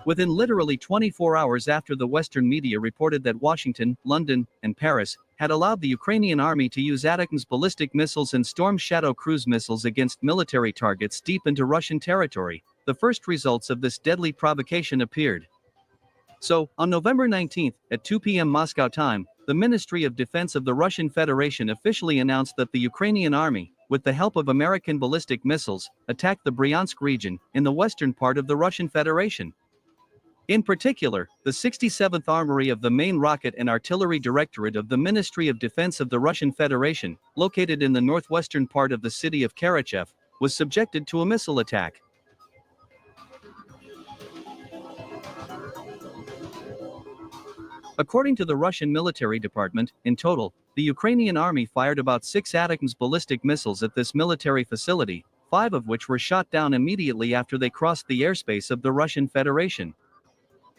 Within literally 24 hours after the Western media reported that Washington, London, and Paris had allowed the Ukrainian army to use ATACMS ballistic missiles and Storm Shadow cruise missiles against military targets deep into Russian territory, the first results of this deadly provocation appeared. So, on November 19th, at 2 p.m. Moscow time, the Ministry of Defense of the Russian Federation officially announced that the Ukrainian army, with the help of American ballistic missiles, attacked the Bryansk region in the western part of the Russian Federation. In particular, the 67th Armory of the Main Rocket and Artillery Directorate of the Ministry of Defense of the Russian Federation, located in the northwestern part of the city of Karachev, was subjected to a missile attack. According to the Russian military department, in total, the Ukrainian army fired about 6 ATACMS ballistic missiles at this military facility, 5 of which were shot down immediately after they crossed the airspace of the Russian Federation.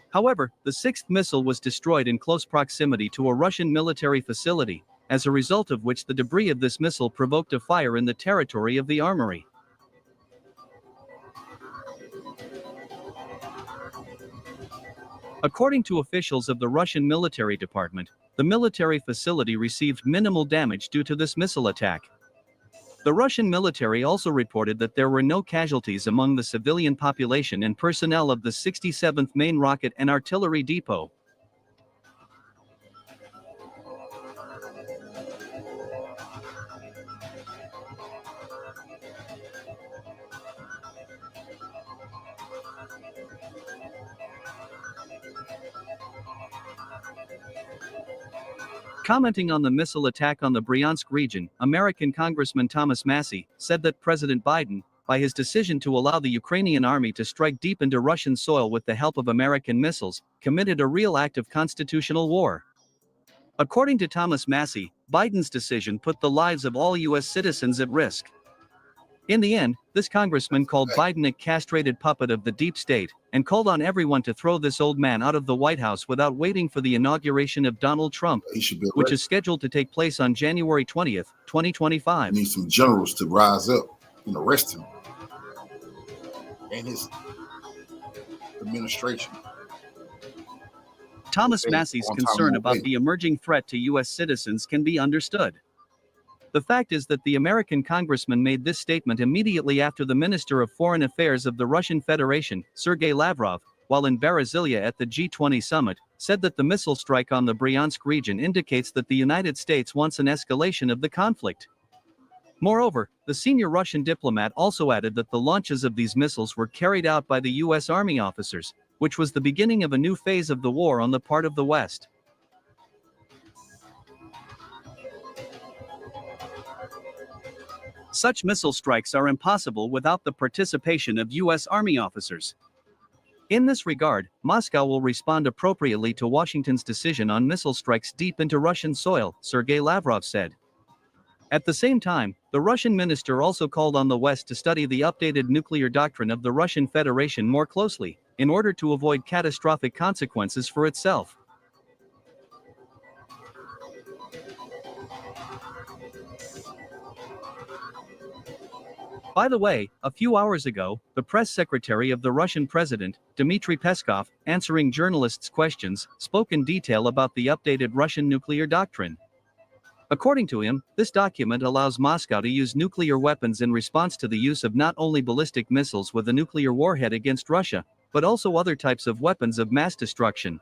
However, the 6th missile was destroyed in close proximity to a Russian military facility, as a result of which the debris of this missile provoked a fire in the territory of the armory. According to officials of the Russian military department, the military facility received minimal damage due to this missile attack. The Russian military also reported that there were no casualties among the civilian population and personnel of the 67th Main Rocket and Artillery Depot. Commenting on the missile attack on the Bryansk region, American Congressman Thomas Massie said that President Biden, by his decision to allow the Ukrainian army to strike deep into Russian soil with the help of American missiles, committed a real act of constitutional war. According to Thomas Massie, Biden's decision put the lives of all U.S. citizens at risk. In the end, this congressman called Biden a castrated puppet of the deep state, and called on everyone to throw this old man out of the White House without waiting for the inauguration of Donald Trump, which is scheduled to take place on January 20th, 2025. We need some generals to rise up and arrest him and his administration. Thomas Massie's concern about the emerging threat to U.S. citizens can be understood. The fact is that the American congressman made this statement immediately after the Minister of Foreign Affairs of the Russian Federation, Sergei Lavrov, while in Brasilia at the G20 summit, said that the missile strike on the Bryansk region indicates that the United States wants an escalation of the conflict. Moreover, the senior Russian diplomat also added that the launches of these missiles were carried out by the U.S. Army officers, which was the beginning of a new phase of the war on the part of the West. Such missile strikes are impossible without the participation of U.S. Army officers. In this regard, Moscow will respond appropriately to Washington's decision on missile strikes deep into Russian soil, Sergei Lavrov said. At the same time, the Russian minister also called on the West to study the updated nuclear doctrine of the Russian Federation more closely, in order to avoid catastrophic consequences for itself. By the way, a few hours ago, the press secretary of the Russian president, Dmitry Peskov, answering journalists' questions, spoke in detail about the updated Russian nuclear doctrine. According to him, this document allows Moscow to use nuclear weapons in response to the use of not only ballistic missiles with a nuclear warhead against Russia, but also other types of weapons of mass destruction.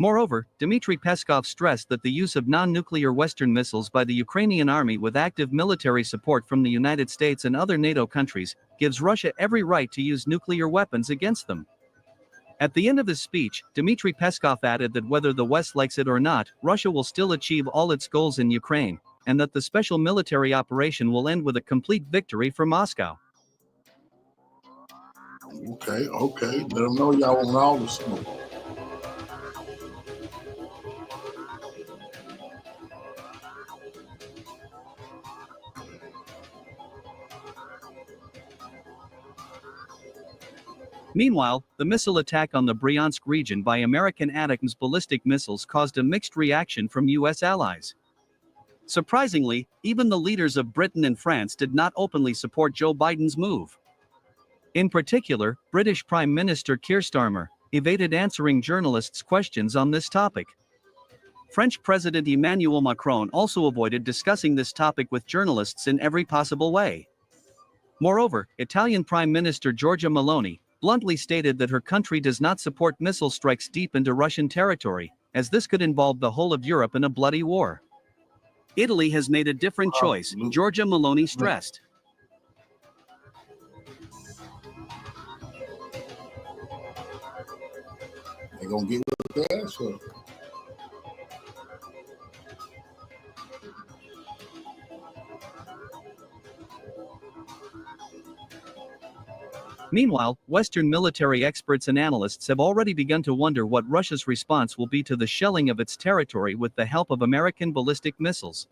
Moreover, Dmitry Peskov stressed that the use of non-nuclear Western missiles by the Ukrainian army with active military support from the United States and other NATO countries gives Russia every right to use nuclear weapons against them. At the end of his speech, Dmitry Peskov added that whether the West likes it or not, Russia will still achieve all its goals in Ukraine, and that the special military operation will end with a complete victory for Moscow. Okay. Let them know y'all want all the smoke. Meanwhile, the missile attack on the Bryansk region by American ATACMS ballistic missiles caused a mixed reaction from U.S. allies. Surprisingly, even the leaders of Britain and France did not openly support Joe Biden's move. In particular, British Prime Minister Keir Starmer evaded answering journalists' questions on this topic. French President Emmanuel Macron also avoided discussing this topic with journalists in every possible way. Moreover, Italian Prime Minister Giorgia Meloni bluntly stated that her country does not support missile strikes deep into Russian territory, as this could involve the whole of Europe in a bloody war. Italy has made a different choice, Giorgia Meloni stressed. They gonna get with their ass for. Meanwhile, Western military experts and analysts have already begun to wonder what Russia's response will be to the shelling of its territory with the help of American ballistic missiles.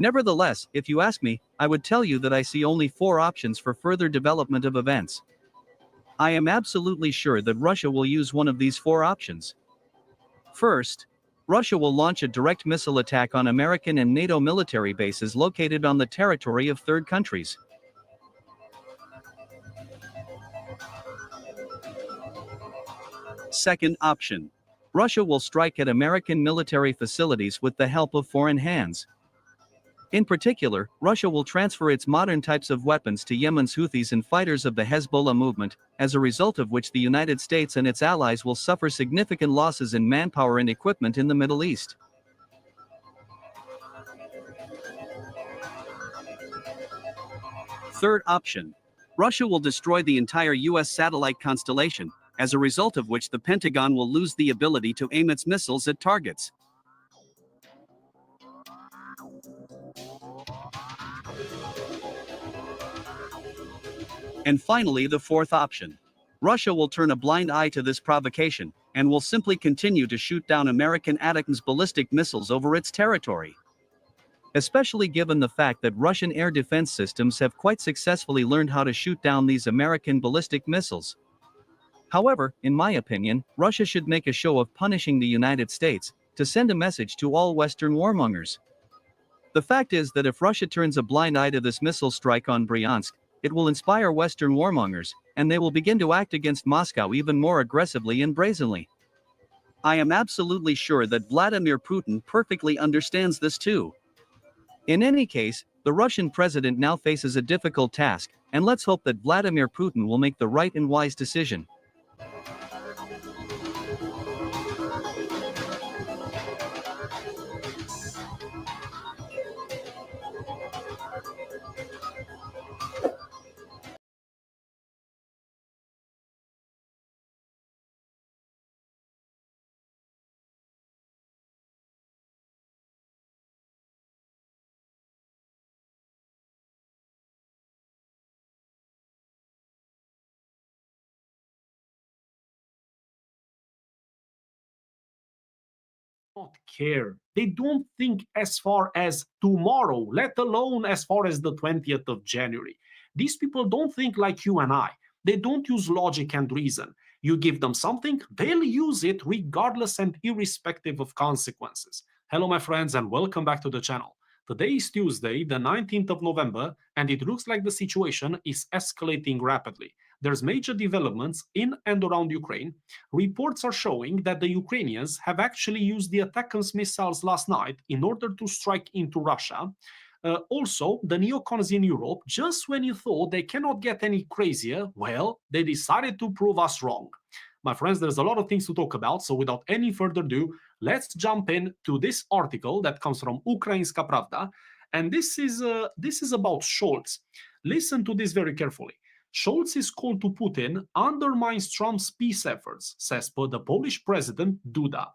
Nevertheless, if you ask me, I would tell you that I see only 4 options for further development of events. I am absolutely sure that Russia will use one of these 4 options. First, Russia will launch a direct missile attack on American and NATO military bases located on the territory of third countries. Second option. Russia will strike at American military facilities with the help of foreign hands. In particular, Russia will transfer its modern types of weapons to Yemen's Houthis and fighters of the Hezbollah movement, as a result of which the United States and its allies will suffer significant losses in manpower and equipment in the Middle East. Third option. Russia will destroy the entire U.S. satellite constellation, as a result of which the Pentagon will lose the ability to aim its missiles at targets. And finally, the fourth option. Russia will turn a blind eye to this provocation and will simply continue to shoot down American ATACMS ballistic missiles over its territory. Especially given the fact that Russian air defense systems have quite successfully learned how to shoot down these American ballistic missiles. However, in my opinion, Russia should make a show of punishing the United States to send a message to all Western warmongers. The fact is that if Russia turns a blind eye to this missile strike on Bryansk, it will inspire Western warmongers, and they will begin to act against Moscow even more aggressively and brazenly. I am absolutely sure that Vladimir Putin perfectly understands this too. In any case, the Russian president now faces a difficult task, and let's hope that Vladimir Putin will make the right and wise decision. Not care. They don't think as far as tomorrow, let alone as far as the 20th of January. These people don't think like you and I. They don't use logic and reason. You give them something, they'll use it regardless and irrespective of consequences. Hello, my friends, and welcome back to the channel. Today is Tuesday, the 19th of November, and it looks like the situation is escalating rapidly. There's major developments in and around Ukraine. Reports are showing that the Ukrainians have actually used the ATACMS missiles last night in order to strike into Russia. Also, the neocons in Europe, just when you thought they cannot get any crazier, well, they decided to prove us wrong. My friends, there's a lot of things to talk about, so without any further ado, let's jump in to this article that comes from Ukrainska Pravda, and this is about Scholz. Listen to this very carefully. Scholz's call to Putin undermines Trump's peace efforts, says the Polish president Duda.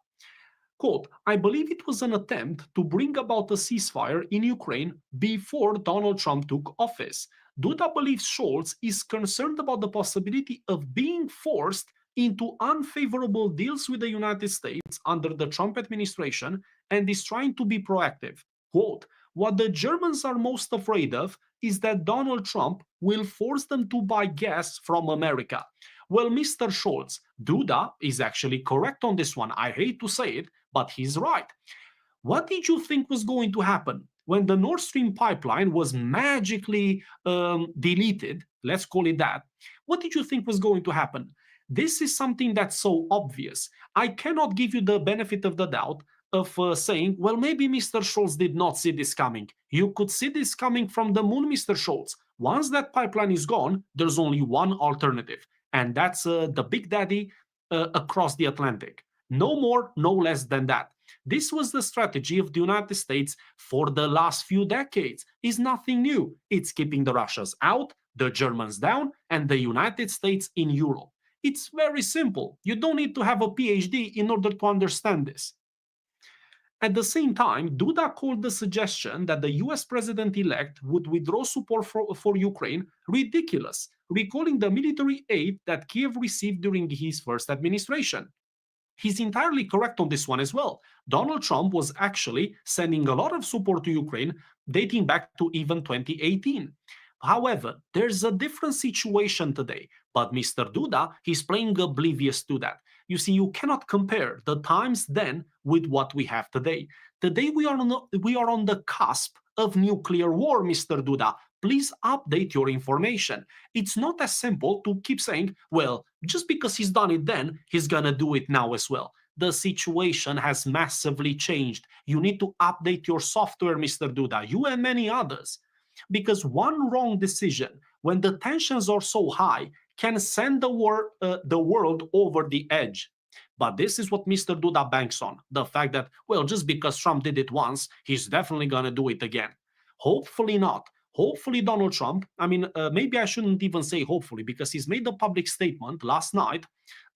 Quote, I believe it was an attempt to bring about a ceasefire in Ukraine before Donald Trump took office. Duda believes Scholz is concerned about the possibility of being forced into unfavorable deals with the United States under the Trump administration and is trying to be proactive. Quote, what the Germans are most afraid of is that Donald Trump will force them to buy gas from America. Well, Mr. Scholz, Duda is actually correct on this one. I hate to say it, but he's right. What did you think was going to happen when the Nord Stream pipeline was magically deleted? Let's call it that. What did you think was going to happen? This is something that's so obvious. I cannot give you the benefit of the doubt of saying, well, maybe Mr. Scholz did not see this coming. You could see this coming from the moon, Mr. Scholz. Once that pipeline is gone, there's only one alternative, and that's the Big Daddy across the Atlantic. No more, no less than that. This was the strategy of the United States for the last few decades. It's nothing new. It's keeping the Russians out, the Germans down, and the United States in Europe. It's very simple. You don't need to have a PhD in order to understand this. At the same time, Duda called the suggestion that the US president-elect would withdraw support for Ukraine ridiculous, recalling the military aid that Kiev received during his first administration. He's entirely correct on this one as well. Donald Trump was actually sending a lot of support to Ukraine dating back to even 2018. However, there's a different situation today, but Mr. Duda, he's playing oblivious to that. You see, you cannot compare the times then with what we have today. Today we are on the cusp of nuclear war, Mr. Duda. Please update your information. It's not as simple to keep saying, well, just because he's done it then, he's gonna do it now as well. The situation has massively changed. You need to update your software, Mr. Duda, you and many others. Because one wrong decision, when the tensions are so high, can send the world over the edge. But this is what Mr. Duda banks on, the fact that, well, just because Trump did it once, he's definitely going to do it again. Hopefully not. Hopefully Donald Trump, maybe I shouldn't even say hopefully, because he's made a public statement last night,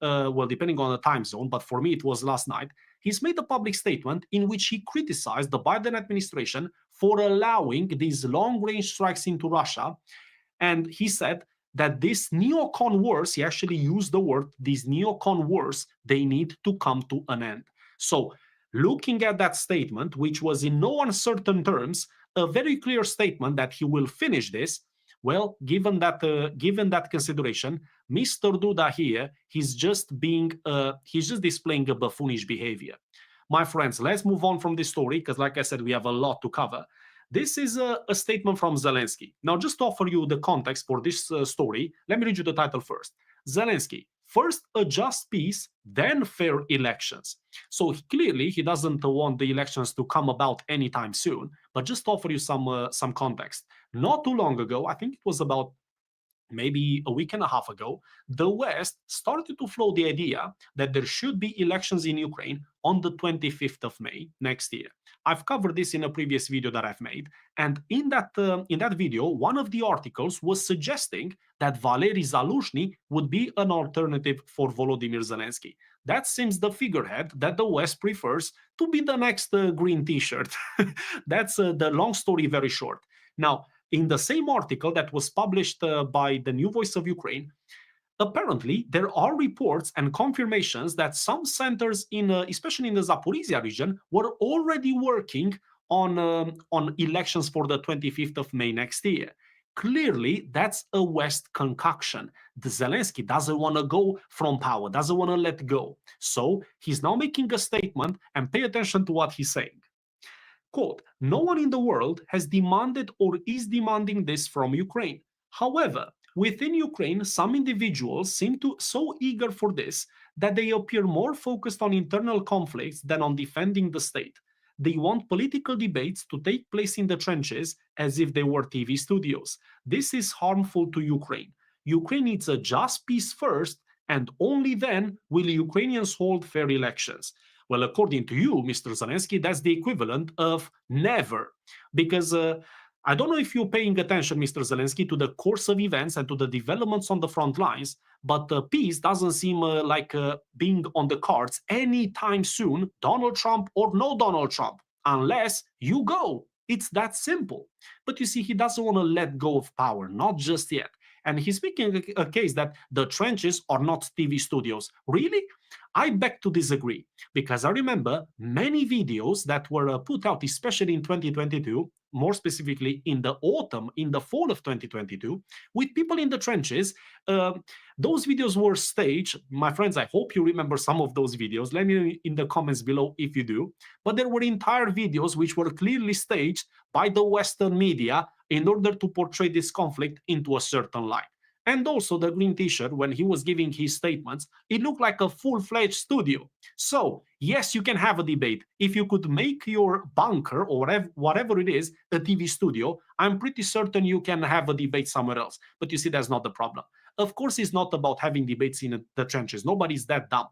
well, depending on the time zone, but for me it was last night. He's made a public statement in which he criticized the Biden administration for allowing these long-range strikes into Russia. And he said, that this neocon wars, he actually used the word, these neocon wars, they need to come to an end. So looking at that statement, which was in no uncertain terms, a very clear statement that he will finish this, well, given that consideration, Mr. Duda here, he's just displaying a buffoonish behavior. My friends, let's move on from this story, because like I said, we have a lot to cover. This is a statement from Zelensky. Now, just to offer you the context for this story, let me read you the title first. Zelensky, first a just peace, then fair elections. So clearly, he doesn't want the elections to come about anytime soon. But just to offer you some context, not too long ago, I think it was about maybe a week and a half ago, the West started to float the idea that there should be elections in Ukraine on the 25th of May next year. I've covered this in a previous video that I've made, and in that video, one of the articles was suggesting that Valery Zaluzhny would be an alternative for Volodymyr Zelensky. That seems the figurehead that the West prefers to be the next green t-shirt. That's the long story very short. Now, in the same article that was published by the New Voice of Ukraine, apparently there are reports and confirmations that some centers, especially in the Zaporizhia region, were already working on elections for the 25th of May next year. Clearly, that's a West concoction. The Zelensky doesn't want to go from power, doesn't want to let go. So he's now making a statement, and pay attention to what he's saying. Quote, no one in the world has demanded or is demanding this from Ukraine. However, within Ukraine, some individuals seem to so eager for this that they appear more focused on internal conflicts than on defending the state. They want political debates to take place in the trenches as if they were TV studios. This is harmful to Ukraine. Ukraine needs a just peace first, and only then will Ukrainians hold fair elections. Well, according to you, Mr. Zelensky, that's the equivalent of never. Because I don't know if you're paying attention, Mr. Zelensky, to the course of events and to the developments on the front lines, but peace doesn't seem like being on the cards anytime soon, Donald Trump or no Donald Trump, unless you go. It's that simple. But you see, he doesn't want to let go of power, not just yet. And he's making a case that the trenches are not TV studios. Really? I beg to disagree, because I remember many videos that were put out, especially in 2022, more specifically in the autumn, in the fall of 2022, with people in the trenches. Those videos were staged. My friends, I hope you remember some of those videos. Let me know in the comments below if you do. But there were entire videos which were clearly staged by the Western media in order to portray this conflict into a certain light. And also the green t-shirt, when he was giving his statements, it looked like a full-fledged studio. So, yes, you can have a debate. If you could make your bunker or whatever it is a TV studio, I'm pretty certain you can have a debate somewhere else. But you see, that's not the problem. Of course, it's not about having debates in the trenches. Nobody's that dumb.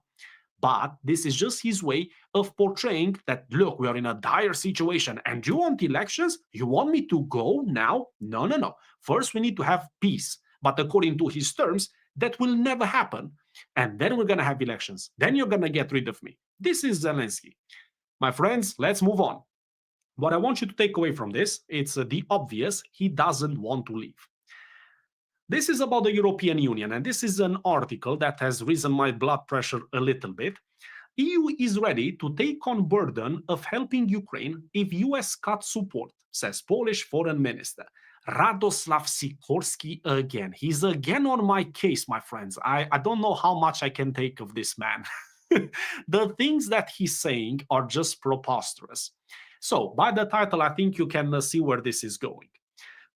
But this is just his way of portraying that, look, we are in a dire situation and you want elections? You want me to go now? No, no, no. First, we need to have peace. But according to his terms, that will never happen. And then we're going to have elections. Then you're going to get rid of me. This is Zelensky. My friends, let's move on. What I want you to take away from this, it's the obvious. He doesn't want to leave. This is about the European Union, and this is an article that has risen my blood pressure a little bit. EU is ready to take on burden of helping Ukraine if US cuts support, says Polish Foreign Minister. Radoslav Sikorski again. He's again on my case, my friends. I don't know how much I can take of this man. The things that he's saying are just preposterous. So, by the title, I think you can see where this is going.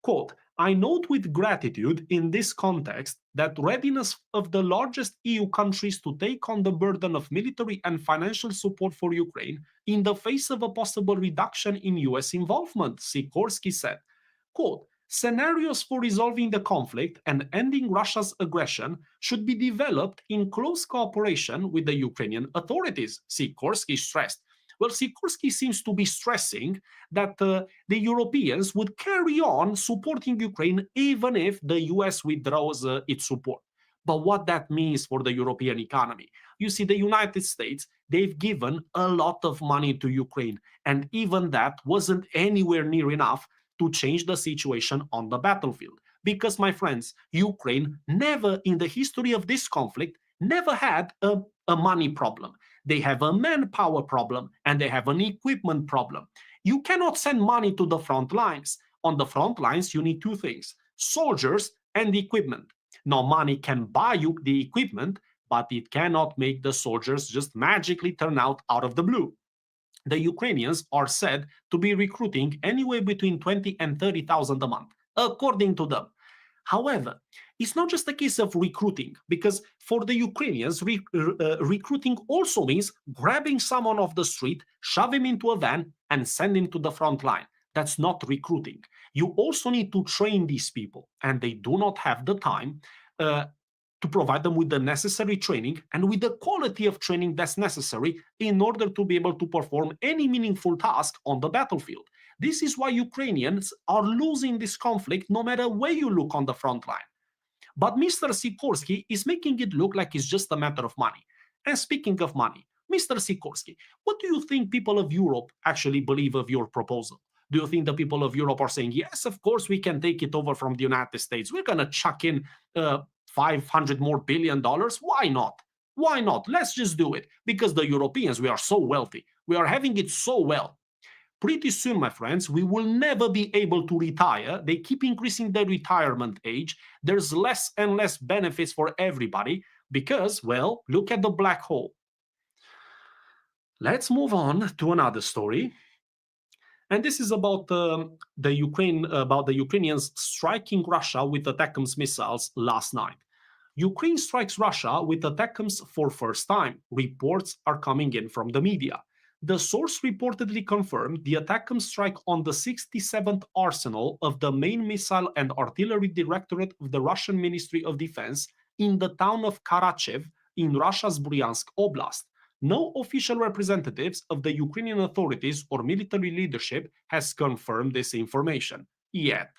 Quote, I note with gratitude in this context that readiness of the largest EU countries to take on the burden of military and financial support for Ukraine in the face of a possible reduction in US involvement, Sikorski said. Quote, scenarios for resolving the conflict and ending Russia's aggression should be developed in close cooperation with the Ukrainian authorities, Sikorski stressed. Well, Sikorski seems to be stressing that the Europeans would carry on supporting Ukraine even if the US withdraws its support. But what that means for the European economy? You see, the United States, they've given a lot of money to Ukraine, and even that wasn't anywhere near enough to change the situation on the battlefield. Because, my friends, Ukraine never in the history of this conflict never had a money problem. They have a manpower problem and they have an equipment problem. You cannot send money to the front lines. On the front lines, you need two things: soldiers and equipment. Now, money can buy you the equipment, but it cannot make the soldiers just magically turn out of the blue. The Ukrainians are said to be recruiting anywhere between 20 and 30,000 a month, according to them. However, it's not just a case of recruiting, because for the Ukrainians, recruiting also means grabbing someone off the street, shove him into a van, and send him to the front line. That's not recruiting. You also need to train these people, and they do not have the time to provide them with the necessary training and with the quality of training that's necessary in order to be able to perform any meaningful task on the battlefield. This is why Ukrainians are losing this conflict no matter where you look on the front line. But Mr. Sikorsky is making it look like it's just a matter of money. And speaking of money, Mr. Sikorsky, what do you think people of Europe actually believe of your proposal? Do you think the people of Europe are saying, yes, of course, we can take it over from the United States. We're going to chuck in $500 more billion? Why not? Why not? Let's just do it. Because the Europeans, we are so wealthy. We are having it so well. Pretty soon, my friends, we will never be able to retire. They keep increasing the retirement age. There's less and less benefits for everybody because, well, look at the black hole. Let's move on to another story. And this is about the Ukrainians striking Russia with ATACMS missiles last night. Ukraine strikes Russia with ATACMS for first time. Reports are coming in from the media. The source reportedly confirmed the ATACMS strike on the 67th arsenal of the main missile and artillery directorate of the Russian Ministry of Defense in the town of Karachev in Russia's Bryansk Oblast. No official representatives of the Ukrainian authorities or military leadership has confirmed this information yet.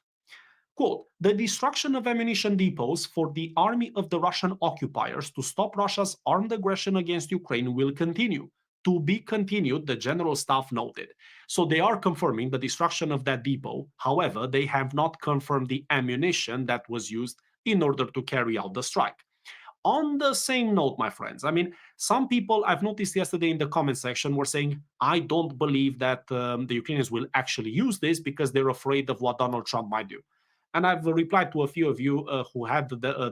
Quote, the destruction of ammunition depots for the army of the Russian occupiers to stop Russia's armed aggression against Ukraine will continue. To be continued, the General Staff noted. So they are confirming the destruction of that depot. However, they have not confirmed the ammunition that was used in order to carry out the strike. On the same note, my friends, I mean, some people I've noticed yesterday in the comment section were saying, I don't believe that the Ukrainians will actually use this because they're afraid of what Donald Trump might do. And I've replied to a few of you who had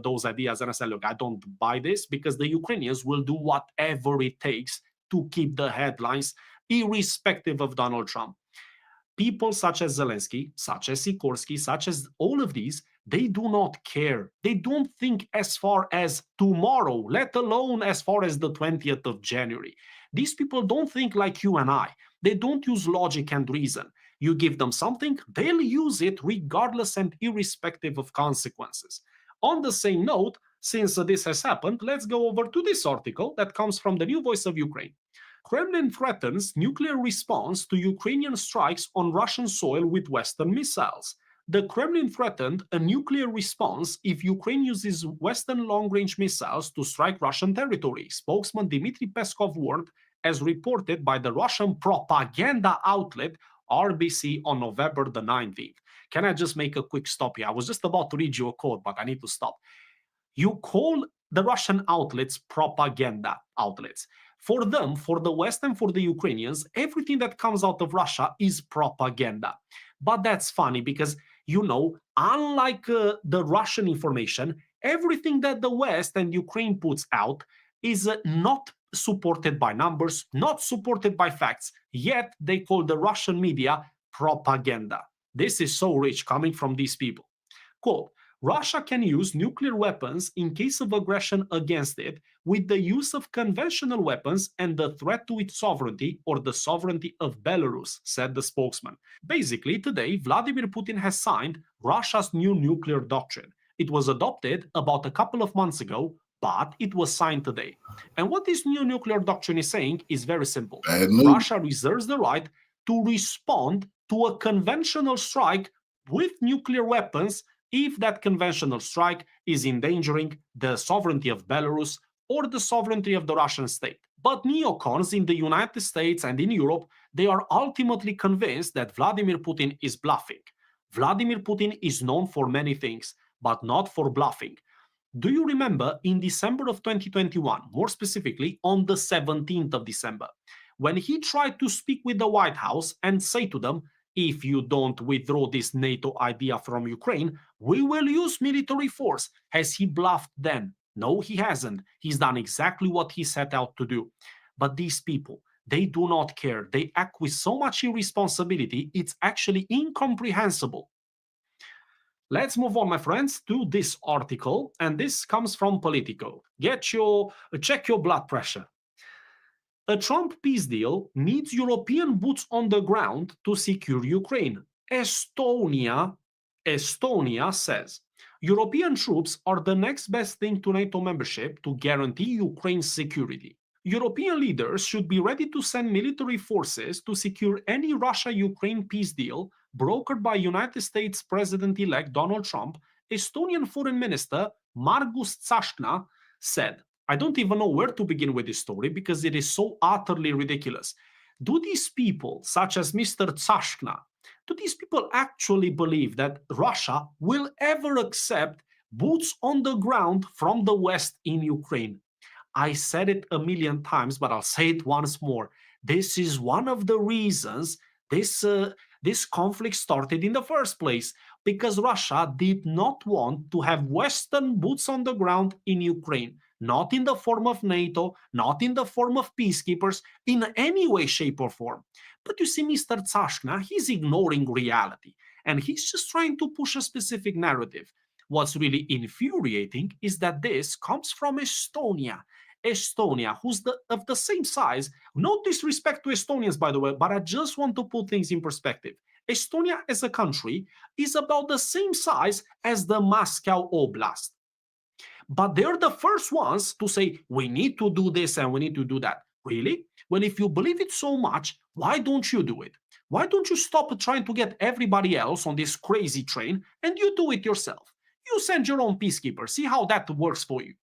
those ideas, and I said, look, I don't buy this because the Ukrainians will do whatever it takes to keep the headlines, irrespective of Donald Trump. People such as Zelensky, such as Sikorsky, such as all of these, they do not care. They don't think as far as tomorrow, let alone as far as the 20th of January. These people don't think like you and I. They don't use logic and reason. You give them something, they'll use it regardless and irrespective of consequences. On the same note, since this has happened, let's go over to this article that comes from the New Voice of Ukraine. Kremlin threatens nuclear response to Ukrainian strikes on Russian soil with Western missiles. The Kremlin threatened a nuclear response if Ukraine uses Western long-range missiles to strike Russian territory, spokesman Dmitry Peskov warned, as reported by the Russian propaganda outlet RBC on November the 19th. Can I just make a quick stop here? I was just about to read you a quote, but I need to stop. You call the Russian outlets propaganda outlets. For them, for the West and for the Ukrainians, everything that comes out of Russia is propaganda. But that's funny because, you know, unlike the Russian information, everything that the West and Ukraine puts out is not supported by numbers, not supported by facts, yet they call the Russian media propaganda. This is so rich coming from these people. Quote, Russia can use nuclear weapons in case of aggression against it with the use of conventional weapons and the threat to its sovereignty or the sovereignty of Belarus, said the spokesman. Basically, today, Vladimir Putin has signed Russia's new nuclear doctrine. It was adopted about a couple of months ago, but it was signed today. And what this new nuclear doctrine is saying is very simple. Russia reserves the right to respond to a conventional strike with nuclear weapons if that conventional strike is endangering the sovereignty of Belarus or the sovereignty of the Russian state. But neocons in the United States and in Europe, they are ultimately convinced that Vladimir Putin is bluffing. Vladimir Putin is known for many things, but not for bluffing. Do you remember in December of 2021, more specifically on the 17th of December, when he tried to speak with the White House and say to them, if you don't withdraw this NATO idea from Ukraine, we will use military force? Has he bluffed then? No, he hasn't. He's done exactly what he set out to do. But these people, they do not care. They act with so much irresponsibility, it's actually incomprehensible. Let's move on, my friends, to this article, and this comes from Politico. Check your blood pressure. A Trump peace deal needs European boots on the ground to secure Ukraine. Estonia says European troops are the next best thing to NATO membership to guarantee Ukraine's security. European leaders should be ready to send military forces to secure any Russia-Ukraine peace deal brokered by United States President-elect Donald Trump. Estonian Foreign Minister Margus Tsahkna said. I don't even know where to begin with this story because it is so utterly ridiculous. Do these people, such as Mr. Tsahkna, do these people actually believe that Russia will ever accept boots on the ground from the West in Ukraine? I said it a million times, but I'll say it once more. This is one of the reasons this conflict started in the first place, because Russia did not want to have Western boots on the ground in Ukraine. Not in the form of NATO, not in the form of peacekeepers, in any way, shape, or form. But you see, Mr. Tsahkna, he's ignoring reality, and he's just trying to push a specific narrative. What's really infuriating is that this comes from Estonia. Estonia, who's of the same size. No disrespect to Estonians, by the way, but I just want to put things in perspective. Estonia as a country is about the same size as the Moscow Oblast. But they're the first ones to say, we need to do this and we need to do that. Really? Well, if you believe it so much, why don't you do it? Why don't you stop trying to get everybody else on this crazy train and you do it yourself? You send your own peacekeepers. See how that works for you.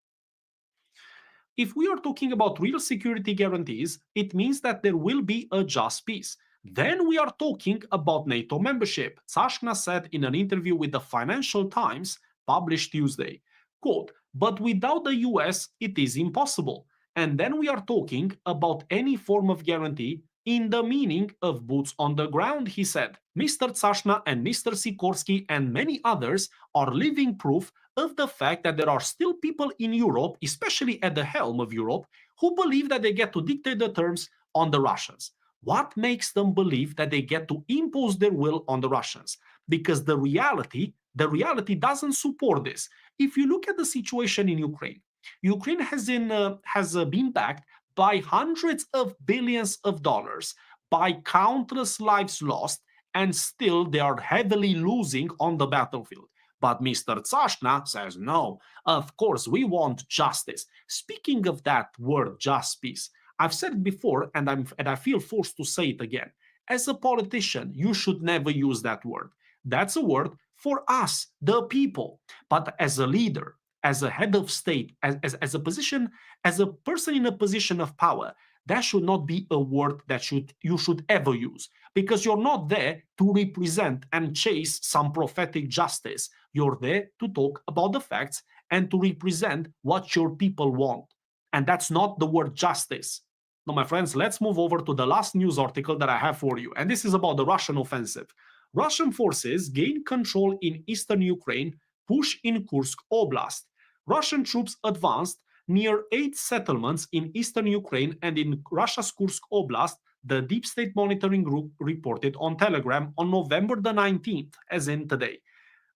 If we are talking about real security guarantees, it means that there will be a just peace. Then we are talking about NATO membership, Tsahkna said in an interview with the Financial Times published Tuesday. Quote, but without the US, it is impossible. And then we are talking about any form of guarantee in the meaning of boots on the ground, he said. Mr. Tsahkna and Mr. Sikorsky and many others are living proof of the fact that there are still people in Europe, especially at the helm of Europe, who believe that they get to dictate the terms on the Russians. What makes them believe that they get to impose their will on the Russians? Because the reality doesn't support this. If you look at the situation in Ukraine, Ukraine has been backed by hundreds of billions of dollars, by countless lives lost, and still they are heavily losing on the battlefield. But Mr. Tsahkna says, no, of course, we want justice. Speaking of that word, just peace, I've said it before, and I feel forced to say it again. As a politician, you should never use that word. That's a word for us, the people. But as a leader, as a head of state, as a person in a position of power, that should not be a word that you should ever use, because you're not there to represent and chase some prophetic justice. You're there to talk about the facts and to represent what your people want. And that's not the word justice. Now, my friends, let's move over to the last news article that I have for you. And this is about the Russian offensive. Russian forces gain control in eastern Ukraine, push in Kursk Oblast. Russian troops advanced near 8 settlements in eastern Ukraine and in Russia's Kursk Oblast, the Deep State Monitoring Group reported on Telegram on November the 19th, as in today.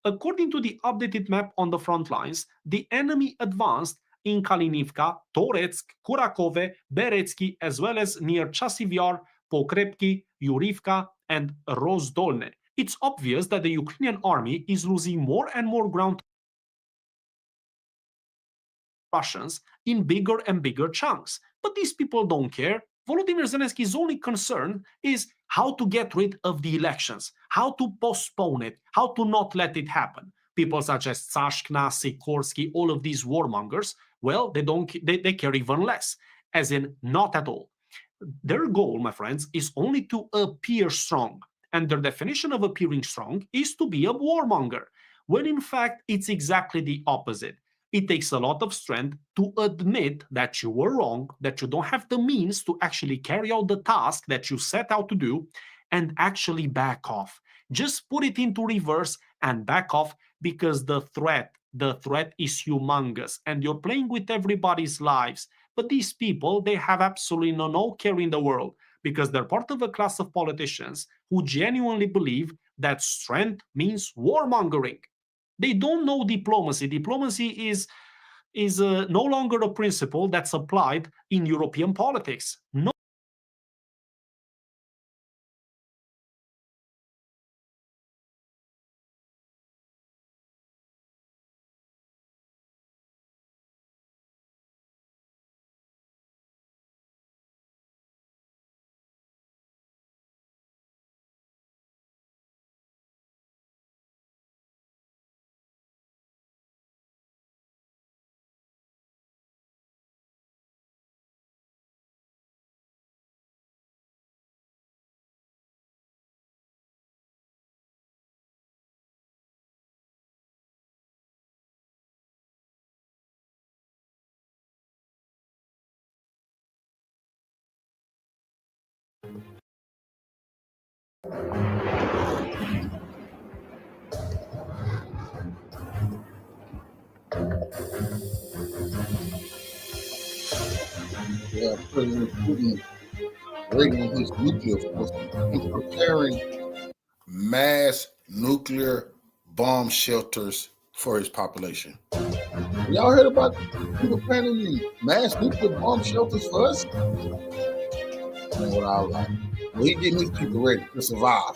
According to the updated map on the front lines, the enemy advanced in Kalinivka, Toretsk, Kurakove, Beretsky, as well as near Chasiv Yar, Pokrepki, Yurivka, and Rozdolne. It's obvious that the Ukrainian army is losing more and more ground to Russians in bigger and bigger chunks. But these people don't care. Volodymyr Zelensky's only concern is how to get rid of the elections, how to postpone it, how to not let it happen. People such as Tsahkna, Sikorsky, all of these warmongers, well, they care even less, as in not at all. Their goal, my friends, is only to appear strong. And their definition of appearing strong is to be a warmonger. when in fact it's exactly the opposite. It takes a lot of strength to admit that you were wrong, that you don't have the means to actually carry out the task that you set out to do, and actually back off. Just put it into reverse and back off, because the threat is humongous and you're playing with everybody's lives. But these people, they have absolutely no care in the world, because they're part of a class of politicians who genuinely believe that strength means warmongering. They don't know diplomacy. Diplomacy is no longer a principle that's applied in European politics. No. Yeah, President Putin raiding his nuclear forces and preparing mass nuclear bomb shelters for his population. Y'all heard about people planning these mass nuclear bomb shelters for us? Man, what I like. Well, he getting his people ready to survive.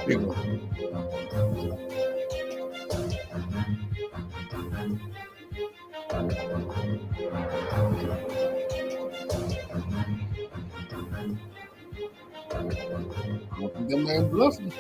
Big one. I don't think that man bluffing.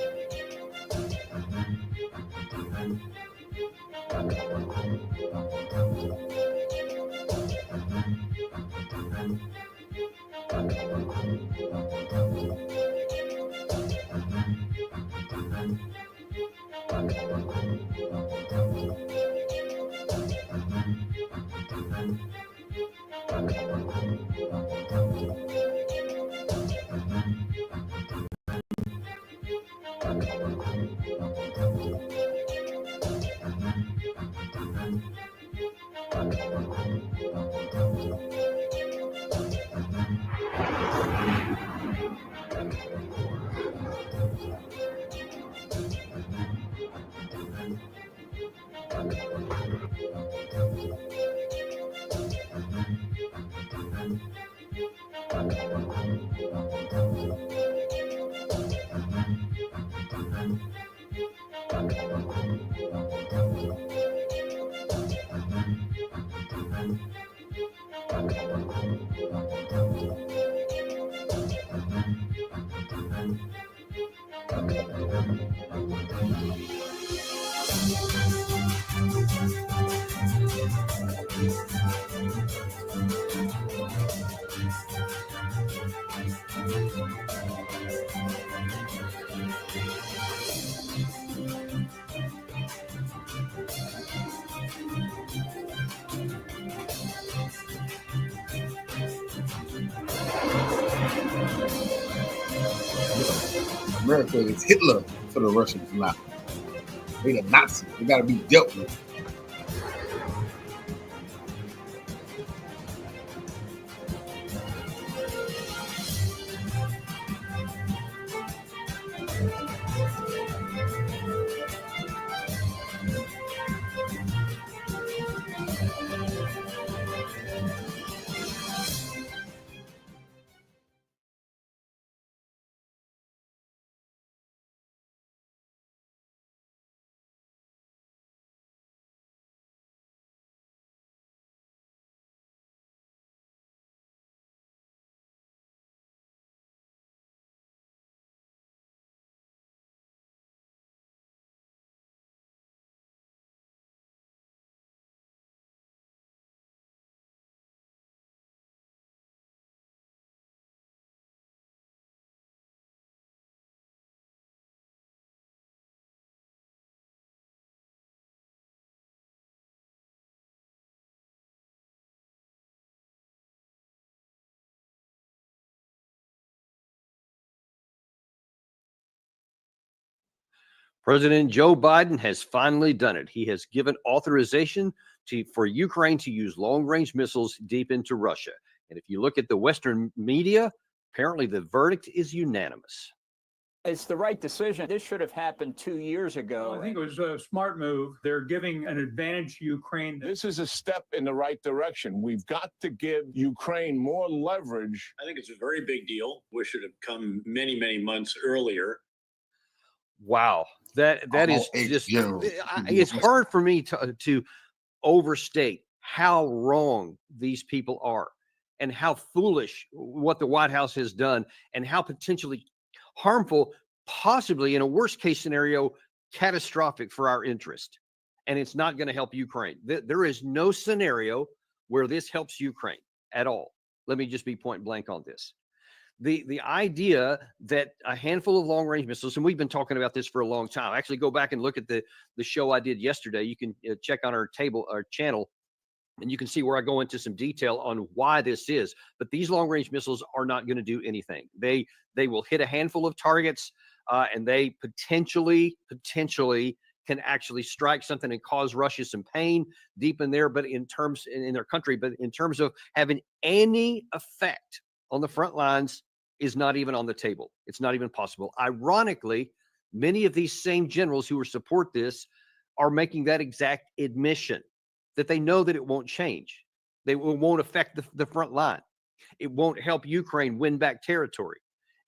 America is Hitler to the Russians now. They the Nazis. They got to be dealt with. President Joe Biden has finally done it. He has given authorization for Ukraine to use long-range missiles deep into Russia. And if you look at the Western media, apparently the verdict is unanimous. It's the right decision. This should have happened 2 years ago. Well, I think it was a smart move. They're giving an advantage to Ukraine. This is a step in the right direction. We've got to give Ukraine more leverage. I think it's a very big deal. We should have come many, many months earlier. Wow. That is just, it's hard for me to overstate how wrong these people are and how foolish what the White House has done and how potentially harmful, possibly in a worst case scenario, catastrophic for our interest. And it's not going to help Ukraine. There is no scenario where this helps Ukraine at all. Let me just be point blank on this. The idea that a handful of long range missiles, and we've been talking about this for a long time. Actually, go back and look at the show I did yesterday. You can check on our channel, and you can see where I go into some detail on why this is. But these long range missiles are not going to do anything. They will hit a handful of targets, and they potentially can actually strike something and cause Russia some pain deep in there, but in their country, but in terms of having any effect on the front lines is not even on the table. It's not even possible. Ironically, many of these same generals who support this are making that exact admission, that they know that it won't change. They won't affect the front line. It won't help Ukraine win back territory.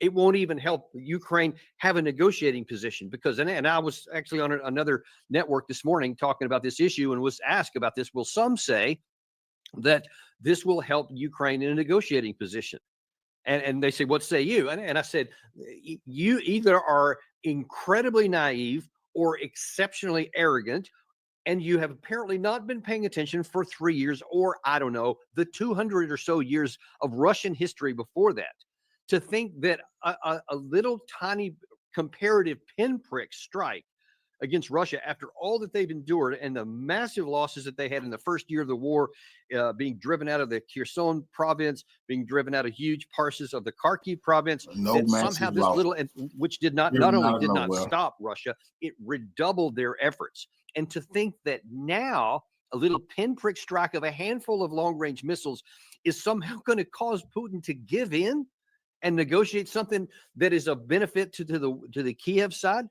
It won't even help Ukraine have a negotiating position because, and I was actually on another network this morning talking about this issue and was asked about this. Well, some say that this will help Ukraine in a negotiating position. And they say, what say you? And I said, you either are incredibly naive or exceptionally arrogant, and you have apparently not been paying attention for 3 years, or I don't know, the 200 or so years of Russian history before that, to think that a little tiny comparative pinprick strike against Russia after all that they've endured and the massive losses that they had in the first year of the war, being driven out of the Kherson province, being driven out of huge parts of the Kharkiv province, that somehow this little, which did not only did not stop Russia, it redoubled their efforts. And to think that now a little pinprick strike of a handful of long-range missiles is somehow going to cause Putin to give in and negotiate something that is of benefit to the Kiev side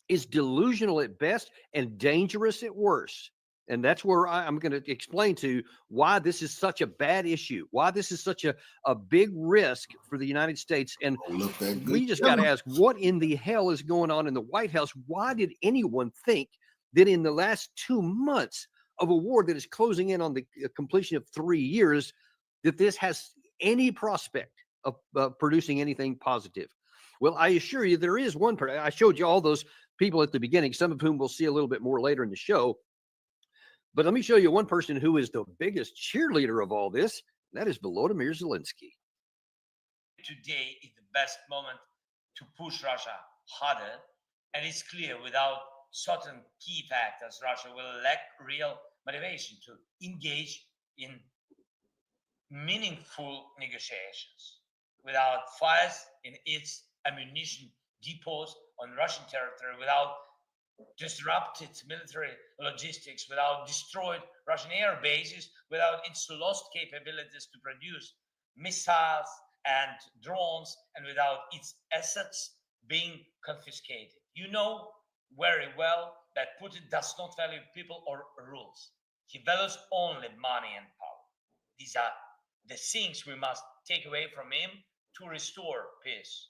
is delusional at best and dangerous at worst. And that's where I'm going to explain to why this is such a bad issue, why this is such a big risk for the United States. And we just got to ask, what in the hell is going on in the White House? Why did anyone think that in the last 2 months of a war that is closing in on the completion of 3 years, that this has any prospect of producing anything positive? Well, I assure you there is one. I showed you all those people at the beginning, some of whom we'll see a little bit more later in the show. But let me show you one person who is the biggest cheerleader of all this. That is Volodymyr Zelensky. Today is the best moment to push Russia harder. And it's clear without certain key factors, Russia will lack real motivation to engage in meaningful negotiations. Without fires in its ammunition depots on Russian territory, without disrupted military logistics, without destroyed Russian air bases, without its lost capabilities to produce missiles and drones, and without its assets being confiscated. You know very well that Putin does not value people or rules. He values only money and power. These are the things we must take away from him to restore peace.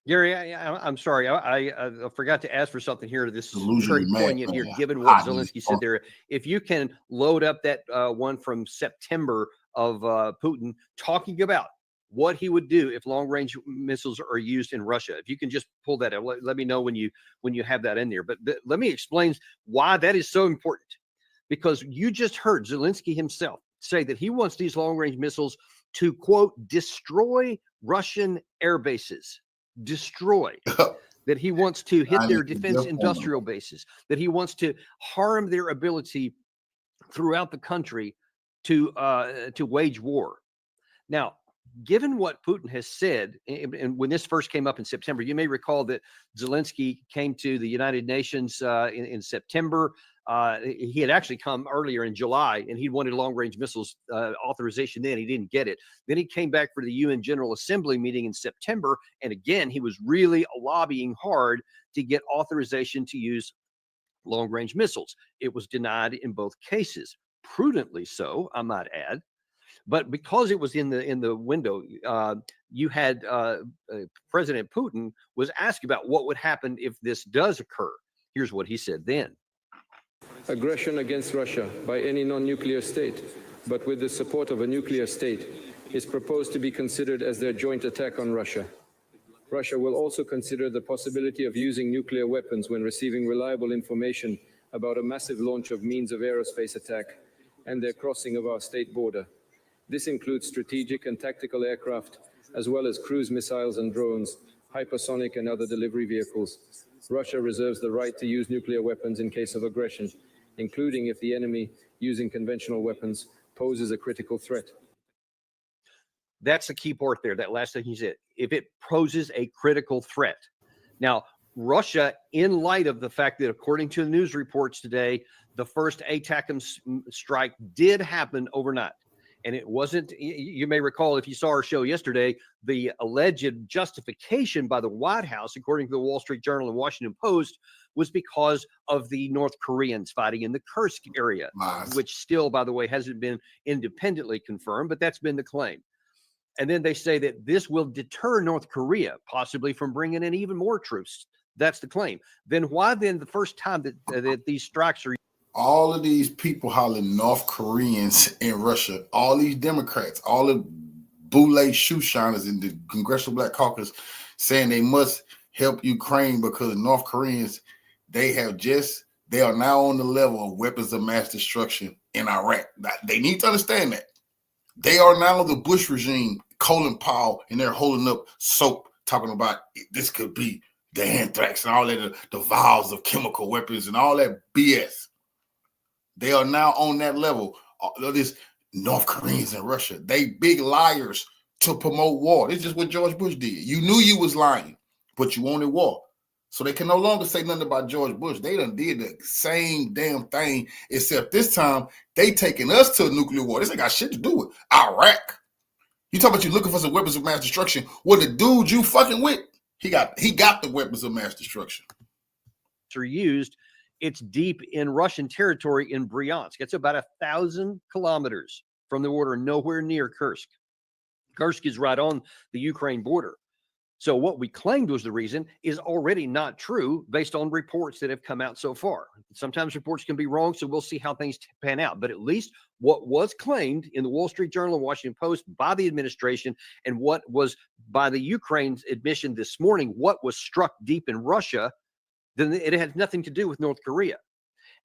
Gary, I'm sorry. I forgot to ask for something here. This is very poignant here, given what Zelensky said there. If you can load up that one from September of Putin talking about what he would do if long-range missiles are used in Russia. If you can just pull that up, let me know when you have that in there. But let me explain why that is so important. Because you just heard Zelensky himself say that he wants these long-range missiles to, quote, destroy Russian air bases. Destroy. That he wants to hit their defense industrial bases, that he wants to harm their ability throughout the country to wage war. Now, given what Putin has said, and when this first came up in September, you may recall that Zelensky came to the United Nations in September. He had actually come earlier in July, and he wanted long-range missiles authorization then. He didn't get it. Then he came back for the UN General Assembly meeting in September, and again, he was really lobbying hard to get authorization to use long-range missiles. It was denied in both cases, prudently so, I might add. But because it was in the window, you had President Putin was asked about what would happen if this does occur. Here's what he said then. Aggression against Russia by any non-nuclear state, but with the support of a nuclear state, is proposed to be considered as their joint attack on Russia. Russia will also consider the possibility of using nuclear weapons when receiving reliable information about a massive launch of means of aerospace attack and their crossing of our state border. This includes strategic and tactical aircraft, as well as cruise missiles and drones, hypersonic and other delivery vehicles. Russia reserves the right to use nuclear weapons in case of aggression, including if the enemy using conventional weapons poses a critical threat. That's the key part there, that last thing he said, if it poses a critical threat. Now, Russia, in light of the fact that according to the news reports today, the first ATACMS strike did happen overnight. And it wasn't, you may recall if you saw our show yesterday, the alleged justification by the White House, according to the Wall Street Journal and Washington Post, was because of the North Koreans fighting in the Kursk area, which still, by the way, hasn't been independently confirmed, but that's been the claim. And then they say that this will deter North Korea, possibly from bringing in even more troops. That's the claim. Then why then the first time that these strikes are... All of these people hollering North Koreans in Russia, all these Democrats, all the boule shoe shiners in the Congressional Black Caucus saying they must help Ukraine because North Koreans, they are now on the level of weapons of mass destruction in Iraq. They need to understand that. They are now the Bush regime, Colin Powell, and they're holding up soap, talking about this could be the anthrax and all that, the vials of chemical weapons and all that BS. They are now on that level. All this North Koreans and Russia, they big liars to promote war. It's just what George Bush did. You knew you was lying, but you wanted war. So they can no longer say nothing about George Bush. They done did the same damn thing, except this time they taking us to a nuclear war. This ain't got shit to do with Iraq. You talk about you looking for some weapons of mass destruction. Well, the dude you fucking with, he got the weapons of mass destruction. Are used. It's deep in Russian territory in Bryansk. It's about 1,000 kilometers from the border, nowhere near Kursk. Kursk is right on the Ukraine border. So what we claimed was the reason is already not true based on reports that have come out so far. Sometimes reports can be wrong, so we'll see how things pan out. But at least what was claimed in the Wall Street Journal and Washington Post by the administration and what was by the Ukraine's admission this morning, what was struck deep in Russia, then it had nothing to do with North Korea.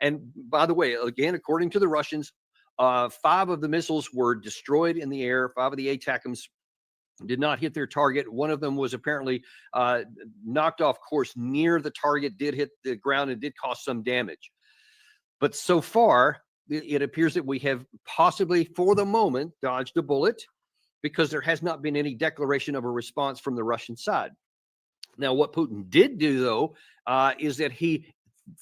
And by the way, again, according to the Russians, 5 of the missiles were destroyed in the air. 5 of the ATACMS did not hit their target. One of them was apparently knocked off course near the target, did hit the ground and did cause some damage. But so far, it appears that we have possibly, for the moment, dodged a bullet because there has not been any declaration of a response from the Russian side. Now, what Putin did do, though, is that he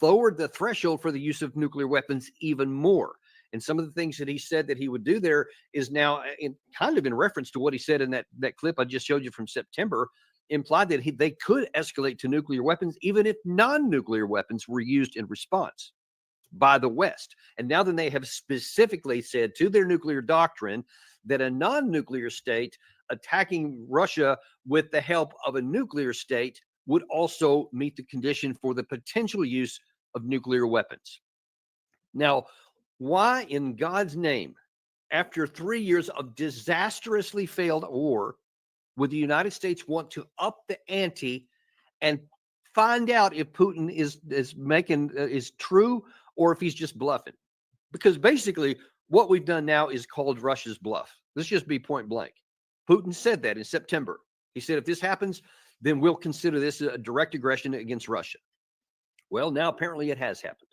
lowered the threshold for the use of nuclear weapons even more. And some of the things that he said that he would do there is now kind of in reference to what he said in that clip I just showed you from September, implied that they could escalate to nuclear weapons even if non-nuclear weapons were used in response by the West. And now then they have specifically said to their nuclear doctrine that a non-nuclear state attacking Russia with the help of a nuclear state would also meet the condition for the potential use of nuclear weapons. Now, why in God's name, after 3 years of disastrously failed war, would the United States want to up the ante and find out if Putin is true or if he's just bluffing? Because basically what we've done now is called Russia's bluff. Let's just be point blank. Putin said that in September. He said, if this happens, then we'll consider this a direct aggression against Russia. Well, now apparently it has happened.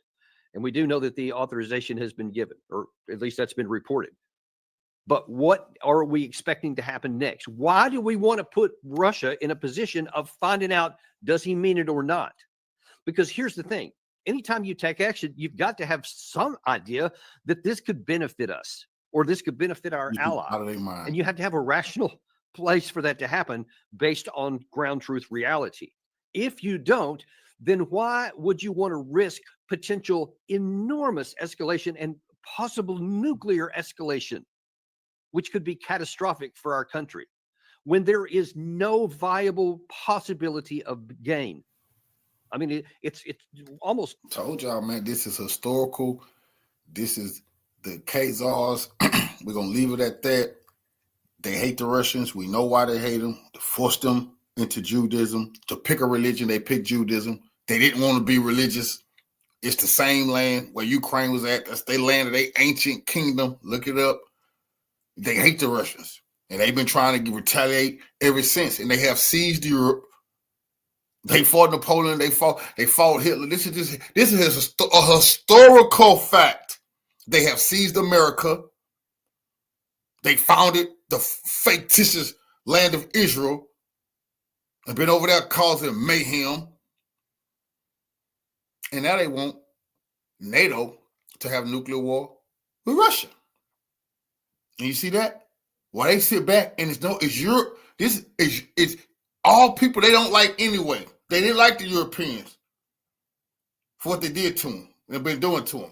And we do know that the authorization has been given, or at least that's been reported. But what are we expecting to happen next? Why do we want to put Russia in a position of finding out, does he mean it or not? Because here's the thing. Anytime you take action, you've got to have some idea that this could benefit us or this could benefit our ally. And you have to have a rational place for that to happen based on ground truth reality. If you don't, then why would you want to risk potential enormous escalation and possible nuclear escalation, which could be catastrophic for our country, when there is no viable possibility of gain? I mean, it's almost. Told y'all, man, this is historical. This is the Khazars. We're going to leave it at that. They hate the Russians. We know why they hate them. To force them into Judaism. To pick a religion, they picked Judaism. They didn't want to be religious. It's the same land where Ukraine was at. That's their land of their ancient kingdom. Look it up. They hate the Russians. And they've been trying to retaliate ever since. And they have seized Europe. They fought Napoleon. They fought Hitler. This is a historical fact. They have seized America. They founded the fictitious land of Israel. They've been over there causing mayhem. And now they want NATO to have nuclear war with Russia. And you see that? While they sit back and it's Europe. This is all people they don't like anyway. They didn't like the Europeans for what they did to them. They've been doing to them.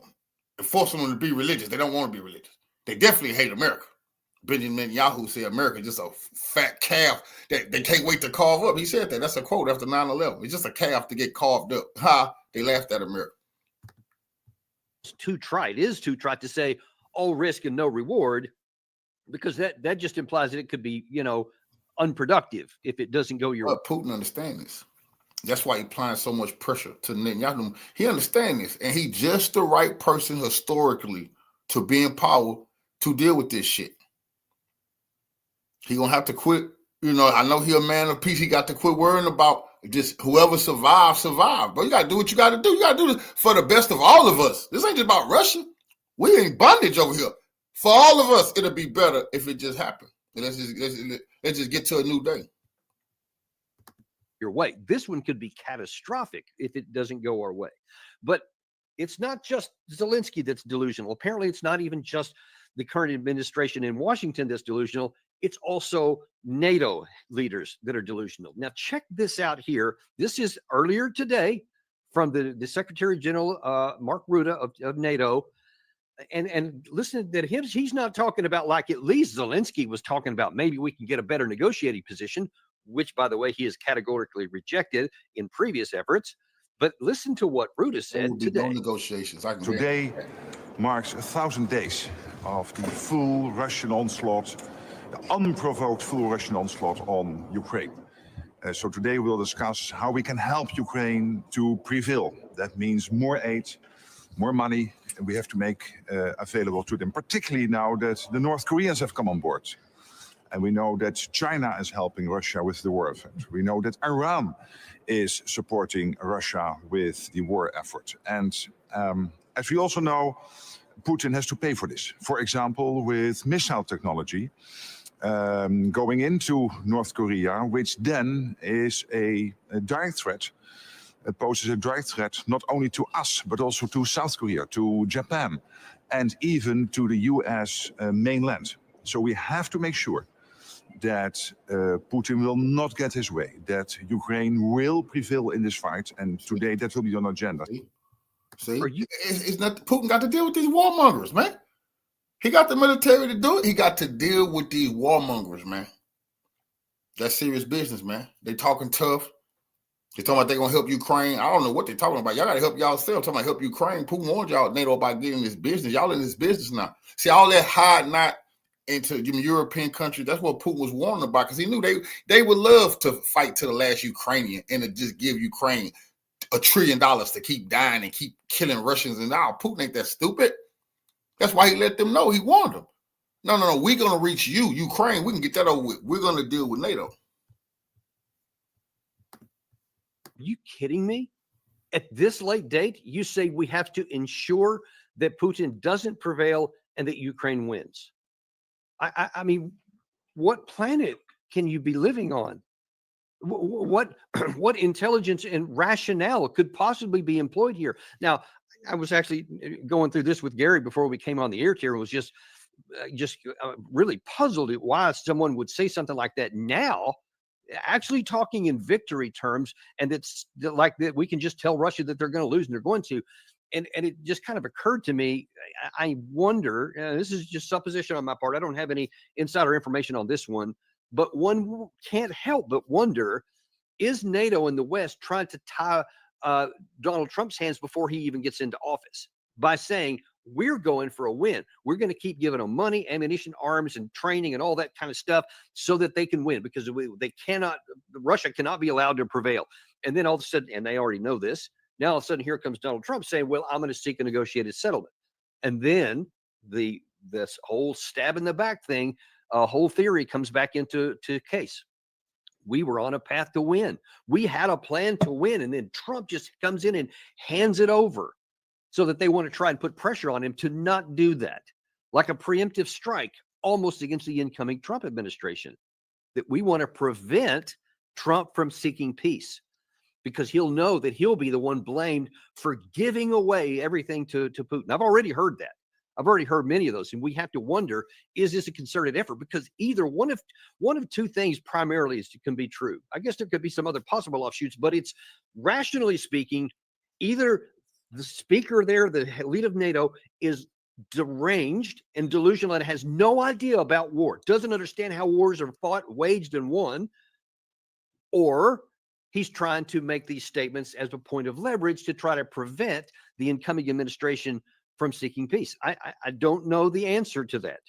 They're forcing them to be religious. They don't want to be religious. They definitely hate America. Benjamin Netanyahu said America is just a fat calf that they can't wait to carve up. He said that. That's a quote after 9/11. It's just a calf to get carved up. Ha! They laughed at America. It's too trite. It is too trite to say all risk and no reward, because that just implies that it could be, unproductive if it doesn't go your way. Putin understands this. That's why he's applying so much pressure to Netanyahu. He understands this, and he's just the right person historically to be in power to deal with this shit. He gonna have to quit. I know he a man of peace. He got to quit worrying about just whoever survives. But you gotta do what you gotta do. You gotta do this for the best of all of us. This ain't just about Russia. We in bondage over here. For all of us, it'll be better if it just happened. And let's just get to a new day. Your way. This one could be catastrophic if it doesn't go our way. But it's not just Zelensky that's delusional. Apparently, it's not even just the current administration in Washington that's delusional. It's also NATO leaders that are delusional. Now, check this out here. This is earlier today from the Secretary General, Mark Rutte of NATO. And listen to him. He's not talking about, like at least Zelensky was talking about, maybe we can get a better negotiating position, which, by the way, he has categorically rejected in previous efforts. But listen to what Rutte said today. No negotiations. Today marks 1,000 days of the full Russian onslaught, the unprovoked full Russian onslaught on Ukraine. So today we'll discuss how we can help Ukraine to prevail. That means more aid, more money, and we have to make available to them, particularly now that the North Koreans have come on board. And we know that China is helping Russia with the war effort. We know that Iran is supporting Russia with the war effort. And as we also know, Putin has to pay for this. For example, with missile technology going into North Korea, which then is a direct threat. It poses a direct threat not only to us, but also to South Korea, to Japan, and even to the US mainland. So we have to make sure that Putin will not get his way, that Ukraine will prevail in this fight, and today that will be on agenda. See, it's not Putin got to deal with these warmongers, man. He got the military to do it. He got to deal with these warmongers, man. That's serious business, man. They talking tough. They talking about they gonna help Ukraine. I don't know what they're talking about. Y'all gotta help yourself. Talking about help Ukraine. Putin warned y'all NATO about getting this business. Y'all in this business now. See, all that hide not into European countries. That's what Putin was warning about, because he knew they would love to fight to the last Ukrainian and to just give Ukraine $1 trillion to keep dying and keep killing Russians. And now Putin ain't that stupid. That's why he let them know. He warned them. No. We're gonna reach you, Ukraine. We can get that over with. We're gonna deal with NATO. Are you kidding me? At this late date, you say we have to ensure that Putin doesn't prevail and that Ukraine wins. I mean, what planet can you be living on? What what intelligence and rationale could possibly be employed here? Now, I was actually going through this with Gary before we came on the air here, and was just really puzzled at why someone would say something like that now, actually talking in victory terms, and it's like that we can just tell Russia that they're going to lose, and they're going to. And it just kind of occurred to me, I wonder, this is just supposition on my part, I don't have any insider information on this one, but one can't help but wonder, is NATO and the West trying to tie Donald Trump's hands before he even gets into office by saying, we're going for a win. We're going to keep giving them money, ammunition, arms, and training and all that kind of stuff so that they can win, because Russia cannot be allowed to prevail. And then all of a sudden, and they already know this, now all of a sudden here comes Donald Trump saying, well, I'm going to seek a negotiated settlement. And then this whole stab in the back thing, whole theory comes back into case. We were on a path to win. We had a plan to win. And then Trump just comes in and hands it over, so that they want to try and put pressure on him to not do that, like a preemptive strike almost against the incoming Trump administration, that we want to prevent Trump from seeking peace, because he'll know that he'll be the one blamed for giving away everything to Putin. I've already heard that. I've already heard many of those. And we have to wonder, is this a concerted effort? Because either one of two things primarily can be true. I guess there could be some other possible offshoots, but it's, rationally speaking, either the speaker there, the leader of NATO, is deranged and delusional and has no idea about war, doesn't understand how wars are fought, waged, and won, or he's trying to make these statements as a point of leverage to try to prevent the incoming administration from seeking peace. I don't know the answer to that.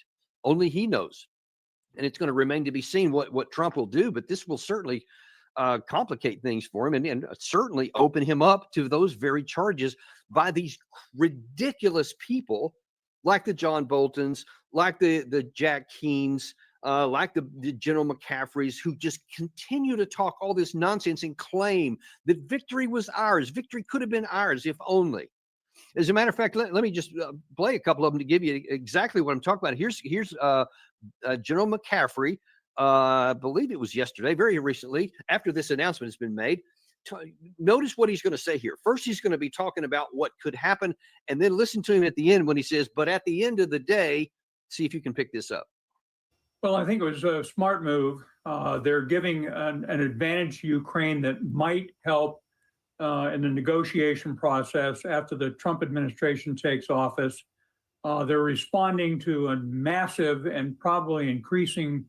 Only he knows. And it's going to remain to be seen what Trump will do, but this will certainly complicate things for him, and certainly open him up to those very charges by these ridiculous people like the John Boltons, like the Jack Keens, like the General McCaffreys, who just continue to talk all this nonsense and claim that victory was ours. Victory could have been ours if only. As a matter of fact, let me just play a couple of them to give you exactly what I'm talking about. Here's General McCaffrey. I believe it was yesterday, very recently, after this announcement has been made. Notice what he's going to say here. First, he's going to be talking about what could happen, and then listen to him at the end when he says, but at the end of the day, see if you can pick this up. Well, I think it was a smart move. They're giving an advantage to Ukraine that might help in the negotiation process after the Trump administration takes office. They're responding to a massive and probably increasing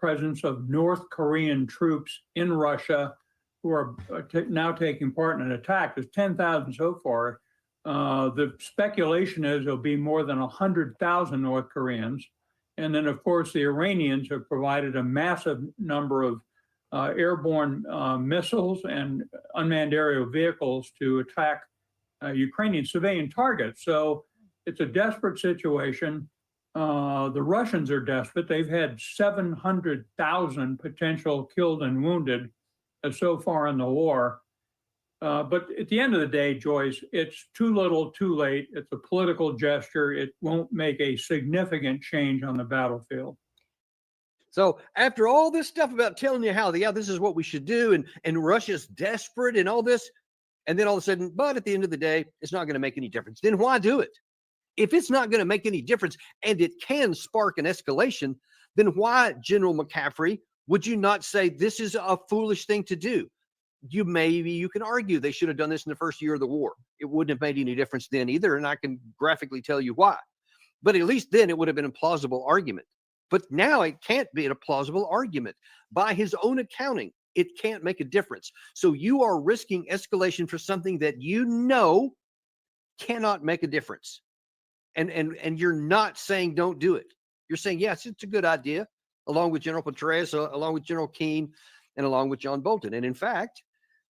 presence of North Korean troops in Russia, who are now taking part in an attack. There's 10,000 so far. The speculation is there'll be more than 100,000 North Koreans. And then, of course, the Iranians have provided a massive number of airborne missiles and unmanned aerial vehicles to attack Ukrainian civilian targets. So it's a desperate situation. The Russians are desperate. They've had 700,000 potential killed and wounded so far in the war. But at the end of the day, Joyce, it's too little, too late. It's a political gesture. It won't make a significant change on the battlefield. So after all this stuff about telling you how, this is what we should do, and Russia's desperate and all this, and then all of a sudden, but at the end of the day, it's not going to make any difference. Then why do it? If it's not going to make any difference and it can spark an escalation, then why, General McCaffrey, would you not say this is a foolish thing to do? Maybe you can argue they should have done this in the first year of the war. It wouldn't have made any difference then either, and I can graphically tell you why. But at least then it would have been a plausible argument. But now it can't be a plausible argument. By his own accounting, it can't make a difference. So you are risking escalation for something that you know cannot make a difference. And you're not saying don't do it. You're saying, yes, it's a good idea, along with General Petraeus, along with General Keane, and along with John Bolton. And in fact,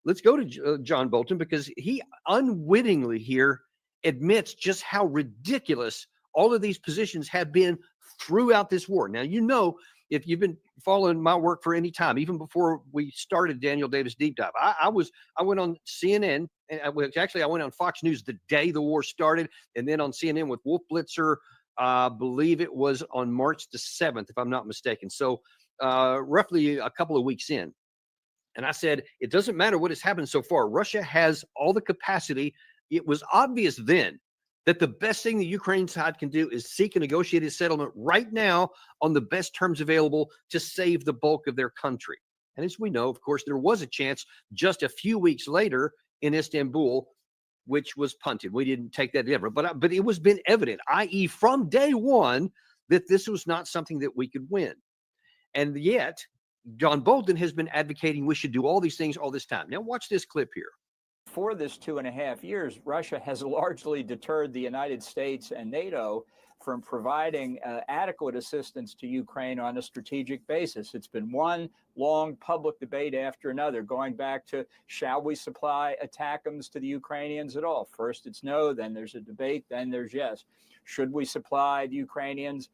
let's go to John Bolton, because he unwittingly here admits just how ridiculous all of these positions have been throughout this war. Now, you know, if you've been following my work for any time, even before we started Daniel Davis Deep Dive, I went on CNN, and I went on Fox News the day the war started, and then on CNN with Wolf Blitzer, I believe it was on March the 7th, if I'm not mistaken. So roughly a couple of weeks in. And I said, it doesn't matter what has happened so far. Russia has all the capacity. It was obvious then that the best thing the Ukraine side can do is seek a negotiated settlement right now on the best terms available to save the bulk of their country. And as we know, of course, there was a chance just a few weeks later in Istanbul, which was punted. We didn't take that ever, but it was been evident, i.e. from day one, that this was not something that we could win. And yet, John Bolton has been advocating we should do all these things all this time. Now, watch this clip here. For this 2.5 years, Russia has largely deterred the United States and NATO from providing adequate assistance to Ukraine on a strategic basis. It's been one long public debate after another, going back to, shall we supply ATACMS to the Ukrainians at all? First it's no, then there's a debate, then there's yes. Should we supply the Ukrainians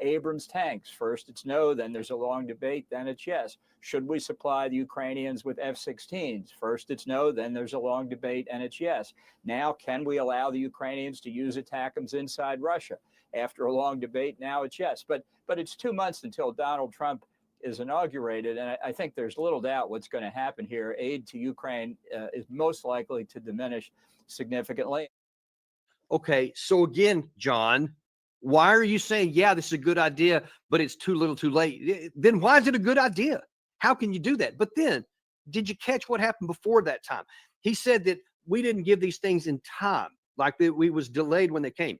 Abrams tanks? First it's no, then there's a long debate, then it's yes. Should we supply the Ukrainians with F-16s? First it's no, then there's a long debate, and it's yes. Now, can we allow the Ukrainians to use ATACMS inside Russia? After a long debate, now it's yes. But it's 2 months until Donald Trump is inaugurated, and I think there's little doubt what's going to happen here. Aid to Ukraine is most likely to diminish significantly. Okay, so again, John, why are you saying, yeah, this is a good idea, but it's too little too late? Then why is it a good idea? How can you do that? But then, did you catch what happened before that time? He said that we didn't give these things in time, like that we was delayed when they came.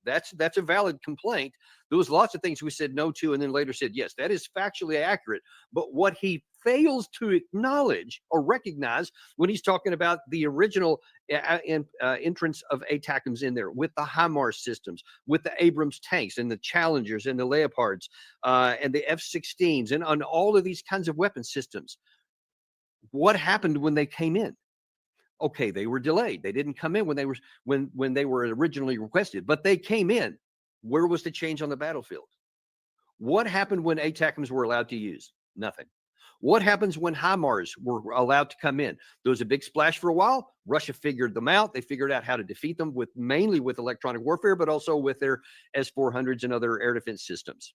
That's a valid complaint. There was lots of things we said no to and then later said yes. That is factually accurate. But what he fails to acknowledge or recognize when he's talking about the original entrance of ATACMS in there with the HIMARS systems, with the Abrams tanks and the Challengers and the Leopards and the F-16s and on all of these kinds of weapon systems. What happened when they came in? Okay, they were delayed. They didn't come in when they were originally requested, but they came in. Where was the change on the battlefield? What happened when ATACMS were allowed to use? Nothing. What happens when HIMARS were allowed to come in? There was a big splash for a while. Russia figured them out. They figured out how to defeat them mainly with electronic warfare, but also with their S-400s and other air defense systems.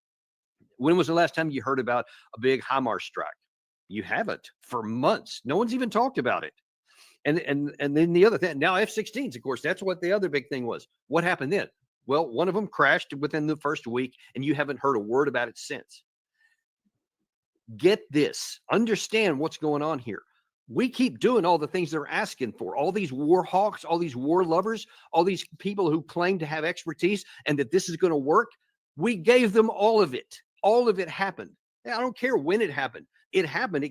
When was the last time you heard about a big HIMARS strike? You haven't for months. No one's even talked about it. And then the other thing, now F-16s, of course, that's what the other big thing was. What happened then? Well, one of them crashed within the first week, and you haven't heard a word about it since. Get this. Understand what's going on here. We keep doing all the things they're asking for. All these war hawks, all these war lovers, all these people who claim to have expertise and that this is going to work. We gave them all of it. All of it happened. I don't care when it happened. It happened.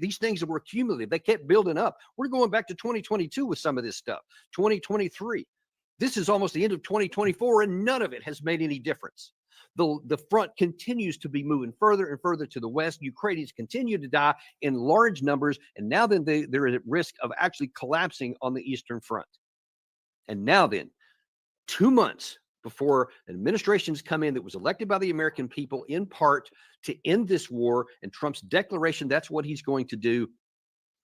These things were cumulative. They kept building up. We're going back to 2022 with some of this stuff. 2023. This is almost the end of 2024, and none of it has made any difference. The front continues to be moving further and further to the west. Ukrainians continue to die in large numbers, and now then they're at risk of actually collapsing on the Eastern Front. And now then, 2 months before an administration's come in that was elected by the American people in part to end this war, and Trump's declaration that's what he's going to do,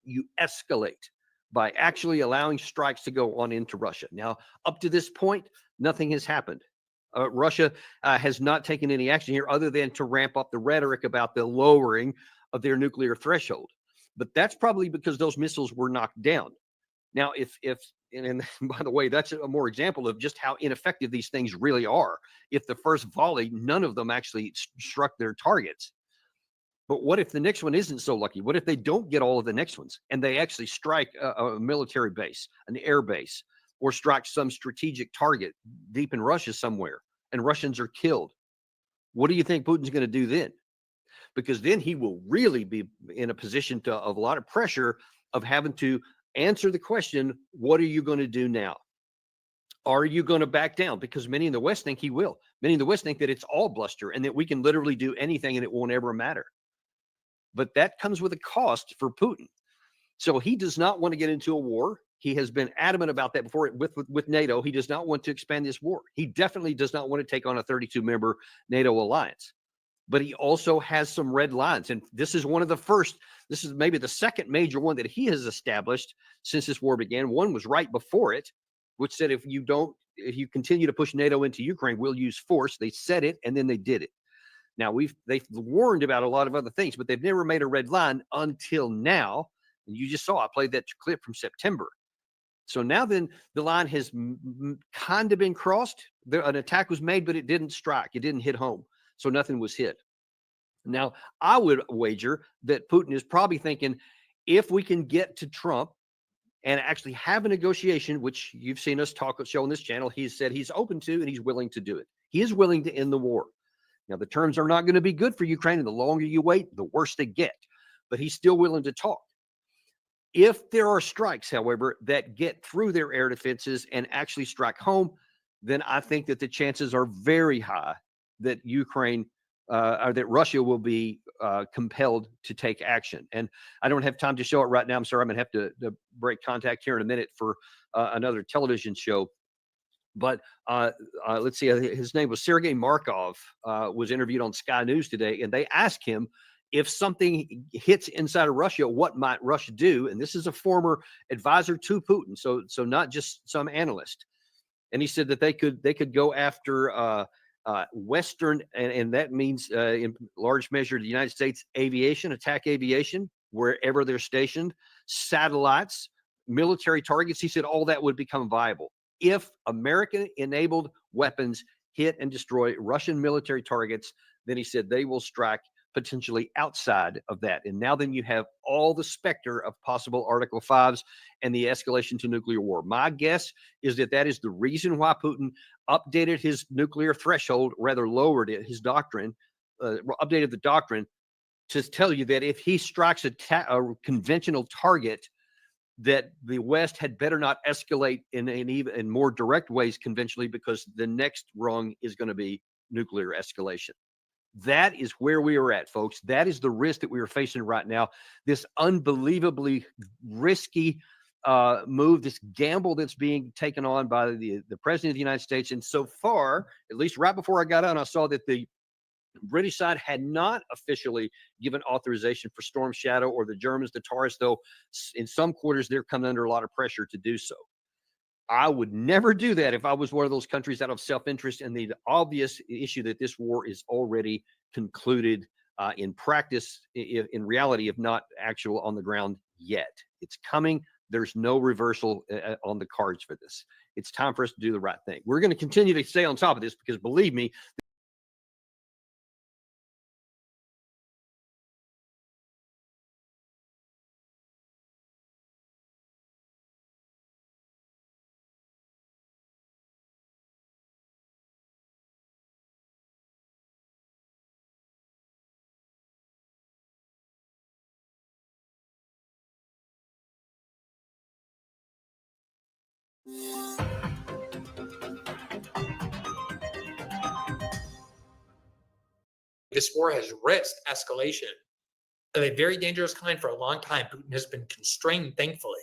you escalate by actually allowing strikes to go on into Russia. Now, up to this point, nothing has happened. Russia has not taken any action here other than to ramp up the rhetoric about the lowering of their nuclear threshold. But that's probably because those missiles were knocked down. Now, and by the way, that's a more example of just how ineffective these things really are. If the first volley, none of them actually struck their targets. But what if the next one isn't so lucky? What if they don't get all of the next ones and they actually strike a military base, an air base, or strike some strategic target deep in Russia somewhere and Russians are killed? What do you think Putin's going to do then? Because then he will really be in a position of a lot of pressure of having to answer the question, what are you going to do now? Are you going to back down? Because many in the West think he will. Many in the West think that it's all bluster and that we can literally do anything and it won't ever matter. But that comes with a cost for Putin. So he does not want to get into a war. He has been adamant about that before with NATO. He does not want to expand this war. He definitely does not want to take on a 32-member NATO alliance. But he also has some red lines. And this is one of the first, this is maybe the second major one that he has established since this war began. One was right before it, which said if you continue to push NATO into Ukraine, we'll use force. They said it, and then they did it. Now they've warned about a lot of other things, but they've never made a red line until now. And you just saw I played that clip from September. So now then the line has kind of been crossed. An attack was made, but it didn't strike. It didn't hit home. So nothing was hit. Now, I would wager that Putin is probably thinking, if we can get to Trump and actually have a negotiation, which you've seen us show on this channel, he's said he's open to and he's willing to do it. He is willing to end the war. Now, the terms are not going to be good for Ukraine, and the longer you wait, the worse they get. But he's still willing to talk. If there are strikes, however, that get through their air defenses and actually strike home, then I think that the chances are very high that Ukraine or that Russia will be compelled to take action. And I don't have time to show it right now. I'm sorry, I'm going to have to break contact here in a minute for another television show. But let's see, his name was Sergei Markov, was interviewed on Sky News today, and they asked him, if something hits inside of Russia, what might Russia do? And this is a former advisor to Putin, so not just some analyst. And he said that they could go after Western, and that means in large measure the United States aviation, attack aviation, wherever they're stationed, satellites, military targets. He said all that would become viable if American-enabled weapons hit and destroy Russian military targets. Then he said they will strike potentially outside of that. And now then you have all the specter of possible Article 5s and the escalation to nuclear war. My guess is that is the reason why Putin updated his nuclear threshold, rather lowered it, his doctrine, updated the doctrine to tell you that if he strikes a conventional target, that the West had better not escalate in more direct ways conventionally, because the next rung is going to be nuclear escalation. That is where we are at, folks. That is the risk that we are facing right now. This unbelievably risky move, this gamble that's being taken on by the President of the United States. And so far, at least right before I got on, I saw that the British side had not officially given authorization for Storm Shadow, or the Germans, the Taurus, though in some quarters they're coming under a lot of pressure to do so. I would never do that if I was one of those countries out of self-interest, and the obvious issue that this war is already concluded in practice, in reality, if not actual on the ground yet. It's coming. There's no reversal on the cards for this. It's time for us to do the right thing. We're going to continue to stay on top of this, because believe me, this war has risked escalation of a very dangerous kind for a long time. Putin has been constrained, thankfully.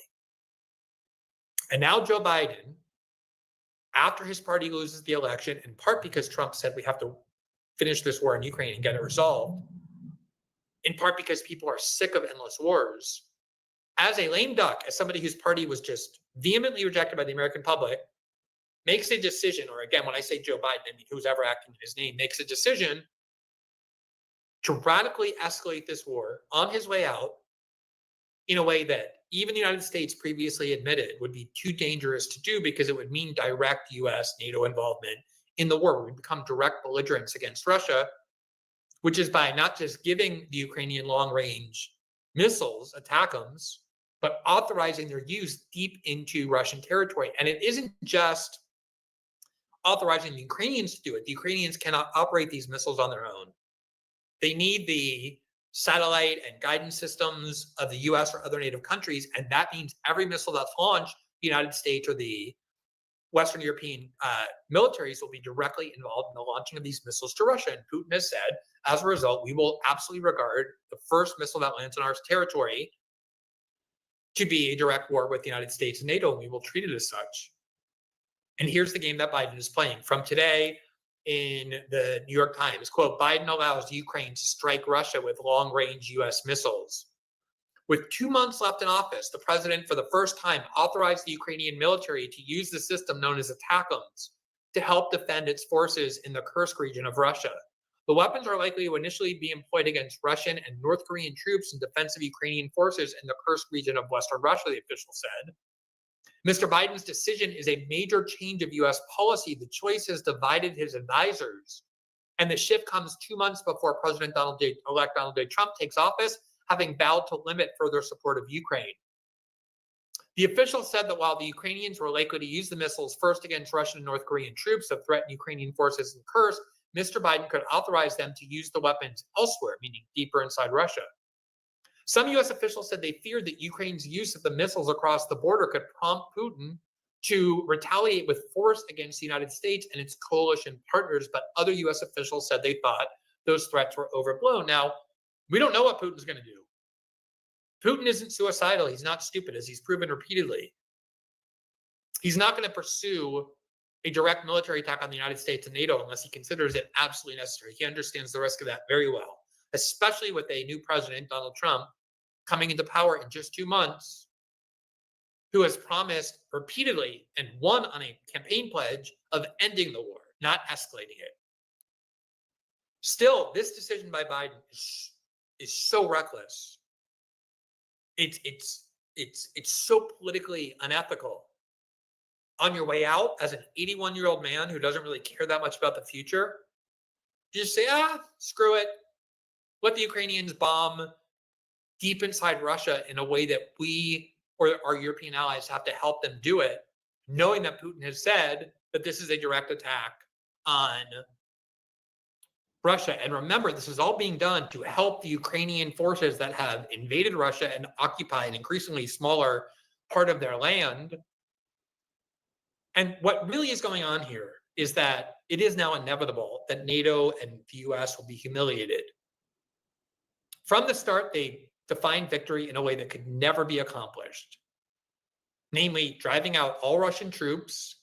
And now Joe Biden, after his party loses the election, in part because Trump said we have to finish this war in Ukraine and get it resolved, in part because people are sick of endless wars, as a lame duck, as somebody whose party was just vehemently rejected by the American public, makes a decision, or again, when I say Joe Biden, I mean who's ever acting in his name, makes a decision to radically escalate this war on his way out in a way that even the United States previously admitted would be too dangerous to do, because it would mean direct US, NATO involvement in the war. We become direct belligerents against Russia, which is by not just giving the Ukrainian long-range missiles, ATACMS, but authorizing their use deep into Russian territory. And it isn't just authorizing the Ukrainians to do it. The Ukrainians cannot operate these missiles on their own. They need the satellite and guidance systems of the US or other NATO countries, and that means every missile that's launched, the United States or the Western European militaries will be directly involved in the launching of these missiles to Russia. And Putin has said, as a result, we will absolutely regard the first missile that lands on our territory to be a direct war with the United States and NATO, and we will treat it as such. And here's the game that Biden is playing. From today in the New York Times, quote, Biden allows Ukraine to strike Russia with long-range US missiles, With 2 months left in office, the president, for the first time, authorized the Ukrainian military to use the system known as ATACMS to help defend its forces in the Kursk region of Russia. The weapons are likely to initially be employed against Russian and North Korean troops in defense of Ukrainian forces in the Kursk region of Western Russia, the official said. Mr. Biden's decision is a major change of U.S. policy. The choice has divided his advisors, and the shift comes 2 months before President-elect Donald J. Trump takes office, having vowed to limit further support of Ukraine. The official said that while the Ukrainians were likely to use the missiles first against Russian and North Korean troops that threaten Ukrainian forces in Kursk, Mr. Biden could authorize them to use the weapons elsewhere, meaning deeper inside Russia. Some U.S. officials said they feared that Ukraine's use of the missiles across the border could prompt Putin to retaliate with force against the United States and its coalition partners, but other U.S. officials said they thought those threats were overblown. Now, we don't know what Putin's going to do. Putin isn't suicidal. He's not stupid, as he's proven repeatedly. He's not going to pursue a direct military attack on the United States and NATO unless he considers it absolutely necessary. He understands the risk of that very well, especially with a new president, Donald Trump, coming into power in just 2 months, who has promised repeatedly and won on a campaign pledge of ending the war, not escalating it. Still, this decision by Biden is so reckless. It's so politically unethical. On your way out, as an 81-year-old man who doesn't really care that much about the future, you just say, screw it. Let the Ukrainians bomb deep inside Russia in a way that we or our European allies have to help them do it, knowing that Putin has said that this is a direct attack on Russia. And remember, this is all being done to help the Ukrainian forces that have invaded Russia and occupy an increasingly smaller part of their land. And what really is going on here is that it is now inevitable that NATO and the US will be humiliated. From the start, they defined victory in a way that could never be accomplished, namely driving out all Russian troops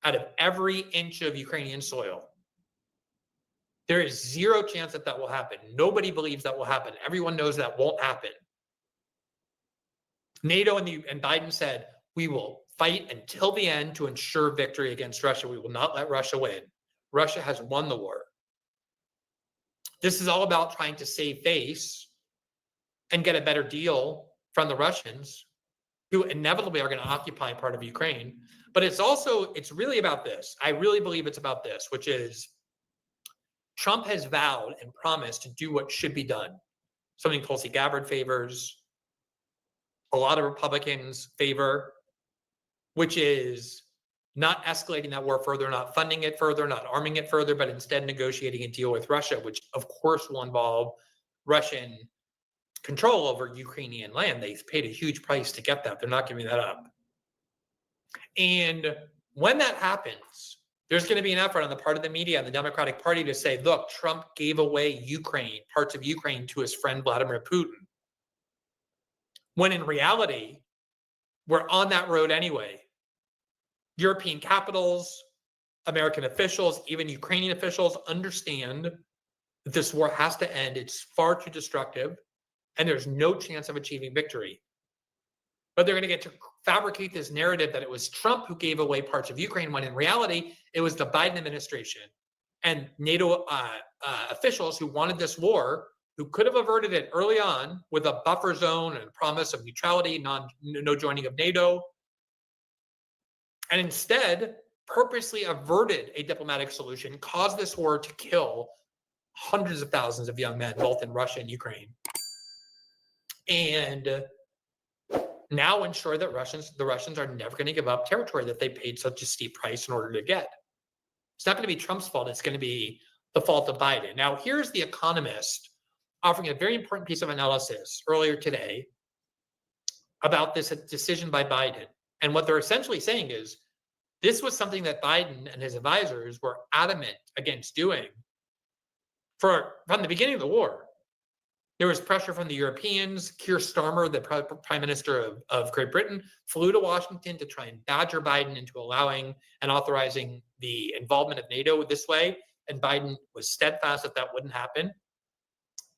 out of every inch of Ukrainian soil. There is zero chance that that will happen. Nobody believes that will happen. Everyone knows that won't happen. NATO and Biden said, we will fight until the end to ensure victory against Russia. We will not let Russia win. Russia has won the war. This is all about trying to save face and get a better deal from the Russians, who inevitably are going to occupy part of Ukraine. But it's really about this. I really believe it's about this, which is Trump has vowed and promised to do what should be done. Something Tulsi Gabbard favors, a lot of Republicans favor, which is not escalating that war further, not funding it further, not arming it further, but instead negotiating a deal with Russia, which of course will involve Russian control over Ukrainian land. They've paid a huge price to get that. They're not giving that up. And when that happens, there's going to be an effort on the part of the media and the Democratic Party to say, look, Trump gave away Ukraine, parts of Ukraine, to his friend Vladimir Putin. When in reality, we're on that road anyway. European capitals, American officials, even Ukrainian officials understand that this war has to end. It's far too destructive, and there's no chance of achieving victory. But they're going to get to fabricate this narrative that it was Trump who gave away parts of Ukraine, when in reality, it was the Biden administration and NATO officials who wanted this war, who could have averted it early on with a buffer zone and a promise of neutrality, no joining of NATO, and instead purposely averted a diplomatic solution, caused this war to kill hundreds of thousands of young men, both in Russia and Ukraine, and now ensure that the Russians are never going to give up territory that they paid such a steep price in order to get. It's not going to be Trump's fault. It's going to be the fault of Biden. Now, here's The Economist offering a very important piece of analysis earlier today about this decision by Biden. And what they're essentially saying is this was something that Biden and his advisors were adamant against doing from the beginning of the war. There was pressure from the Europeans. Keir Starmer, the Prime Minister of Great Britain, flew to Washington to try and badger Biden into allowing and authorizing the involvement of NATO this way. And Biden was steadfast that that wouldn't happen.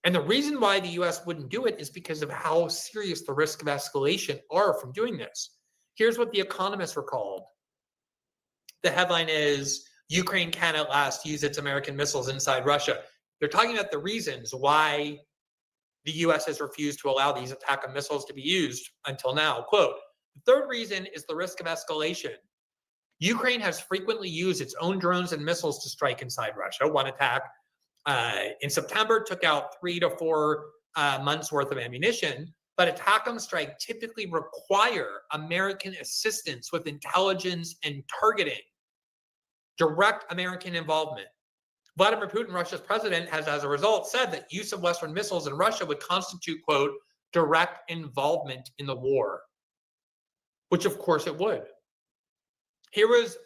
And the reason why the US wouldn't do it is because of how serious the risk of escalation are from doing this. Here's what the Economist recalled. The headline is, Ukraine can at last use its American missiles inside Russia. They're talking about the reasons why the US has refused to allow these attack missiles to be used until now. Quote, the third reason is the risk of escalation. Ukraine has frequently used its own drones and missiles to strike inside Russia. One attack in September took out 3 to 4 months worth of ammunition, but attack on strike typically require American assistance with intelligence and targeting, direct American involvement. Vladimir Putin, Russia's president, has as a result said that use of Western missiles in Russia would constitute, quote, direct involvement in the war, which of course it would. Here was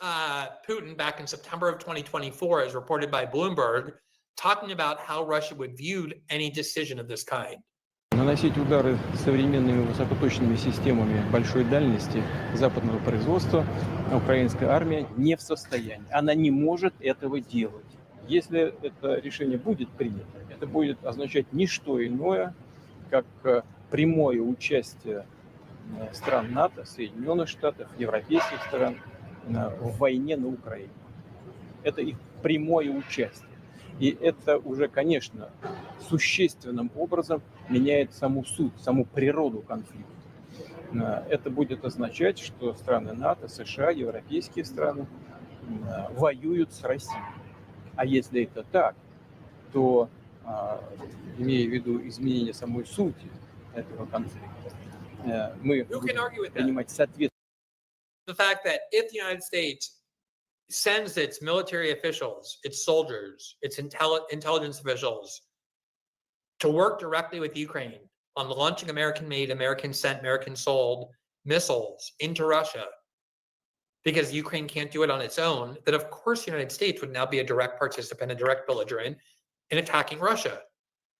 Putin back in September of 2024, as reported by Bloomberg, talking about how Russia would view any decision of this kind. Наносить удары современными высокоточными системами большой дальности западного производства украинская армия не в состоянии. Она не может этого делать. Если это решение будет принято, это будет означать не что иное, как прямое участие стран НАТО, Соединенных Штатов, европейских стран в войне на Украине. Это их прямое участие. И это уже, конечно, существенным образом меняет саму суть, саму природу конфликта. Это будет означать, что страны НАТО, США, европейские страны воюют с Россией. А если это так, то, имея в виду изменение самой сути этого конфликта, мы будем принимать соответствие. The fact that if the United States sends its military officials, its soldiers, its intelligence officials to work directly with Ukraine on launching American-made, American-sent, American-sold missiles into Russia, because Ukraine can't do it on its own, that of course the United States would now be a direct participant, a direct belligerent in attacking Russia.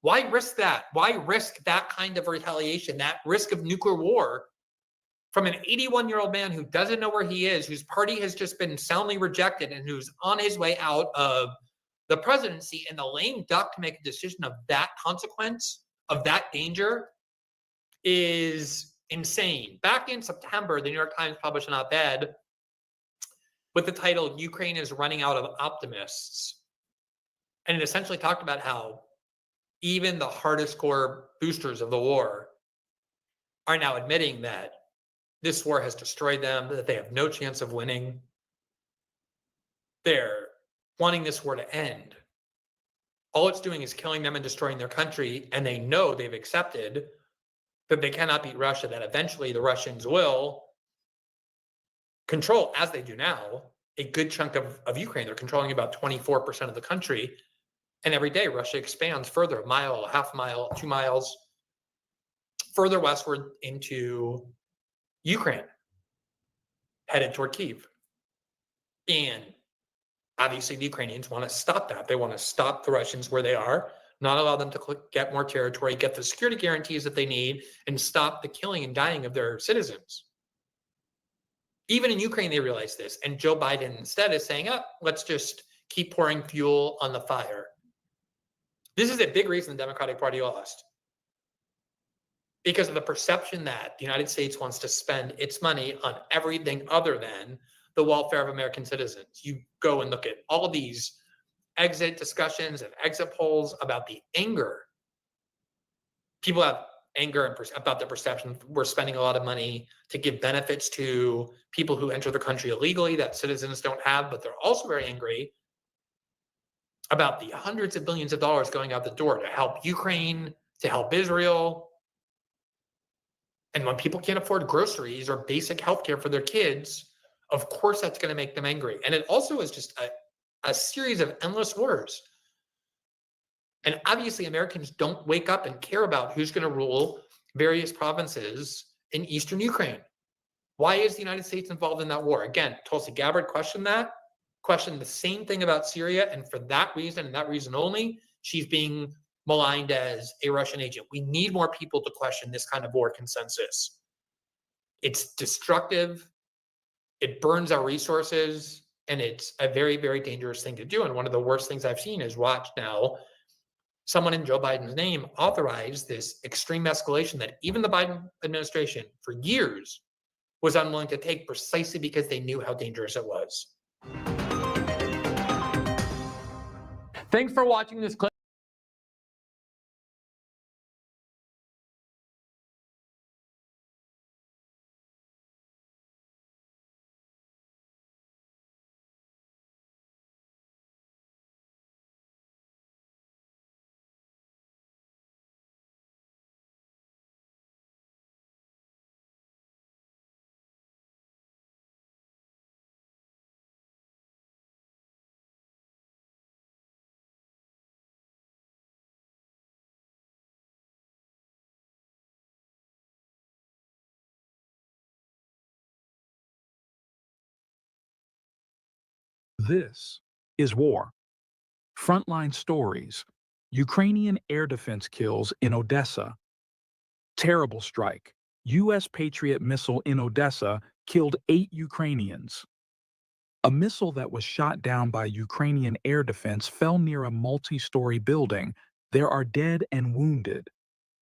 Why risk that? Why risk that kind of retaliation, that risk of nuclear war from an 81-year-old man who doesn't know where he is, whose party has just been soundly rejected, and who's on his way out of the presidency, and the lame duck to make a decision of that consequence, of that danger, is insane. Back in September, the New York Times published an op-ed with the title, Ukraine is running out of optimists. And it essentially talked about how even the hardest core boosters of the war are now admitting that this war has destroyed them, that they have no chance of winning. They're wanting this war to end. All it's doing is killing them and destroying their country, and they know they've accepted that they cannot beat Russia, that eventually the Russians will control, as they do now, a good chunk of Ukraine. They're controlling about 24% of the country, and every day Russia expands further, a mile, a half mile, 2 miles, further westward into Ukraine, headed toward Kyiv. And obviously the Ukrainians want to stop that. They want to stop the Russians where they are, not allow them to get more territory, get the security guarantees that they need, and stop the killing and dying of their citizens. Even in Ukraine, they realize this. And Joe Biden instead is saying, let's just keep pouring fuel on the fire. This is a big reason the Democratic Party lost. Because of the perception that the United States wants to spend its money on everything other than the welfare of American citizens. You go and look at all of these exit discussions and exit polls about the anger. People have anger about the perception we're spending a lot of money to give benefits to people who enter the country illegally that citizens don't have, but they're also very angry about the hundreds of billions of dollars going out the door to help Ukraine, to help Israel. And when people can't afford groceries or basic healthcare for their kids, of course that's going to make them angry. And it also is just a series of endless wars. And obviously Americans don't wake up and care about who's going to rule various provinces in eastern Ukraine. Why is the United States involved in that war? Again, Tulsi Gabbard questioned the same thing about Syria. And for that reason, and that reason only, she's being maligned as a Russian agent. We need more people to question this kind of war consensus. It's destructive. It burns our resources, and it's a very, very dangerous thing to do. And one of the worst things I've seen is watch now someone in Joe Biden's name authorized this extreme escalation that even the Biden administration for years was unwilling to take, precisely because they knew how dangerous it was. Thanks for watching this clip. This is war. Frontline stories. Ukrainian air defense kills in Odessa. Terrible strike. U.S. Patriot missile in Odessa killed 8 Ukrainians. A missile that was shot down by Ukrainian air defense fell near a multi-story building. There are dead and wounded.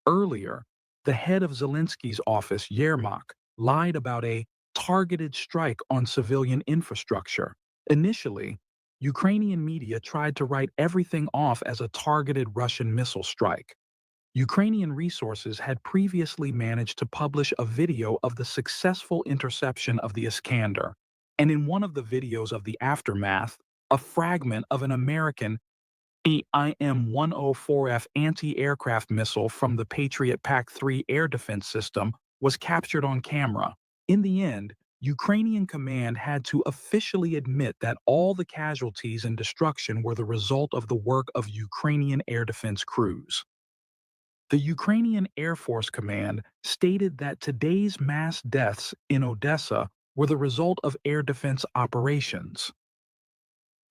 Earlier, the head of Zelensky's office, Yermak, lied about a targeted strike on civilian infrastructure. Initially, Ukrainian media tried to write everything off as a targeted Russian missile strike. Ukrainian resources had previously managed to publish a video of the successful interception of the Iskander, and in one of the videos of the aftermath, a fragment of an American IM-104F anti-aircraft missile from the Patriot PAC-3 air defense system was captured on camera. In the end, Ukrainian command had to officially admit that all the casualties and destruction were the result of the work of Ukrainian air defense crews. The Ukrainian Air Force Command stated that today's mass deaths in Odessa were the result of air defense operations.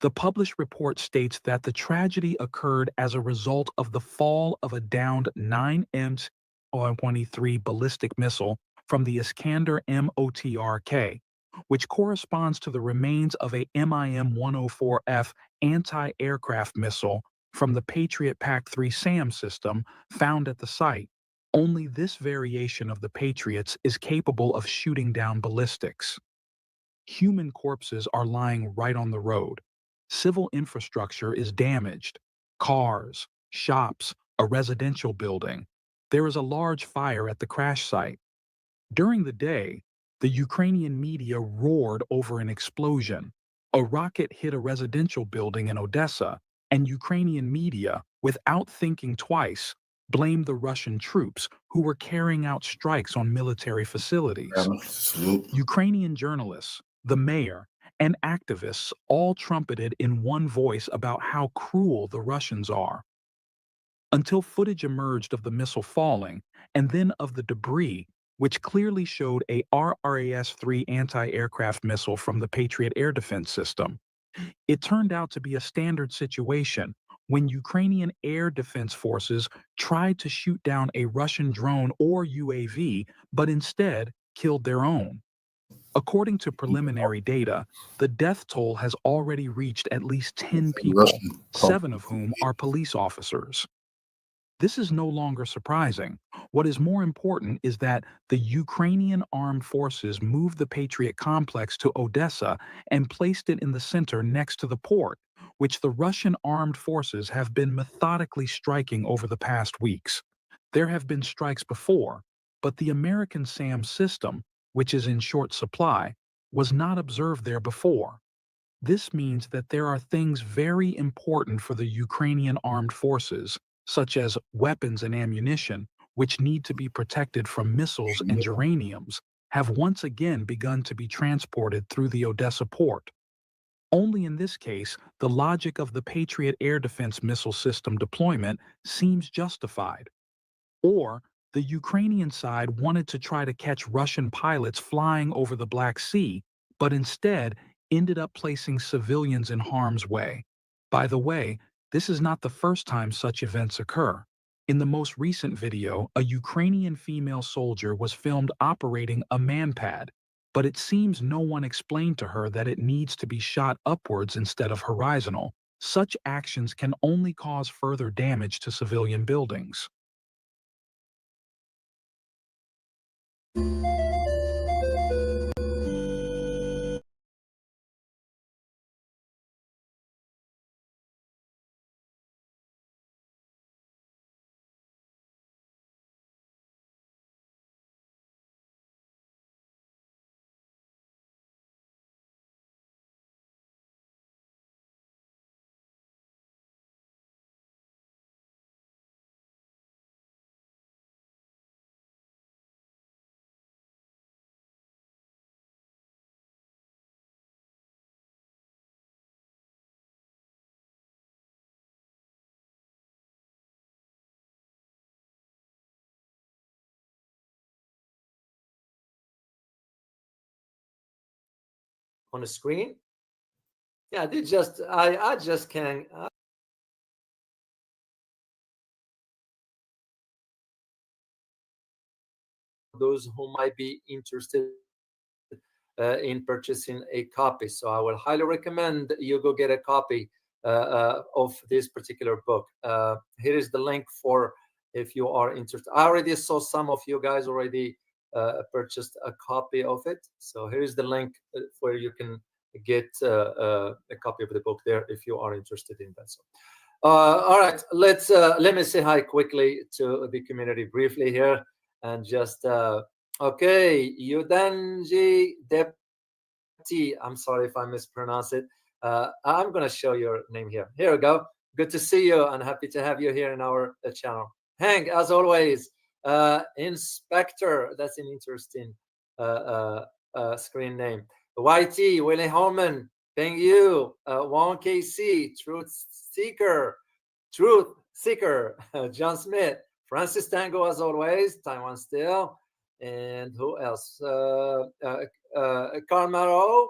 The published report states that the tragedy occurred as a result of the fall of a downed 9M-23 ballistic missile from the Iskander MOTRK, which corresponds to the remains of a MIM-104F anti-aircraft missile from the Patriot PAC-3 SAM system found at the site. Only this variation of the Patriots is capable of shooting down ballistics. Human corpses are lying right on the road. Civil infrastructure is damaged. Cars, shops, a residential building. There is a large fire at the crash site. During the day, the Ukrainian media roared over an explosion. A rocket hit a residential building in Odessa, and Ukrainian media, without thinking twice, blamed the Russian troops who were carrying out strikes on military facilities. Ukrainian journalists, the mayor, and activists all trumpeted in one voice about how cruel the Russians are. Until footage emerged of the missile falling, and then of the debris, which clearly showed a RRAS-3 anti-aircraft missile from the Patriot air defense system. It turned out to be a standard situation when Ukrainian air defense forces tried to shoot down a Russian drone or UAV, but instead killed their own. According to preliminary data, the death toll has already reached at least 10 people, 7 of whom are police officers. This is no longer surprising. What is more important is that the Ukrainian armed forces moved the Patriot complex to Odessa and placed it in the center next to the port, which the Russian armed forces have been methodically striking over the past weeks. There have been strikes before, but the American SAM system, which is in short supply, was not observed there before. This means that there are things very important for the Ukrainian armed forces, such as weapons and ammunition, which need to be protected from missiles and geraniums, have once again begun to be transported through the Odessa port. Only in this case, the logic of the Patriot air defense missile system deployment seems justified. Or the Ukrainian side wanted to try to catch Russian pilots flying over the Black Sea, but instead ended up placing civilians in harm's way. By the way, this is not the first time such events occur. In the most recent video, a Ukrainian female soldier was filmed operating a manpad, but it seems no one explained to her that it needs to be shot upwards instead of horizontal, Such actions can only cause further damage to civilian buildings. On the screen? Yeah, they just, I just can't. Those who might be interested in purchasing a copy. So I will highly recommend you go get a copy of this particular book. Here is the link for if you are interested. I already saw some of you guys already purchased a copy of it. So here is the link where you can get a copy of the book there if you are interested in that. So, all right, let me say hi quickly to the community briefly here, and just okay, Yudanji Depti. I'm sorry if I mispronounce it. I'm gonna show your name here. Here we go. Good to see you, and happy to have you here in our channel. Hank, as always, Inspector. That's an interesting screen name. YT, Willie Holman, Peng Yu, Wong KC, Truth Seeker, John Smith, Francis Tango, as always, Taiwan Still, and who else? Carmelo,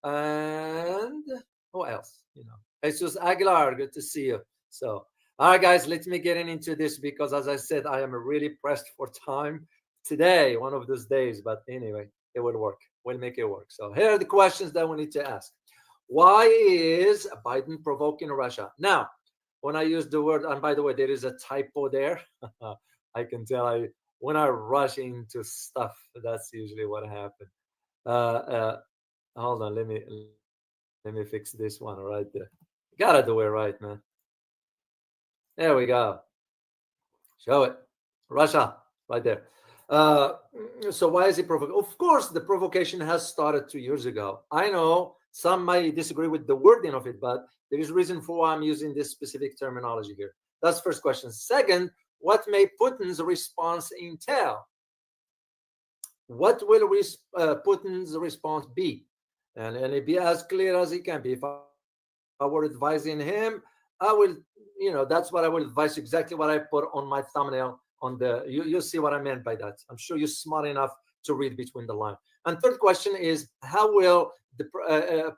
and who else? You know, Jesus Aguilar, good to see you. So, all right, guys, let me get into this because, as I said, I am really pressed for time today, one of those days, but anyway, it will work. We'll make it work. So here are the questions that we need to ask. Why is Biden provoking Russia? Now, when I use the word, and by the way, there is a typo there. I can tell when I rush into stuff, that's usually what happened. Hold on, let me fix this one right there. Gotta do it right, man. There we go. Show it. Russia, right there. So why is it provoking? Of course, the provocation has started 2 years ago. I know some might disagree with the wording of it, but there is reason for why I'm using this specific terminology here. That's the first question. Second, what may Putin's response entail? What will Putin's response be? And it be as clear as it can be. If I were advising him, I will, that's what I would advise, exactly what I put on my thumbnail on the, you'll see what I meant by that. I'm sure you're smart enough to read between the lines. And third question is, how will the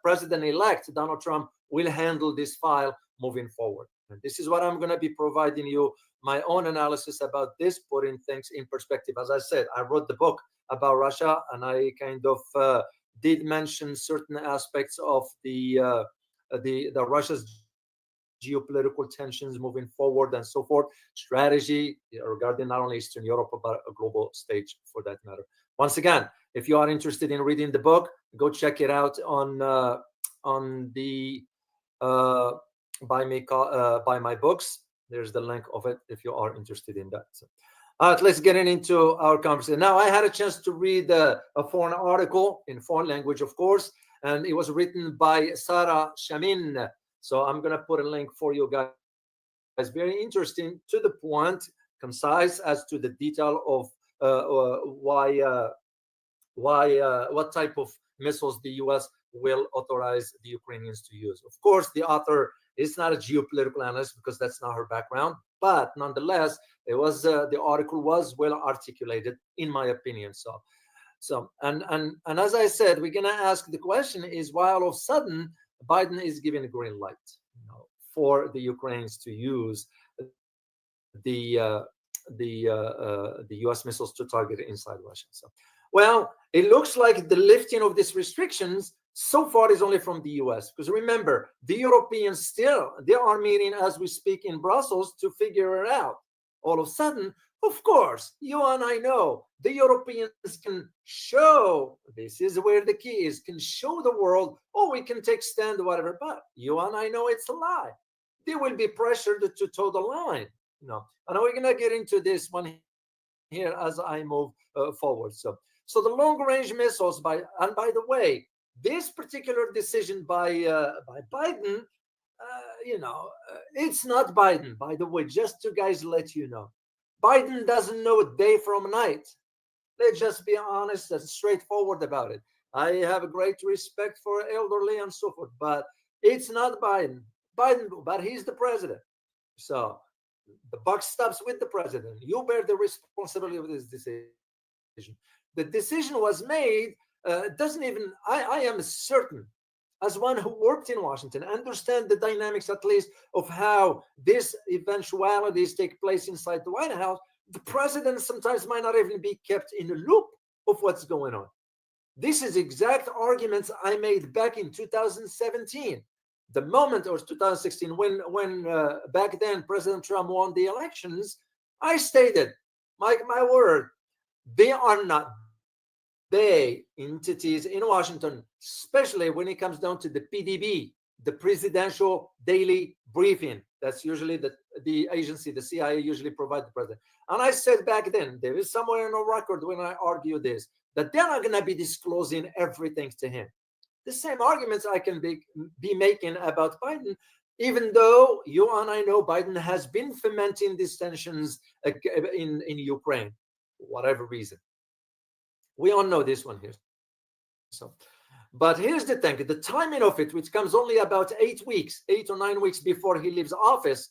president-elect Donald Trump will handle this file moving forward? And this is what I'm going to be providing you my own analysis about this, putting things in perspective. As I said, I wrote the book about Russia, and I kind of did mention certain aspects of the Russia's geopolitical tensions moving forward and so forth, strategy regarding not only Eastern Europe, but a global stage for that matter. Once again, if you are interested in reading the book, go check it out on the Buy My Books. There's the link of it if you are interested in that. So, all right, let's get into our conversation. Now, I had a chance to read a foreign article in foreign language, of course, and it was written by Sarah Shamin. So I'm going to put a link for you guys. It's very interesting, to the point, concise as to the detail of what type of missiles the U.S. will authorize the Ukrainians to use. Of course, the author is not a geopolitical analyst because that's not her background, but nonetheless, it was the article was well articulated, in my opinion. So and as I said, we're going to ask the question is why all of a sudden Biden is giving a green light, for the Ukrainians to use the U.S. missiles to target inside Russia. So, well, it looks like the lifting of these restrictions So far is only from the US, because remember, the Europeans still, they are meeting as we speak in Brussels to figure it out. All of a sudden, of course, you and I know the Europeans can show, this is where the key is, can show the world, oh, we can take stand, whatever, but you and I know it's a lie. They will be pressured to toe the line. And we're going to get into this one here as I move forward. So the long-range missiles, by the way, this particular decision by Biden, it's not Biden, by the way, just to guys let you know. Biden doesn't know day from night. Let's just be honest and straightforward about it. I have a great respect for elderly and so forth, but it's not Biden. But he's the president. So the buck stops with the president. You bear the responsibility of this decision. The decision was made, I am certain, as one who worked in Washington, understand the dynamics at least of how these eventualities take place inside the White House. The president sometimes might not even be kept in the loop of what's going on. This is exact arguments I made back in 2017. The moment, or 2016, when back then President Trump won the elections, I stated, my word, they are not entities in Washington, especially when it comes down to the PDB, the Presidential Daily Briefing. That's usually the agency, the CIA usually provide the president. And I said back then, there is somewhere in a record when I argue this, that they're not going to be disclosing everything to him. The same arguments I can be making about Biden, even though you and I know Biden has been fomenting these tensions in Ukraine, for whatever reason. We all know this one here. So, but here's the thing, the timing of it, which comes only about 8 or 9 weeks before he leaves office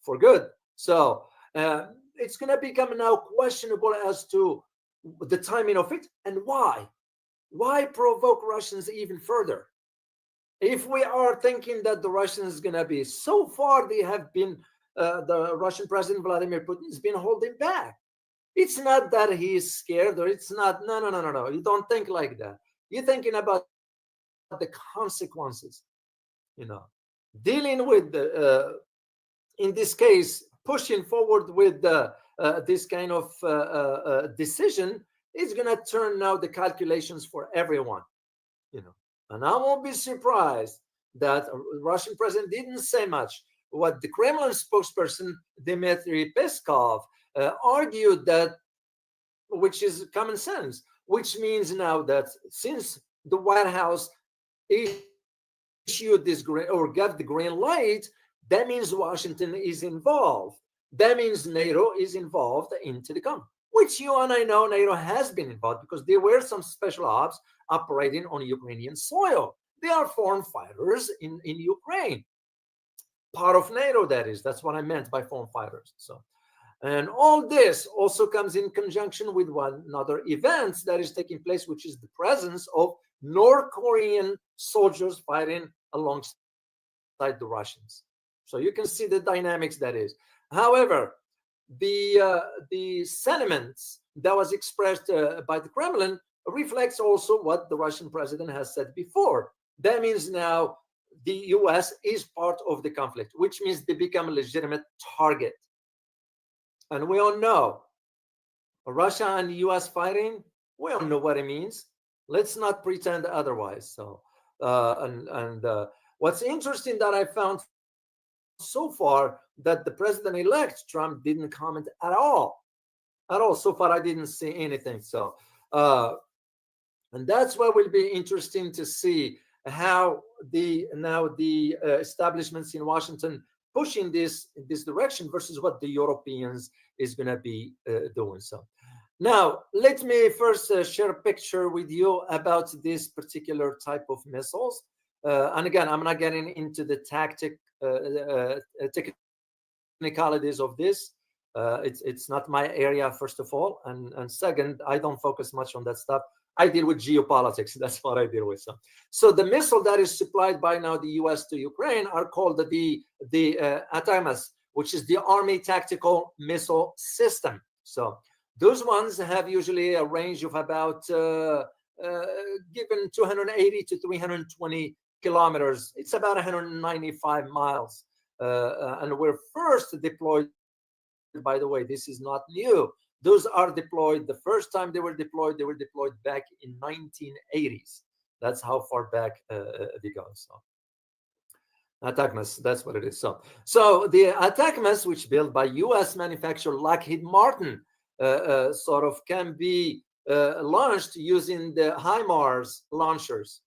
for good. So it's going to become now questionable as to the timing of it and why. Why provoke Russians even further? If we are thinking that the Russians is going to be, so far they have been, the Russian President Vladimir Putin has been holding back. It's not that he is scared, or it's not, no. You don't think like that. You're thinking about the consequences, dealing with, in this case, pushing forward with this kind of decision is going to turn now the calculations for everyone, and I won't be surprised that Russian president didn't say much. What the Kremlin spokesperson Dmitry Peskov argued that, which is common sense, which means now that since the White House issued this or gave the green light, that means Washington is involved. That means NATO is involved into the conflict, which you and I know NATO has been involved, because there were some special ops operating on Ukrainian soil. They are foreign fighters in Ukraine. Part of NATO, that is. That's what I meant by foreign fighters. So, and all this also comes in conjunction with one another event that is taking place, which is the presence of North Korean soldiers fighting alongside the Russians. So you can see the dynamics that is. However, the sentiments that was expressed by the Kremlin reflects also what the Russian president has said before. That means now the US is part of the conflict, which means they become a legitimate target. And we all know Russia and the US fighting, we all know what it means. Let's not pretend otherwise. So, what's interesting that I found so far, that the president-elect Trump didn't comment at all. So far, I didn't see anything. So, and that's why will be interesting to see how the establishments in Washington pushing this in this direction versus what the Europeans is going to be doing. So, now let me first share a picture with you about this particular type of missiles. And again, I'm not getting into the technicalities of this. It's not my area, first of all, and second, I don't focus much on that stuff. I deal with geopolitics. That's what I deal with. So the missile that is supplied by now the U.S. to Ukraine are called the ATACMS, which is the Army Tactical Missile System. So those ones have usually a range of about given 280 to 320 kilometers. It's about 195 miles. And we're first deployed, by the way, this is not new. Those are deployed. The first time they were deployed back in 1980s. That's how far back they go. So ATACMS, that's what it is. So the ATACMS, which built by U.S. manufacturer Lockheed Martin, sort of can be launched using the HIMARS launchers.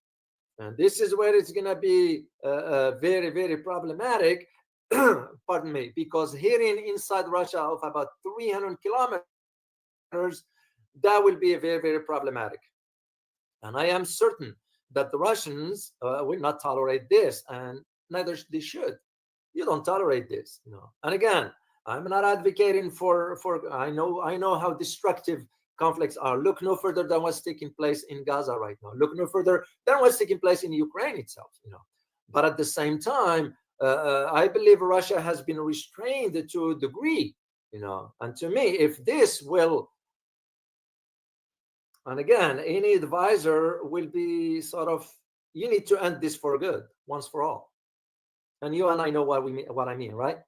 And this is where it's going to be very, very problematic, pardon me, because hitting inside Russia of about 300 kilometers, that will be very, very problematic. And I am certain that the Russians will not tolerate this, and neither they should. You don't tolerate this, you know. And again, I'm not advocating for I know how destructive conflicts are. Look no further than what's taking place in Gaza right now. Look no further than what's taking place in Ukraine itself, you know. But at the same time, I believe Russia has been restrained to a degree, you know. And to me, if this will, and again, any advisor will be sort of, you need to end this for good, once for all. And you and I know what I mean, right?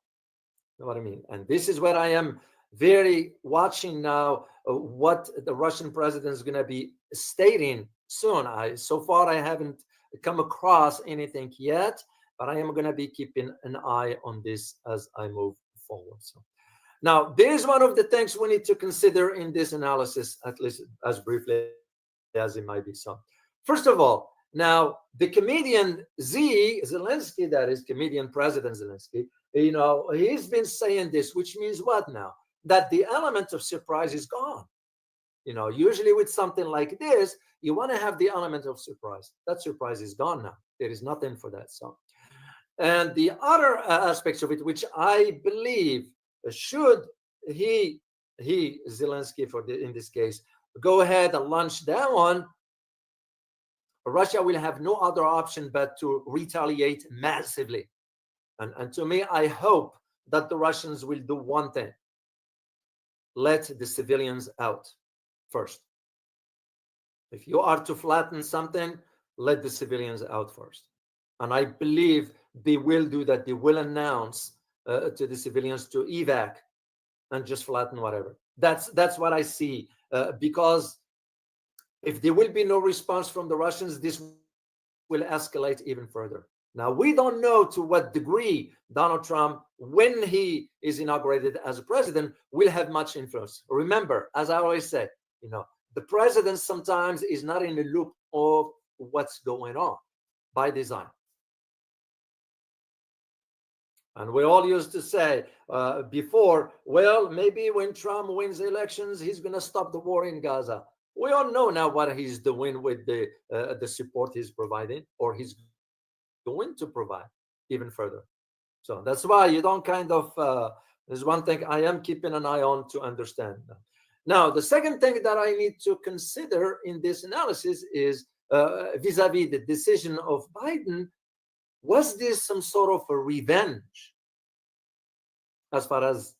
Know what I mean? And this is where I am very watching now what the Russian president is going to be stating soon. So far, I haven't come across anything yet, but I am going to be keeping an eye on this as I move forward. So now, there's one of the things we need to consider in this analysis, at least as briefly as it might be. So first of all, now the comedian Zelensky, that is comedian President Zelensky, you know, he's been saying this, which means what now? That the element of surprise is gone. You know, usually with something like this, you want to have the element of surprise. That surprise is gone now. There is nothing for that. So, and the other aspects of it, which I believe should he Zelensky in this case go ahead and launch that one, Russia will have no other option but to retaliate massively. And to me, I hope that the Russians will do one thing: let the civilians out first. If you are to flatten something, let the civilians out first. And I believe they will do that. They will announce to the civilians to evac and just flatten whatever. That's what I see. Because if there will be no response from the Russians, this will escalate even further. Now, we don't know to what degree Donald Trump, when he is inaugurated as a president, will have much influence. Remember, as I always say, you know, the president sometimes is not in the loop of what's going on by design. And we all used to say before, well, maybe when Trump wins the elections, he's going to stop the war in Gaza. We all know now what he's doing with the support he's providing, or he's going to provide even further. So that's why you don't kind of, there's one thing I am keeping an eye on to understand. Now, the second thing that I need to consider in this analysis is vis-a-vis the decision of Biden. Was this some sort of a revenge as far as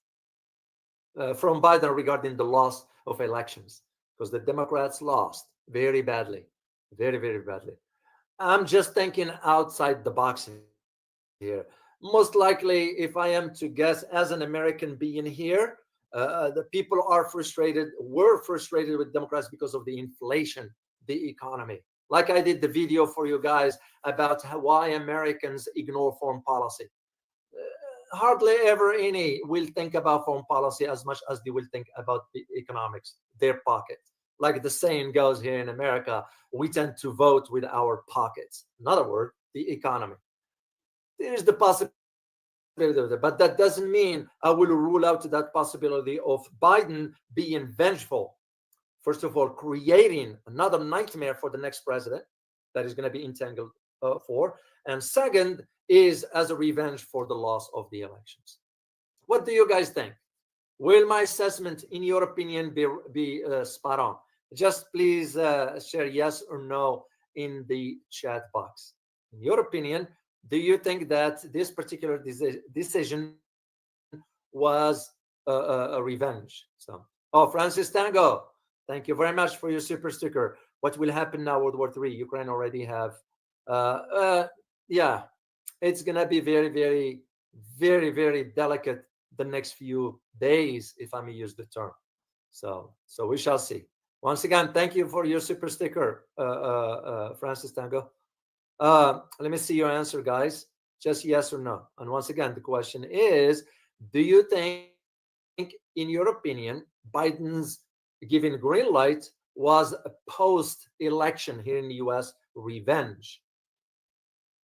from Biden regarding the loss of elections? Because the Democrats lost very badly, very, very badly. I'm just thinking outside the box here. Most likely, if I am to guess, as an American being here, the people were frustrated with Democrats because of the inflation, the economy. Like I did the video for you guys about why Americans ignore foreign policy. Hardly ever any will think about foreign policy as much as they will think about the economics, their pocket. Like the saying goes here in America, we tend to vote with our pockets. In other words, the economy. There's the possibility of that, but that doesn't mean I will rule out that possibility of Biden being vengeful. First of all, creating another nightmare for the next president that is going to be entangled for. And second is as a revenge for the loss of the elections. What do you guys think? Will my assessment, in your opinion, be spot on? Just please share yes or no in the chat box. In your opinion, do you think that this particular decision was a revenge? So, oh, Francis Tango, thank you very much for your super sticker. what will happen now, World War III. Ukraine already have. Yeah, it's gonna be very, very, very, very delicate the next few days, if I may use the term. So we shall see. Once again, thank you for your super sticker, Francis Tango. Let me see your answer, guys. Just yes or no. And once again, the question is, do you think, in your opinion, Biden's giving green light was a post-election here in the US revenge?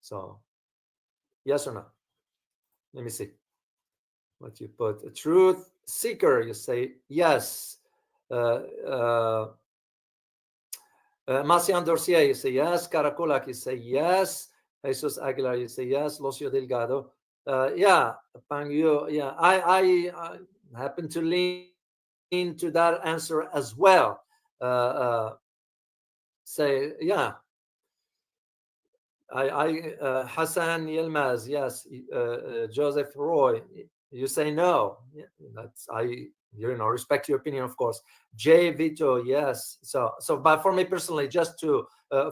So, yes or no? Let me see what you put. A truth seeker, you say yes. Marcian Dorcier, you say yes. Caracolak, you say yes. Jesus Aguilar, you say yes. Locio Delgado, yeah. Pangyu, yeah. I happen to lean into that answer as well. Say yeah. Hassan Yilmaz, yes. Joseph Roy, you say no. Yeah, that's respect your opinion, of course. Jay Vito, yes. So but for me personally, just to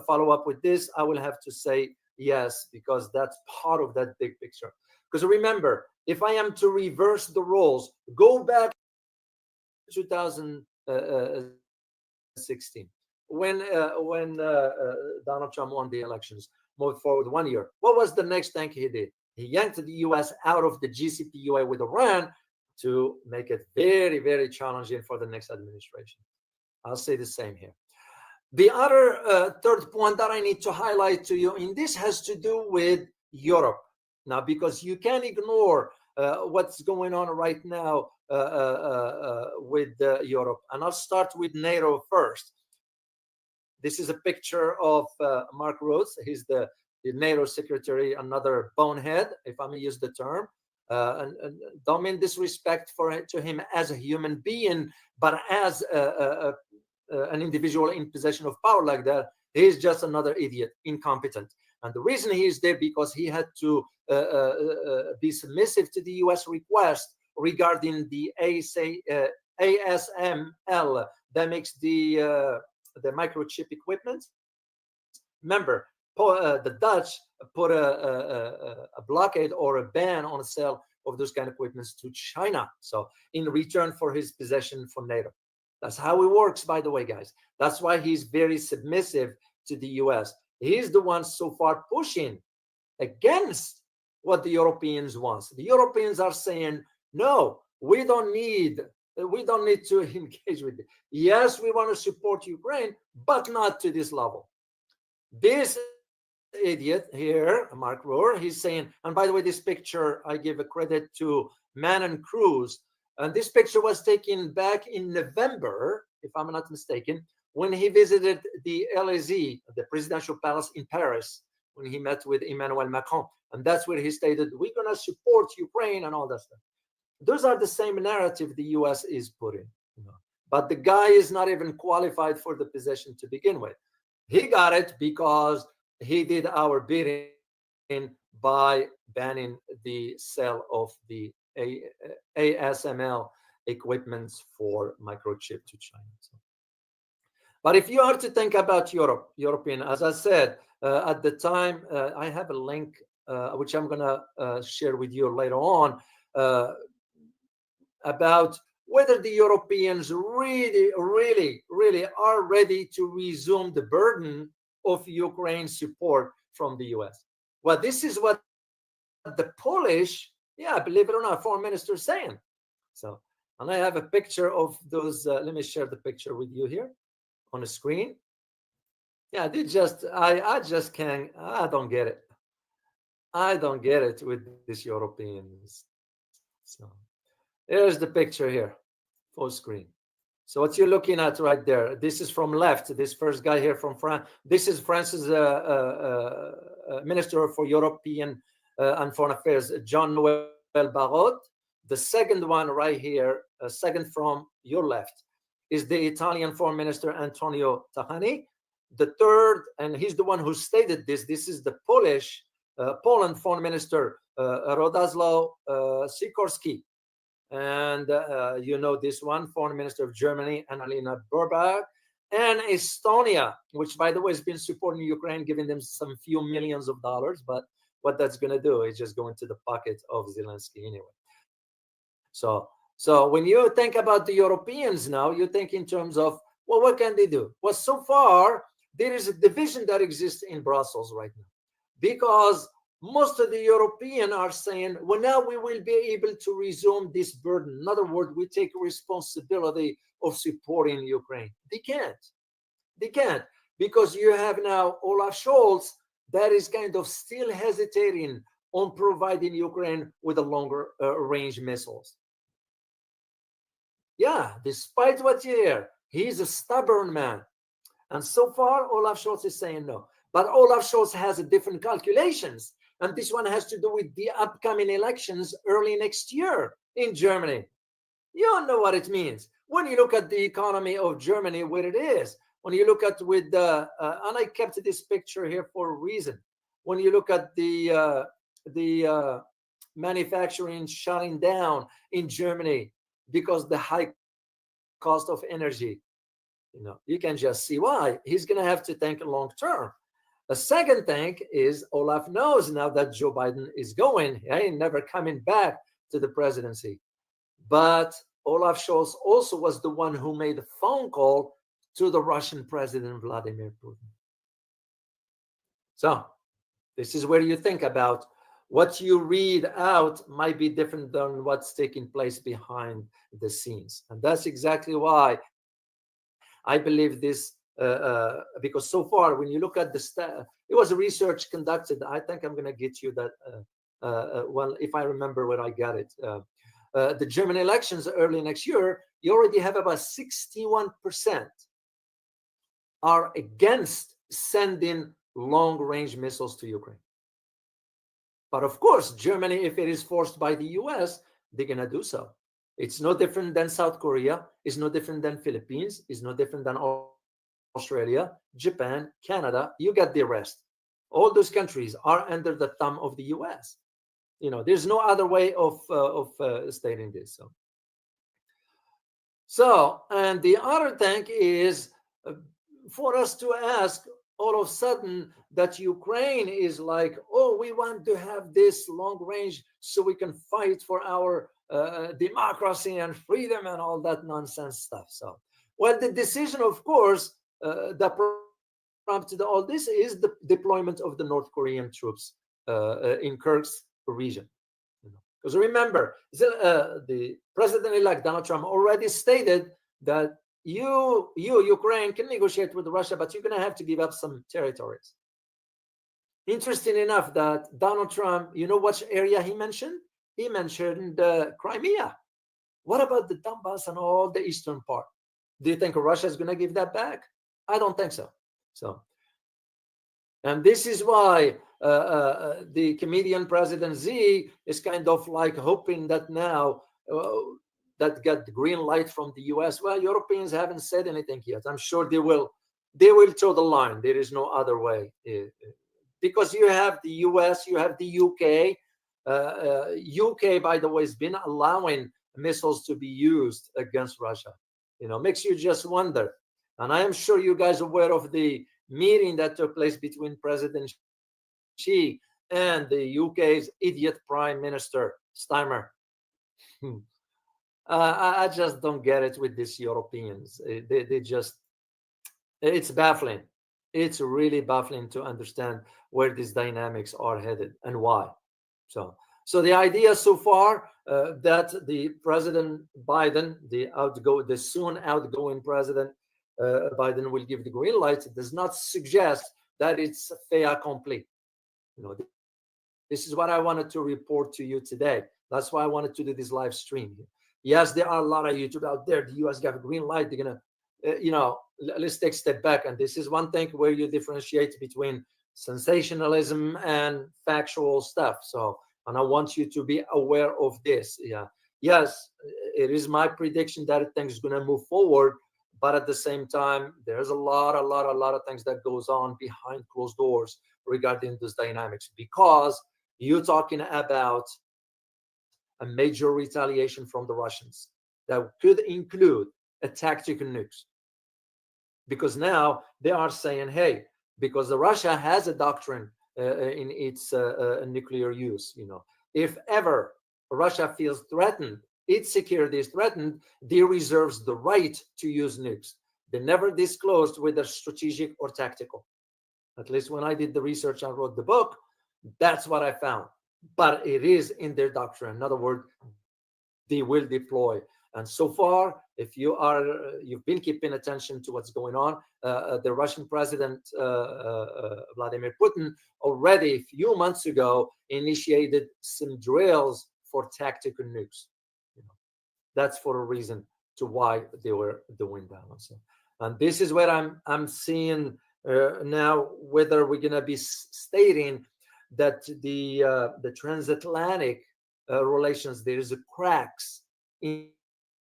follow up with this, I will have to say yes, because that's part of that big picture. Because remember, if I am to reverse the roles, go back to 2016 when Donald Trump won the elections. Moved forward 1 year. What was the next thing he did? He yanked the U.S. out of the GCPOA with Iran to make it very, very challenging for the next administration. I'll say the same here. The other third point that I need to highlight to you, and this has to do with Europe. Now, because you can't ignore what's going on right now with Europe. And I'll start with NATO first. This is a picture of Mark Rutte. He's the NATO secretary, another bonehead, if I may use the term. And don't mean disrespect to him as a human being, but as an individual in possession of power like that, he's just another idiot, incompetent. And the reason he's there because he had to be submissive to the U.S. request regarding the ASML that makes the microchip equipment. Remember, the Dutch put a blockade or a ban on the sale of those kind of equipments to China. So in return for his possession for NATO. That's how it works, by the way, guys. That's why he's very submissive to the US. He's the one so far pushing against what the Europeans want. The Europeans are saying, no, we don't need to engage with it. Yes, we want to support Ukraine, but not to this level. This idiot here, Mark Rohr, he's saying, and by the way, this picture, I give a credit to Man and Cruz. And this picture was taken back in November, if I'm not mistaken, when he visited the Élysée, the presidential palace in Paris, when he met with Emmanuel Macron. And that's where he stated, we're going to support Ukraine and all that stuff. Those are the same narrative the US is putting. But the guy is not even qualified for the position to begin with. He got it because he did our bidding by banning the sale of the ASML equipments for microchip to China. But if you are to think about European, as I said, at the time, I have a link, which I'm going to share with you later on, about whether the Europeans really are ready to resume the burden of Ukraine support from the US. Well, this is what the Polish, believe it or not, foreign minister is saying. So, and I have a picture of those. Let me share the picture with you here on the screen. Yeah, they just, I just can't, I don't get it. I don't get it with these Europeans. So, here's the picture here, full screen. So what you're looking at right there, this is from left, this first guy here from France. This is France's Minister for European and Foreign Affairs, Jean-Noël Barrot. The second one right here, second from your left, is the Italian Foreign Minister, Antonio Tajani. The third, and he's the one who stated this is the Poland Foreign Minister, Radosław Sikorski. And you know this one, Foreign Minister of Germany, Annalena Baerbock. and Estonia, which, by the way, has been supporting Ukraine, giving them some few millions of dollars. But what that's going to do is just go into the pocket of Zelensky anyway. So when you think about the Europeans now, you think in terms of, well, what can they do? Well, so far, there is a division that exists in Brussels right now, because most of the Europeans are saying, well, now we will be able to resume this burden. In other words, we take responsibility of supporting Ukraine. They can't, because you have now Olaf Scholz that is kind of still hesitating on providing Ukraine with a longer range missiles. Yeah, despite what you hear, he's a stubborn man. And so far, Olaf Scholz is saying no. But Olaf Scholz has a different calculations. And this one has to do with the upcoming elections early next year in Germany. You don't know what it means. When you look at the economy of Germany, where it is, when you look at with the, and I kept this picture here for a reason. When you look at the manufacturing shutting down in Germany because the high cost of energy, you can just see why. He's going to have to think long term. The second thing is Olaf knows now that Joe Biden is going. He ain't never coming back to the presidency. But Olaf Scholz also was the one who made a phone call to the Russian President Vladimir Putin. So this is where you think about what you read out might be different than what's taking place behind the scenes. And that's exactly why I believe this, because so far, when you look at the it was a research conducted. I think I'm going to get you that one, if I remember where I got it. The German elections early next year, you already have about 61% are against sending long-range missiles to Ukraine. But of course, Germany, if it is forced by the US, they're going to do so. It's no different than South Korea. It's no different than Philippines. It's no different than Australia, Japan, Canada. You get the rest. All those countries are under the thumb of the US. There's no other way of stating this. So, and the other thing is for us to ask all of a sudden that Ukraine is like, oh, we want to have this long range so we can fight for our democracy and freedom and all that nonsense stuff. So, well, the decision, of course, that prompted all this is the deployment of the North Korean troops in Kursk's region. Because remember, the president-elect Donald Trump already stated that you, Ukraine, can negotiate with Russia, but you're going to have to give up some territories. Interesting enough that Donald Trump, you know which area he mentioned? He mentioned Crimea. What about the Donbass and all the eastern part? Do you think Russia is going to give that back? I don't think so. And this is why the comedian President Z is kind of like hoping that now that got the green light from the US. Well, Europeans haven't said anything yet. I'm sure they will toe the line. There is no other way. Because you have the US, you have the UK. UK, by the way, has been allowing missiles to be used against Russia. Makes you just wonder. And I am sure you guys are aware of the meeting that took place between President Xi and the UK's idiot Prime Minister Steinmeier. I just don't get it with these Europeans. They just, it's baffling. It's really baffling to understand where these dynamics are headed and why. So the idea so far that the President Biden, the soon outgoing President Biden will give the green light does not suggest that it's fait accompli. This is what I wanted to report to you today. That's why I wanted to do this live stream here. Yes, there are a lot of YouTube out there. The US got a green light. They're gonna, let's take a step back. And this is one thing where you differentiate between sensationalism and factual stuff. And I want you to be aware of this. Yeah. Yes, it is my prediction that things are gonna move forward. But at the same time, there's a lot of things that goes on behind closed doors regarding this dynamics, because you're talking about a major retaliation from the Russians that could include a tactical nukes. because now they are saying, hey, because Russia has a doctrine in its nuclear use, if ever Russia feels threatened, its security is threatened, they reserves the right to use nukes. They never disclosed whether strategic or tactical. At least when I did the research, I wrote the book, that's what I found. But it is in their doctrine. In other words, they will deploy. And so far, if you've been keeping attention to what's going on, the Russian President Vladimir Putin already a few months ago initiated some drills for tactical nukes. That's for a reason to why they were doing that. Also. And this is where I'm seeing now whether we're going to be stating that the transatlantic relations, there is a cracks in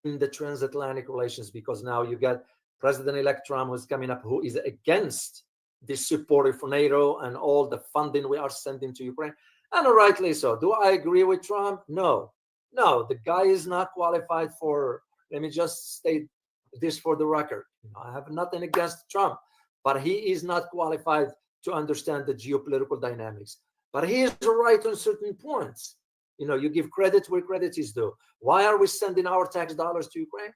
the transatlantic relations, because now you got President-elect Trump who's coming up, who is against the support for NATO and all the funding we are sending to Ukraine, and rightly so. Do I agree with Trump? No, the guy is not qualified for. Let me just state this for the record. I have nothing against Trump, but he is not qualified to understand the geopolitical dynamics. But he is right on certain points. You give credit where credit is due. Why are we sending our tax dollars to Ukraine?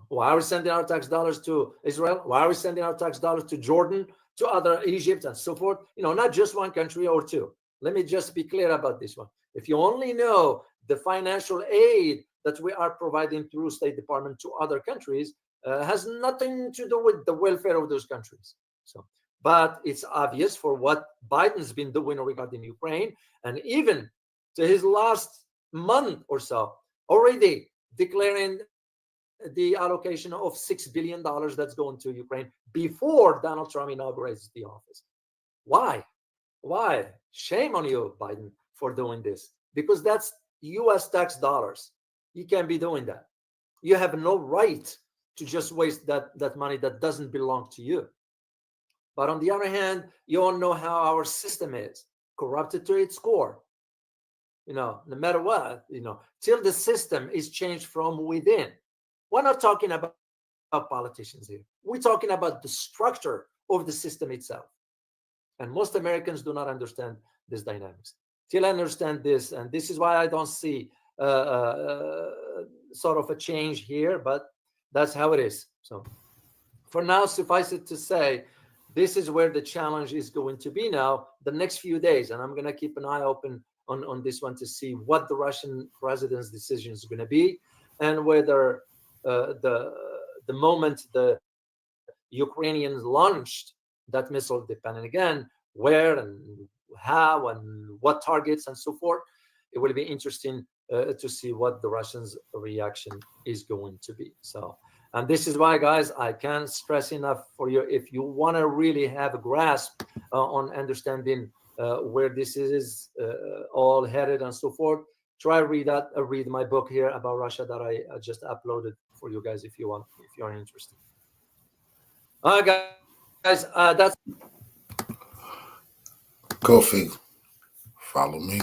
Why are we sending our tax dollars to Israel? Why are we sending our tax dollars to Jordan, to other Egypt, and so forth? Not just one country or two. Let me just be clear about this one. If you only know the financial aid that we are providing through State Department to other countries, has nothing to do with the welfare of those countries. But it's obvious for what Biden's been doing regarding Ukraine, and even to his last month or so, already declaring the allocation of $6 billion that's going to Ukraine before Donald Trump inaugurates the office. Why? Shame on you, Biden, for doing this, because that's U.S. tax dollars. You can't be doing that. You have no right to just waste that money that doesn't belong to you. But on the other hand, you all know how our system is corrupted to its core. No matter what, till the system is changed from within. We're not talking about politicians here. We're talking about the structure of the system itself. And most Americans do not understand this dynamics. Till I understand this, and this is why I don't see sort of a change here, but that's how it is. So for now, suffice it to say, this is where the challenge is going to be now the next few days. And I'm going to keep an eye open on this one to see what the Russian president's decision is going to be, and whether the moment the Ukrainians launched that missile, depending again where and how and what targets and so forth, it will be interesting to see what the Russians' reaction is going to be. So, and this is why, guys, I can't stress enough for you, if you want to really have a grasp on understanding where this is all headed and so forth, try read my book here about Russia that I just uploaded for you guys if you're interested. All right, guys, that's go figure. Follow me.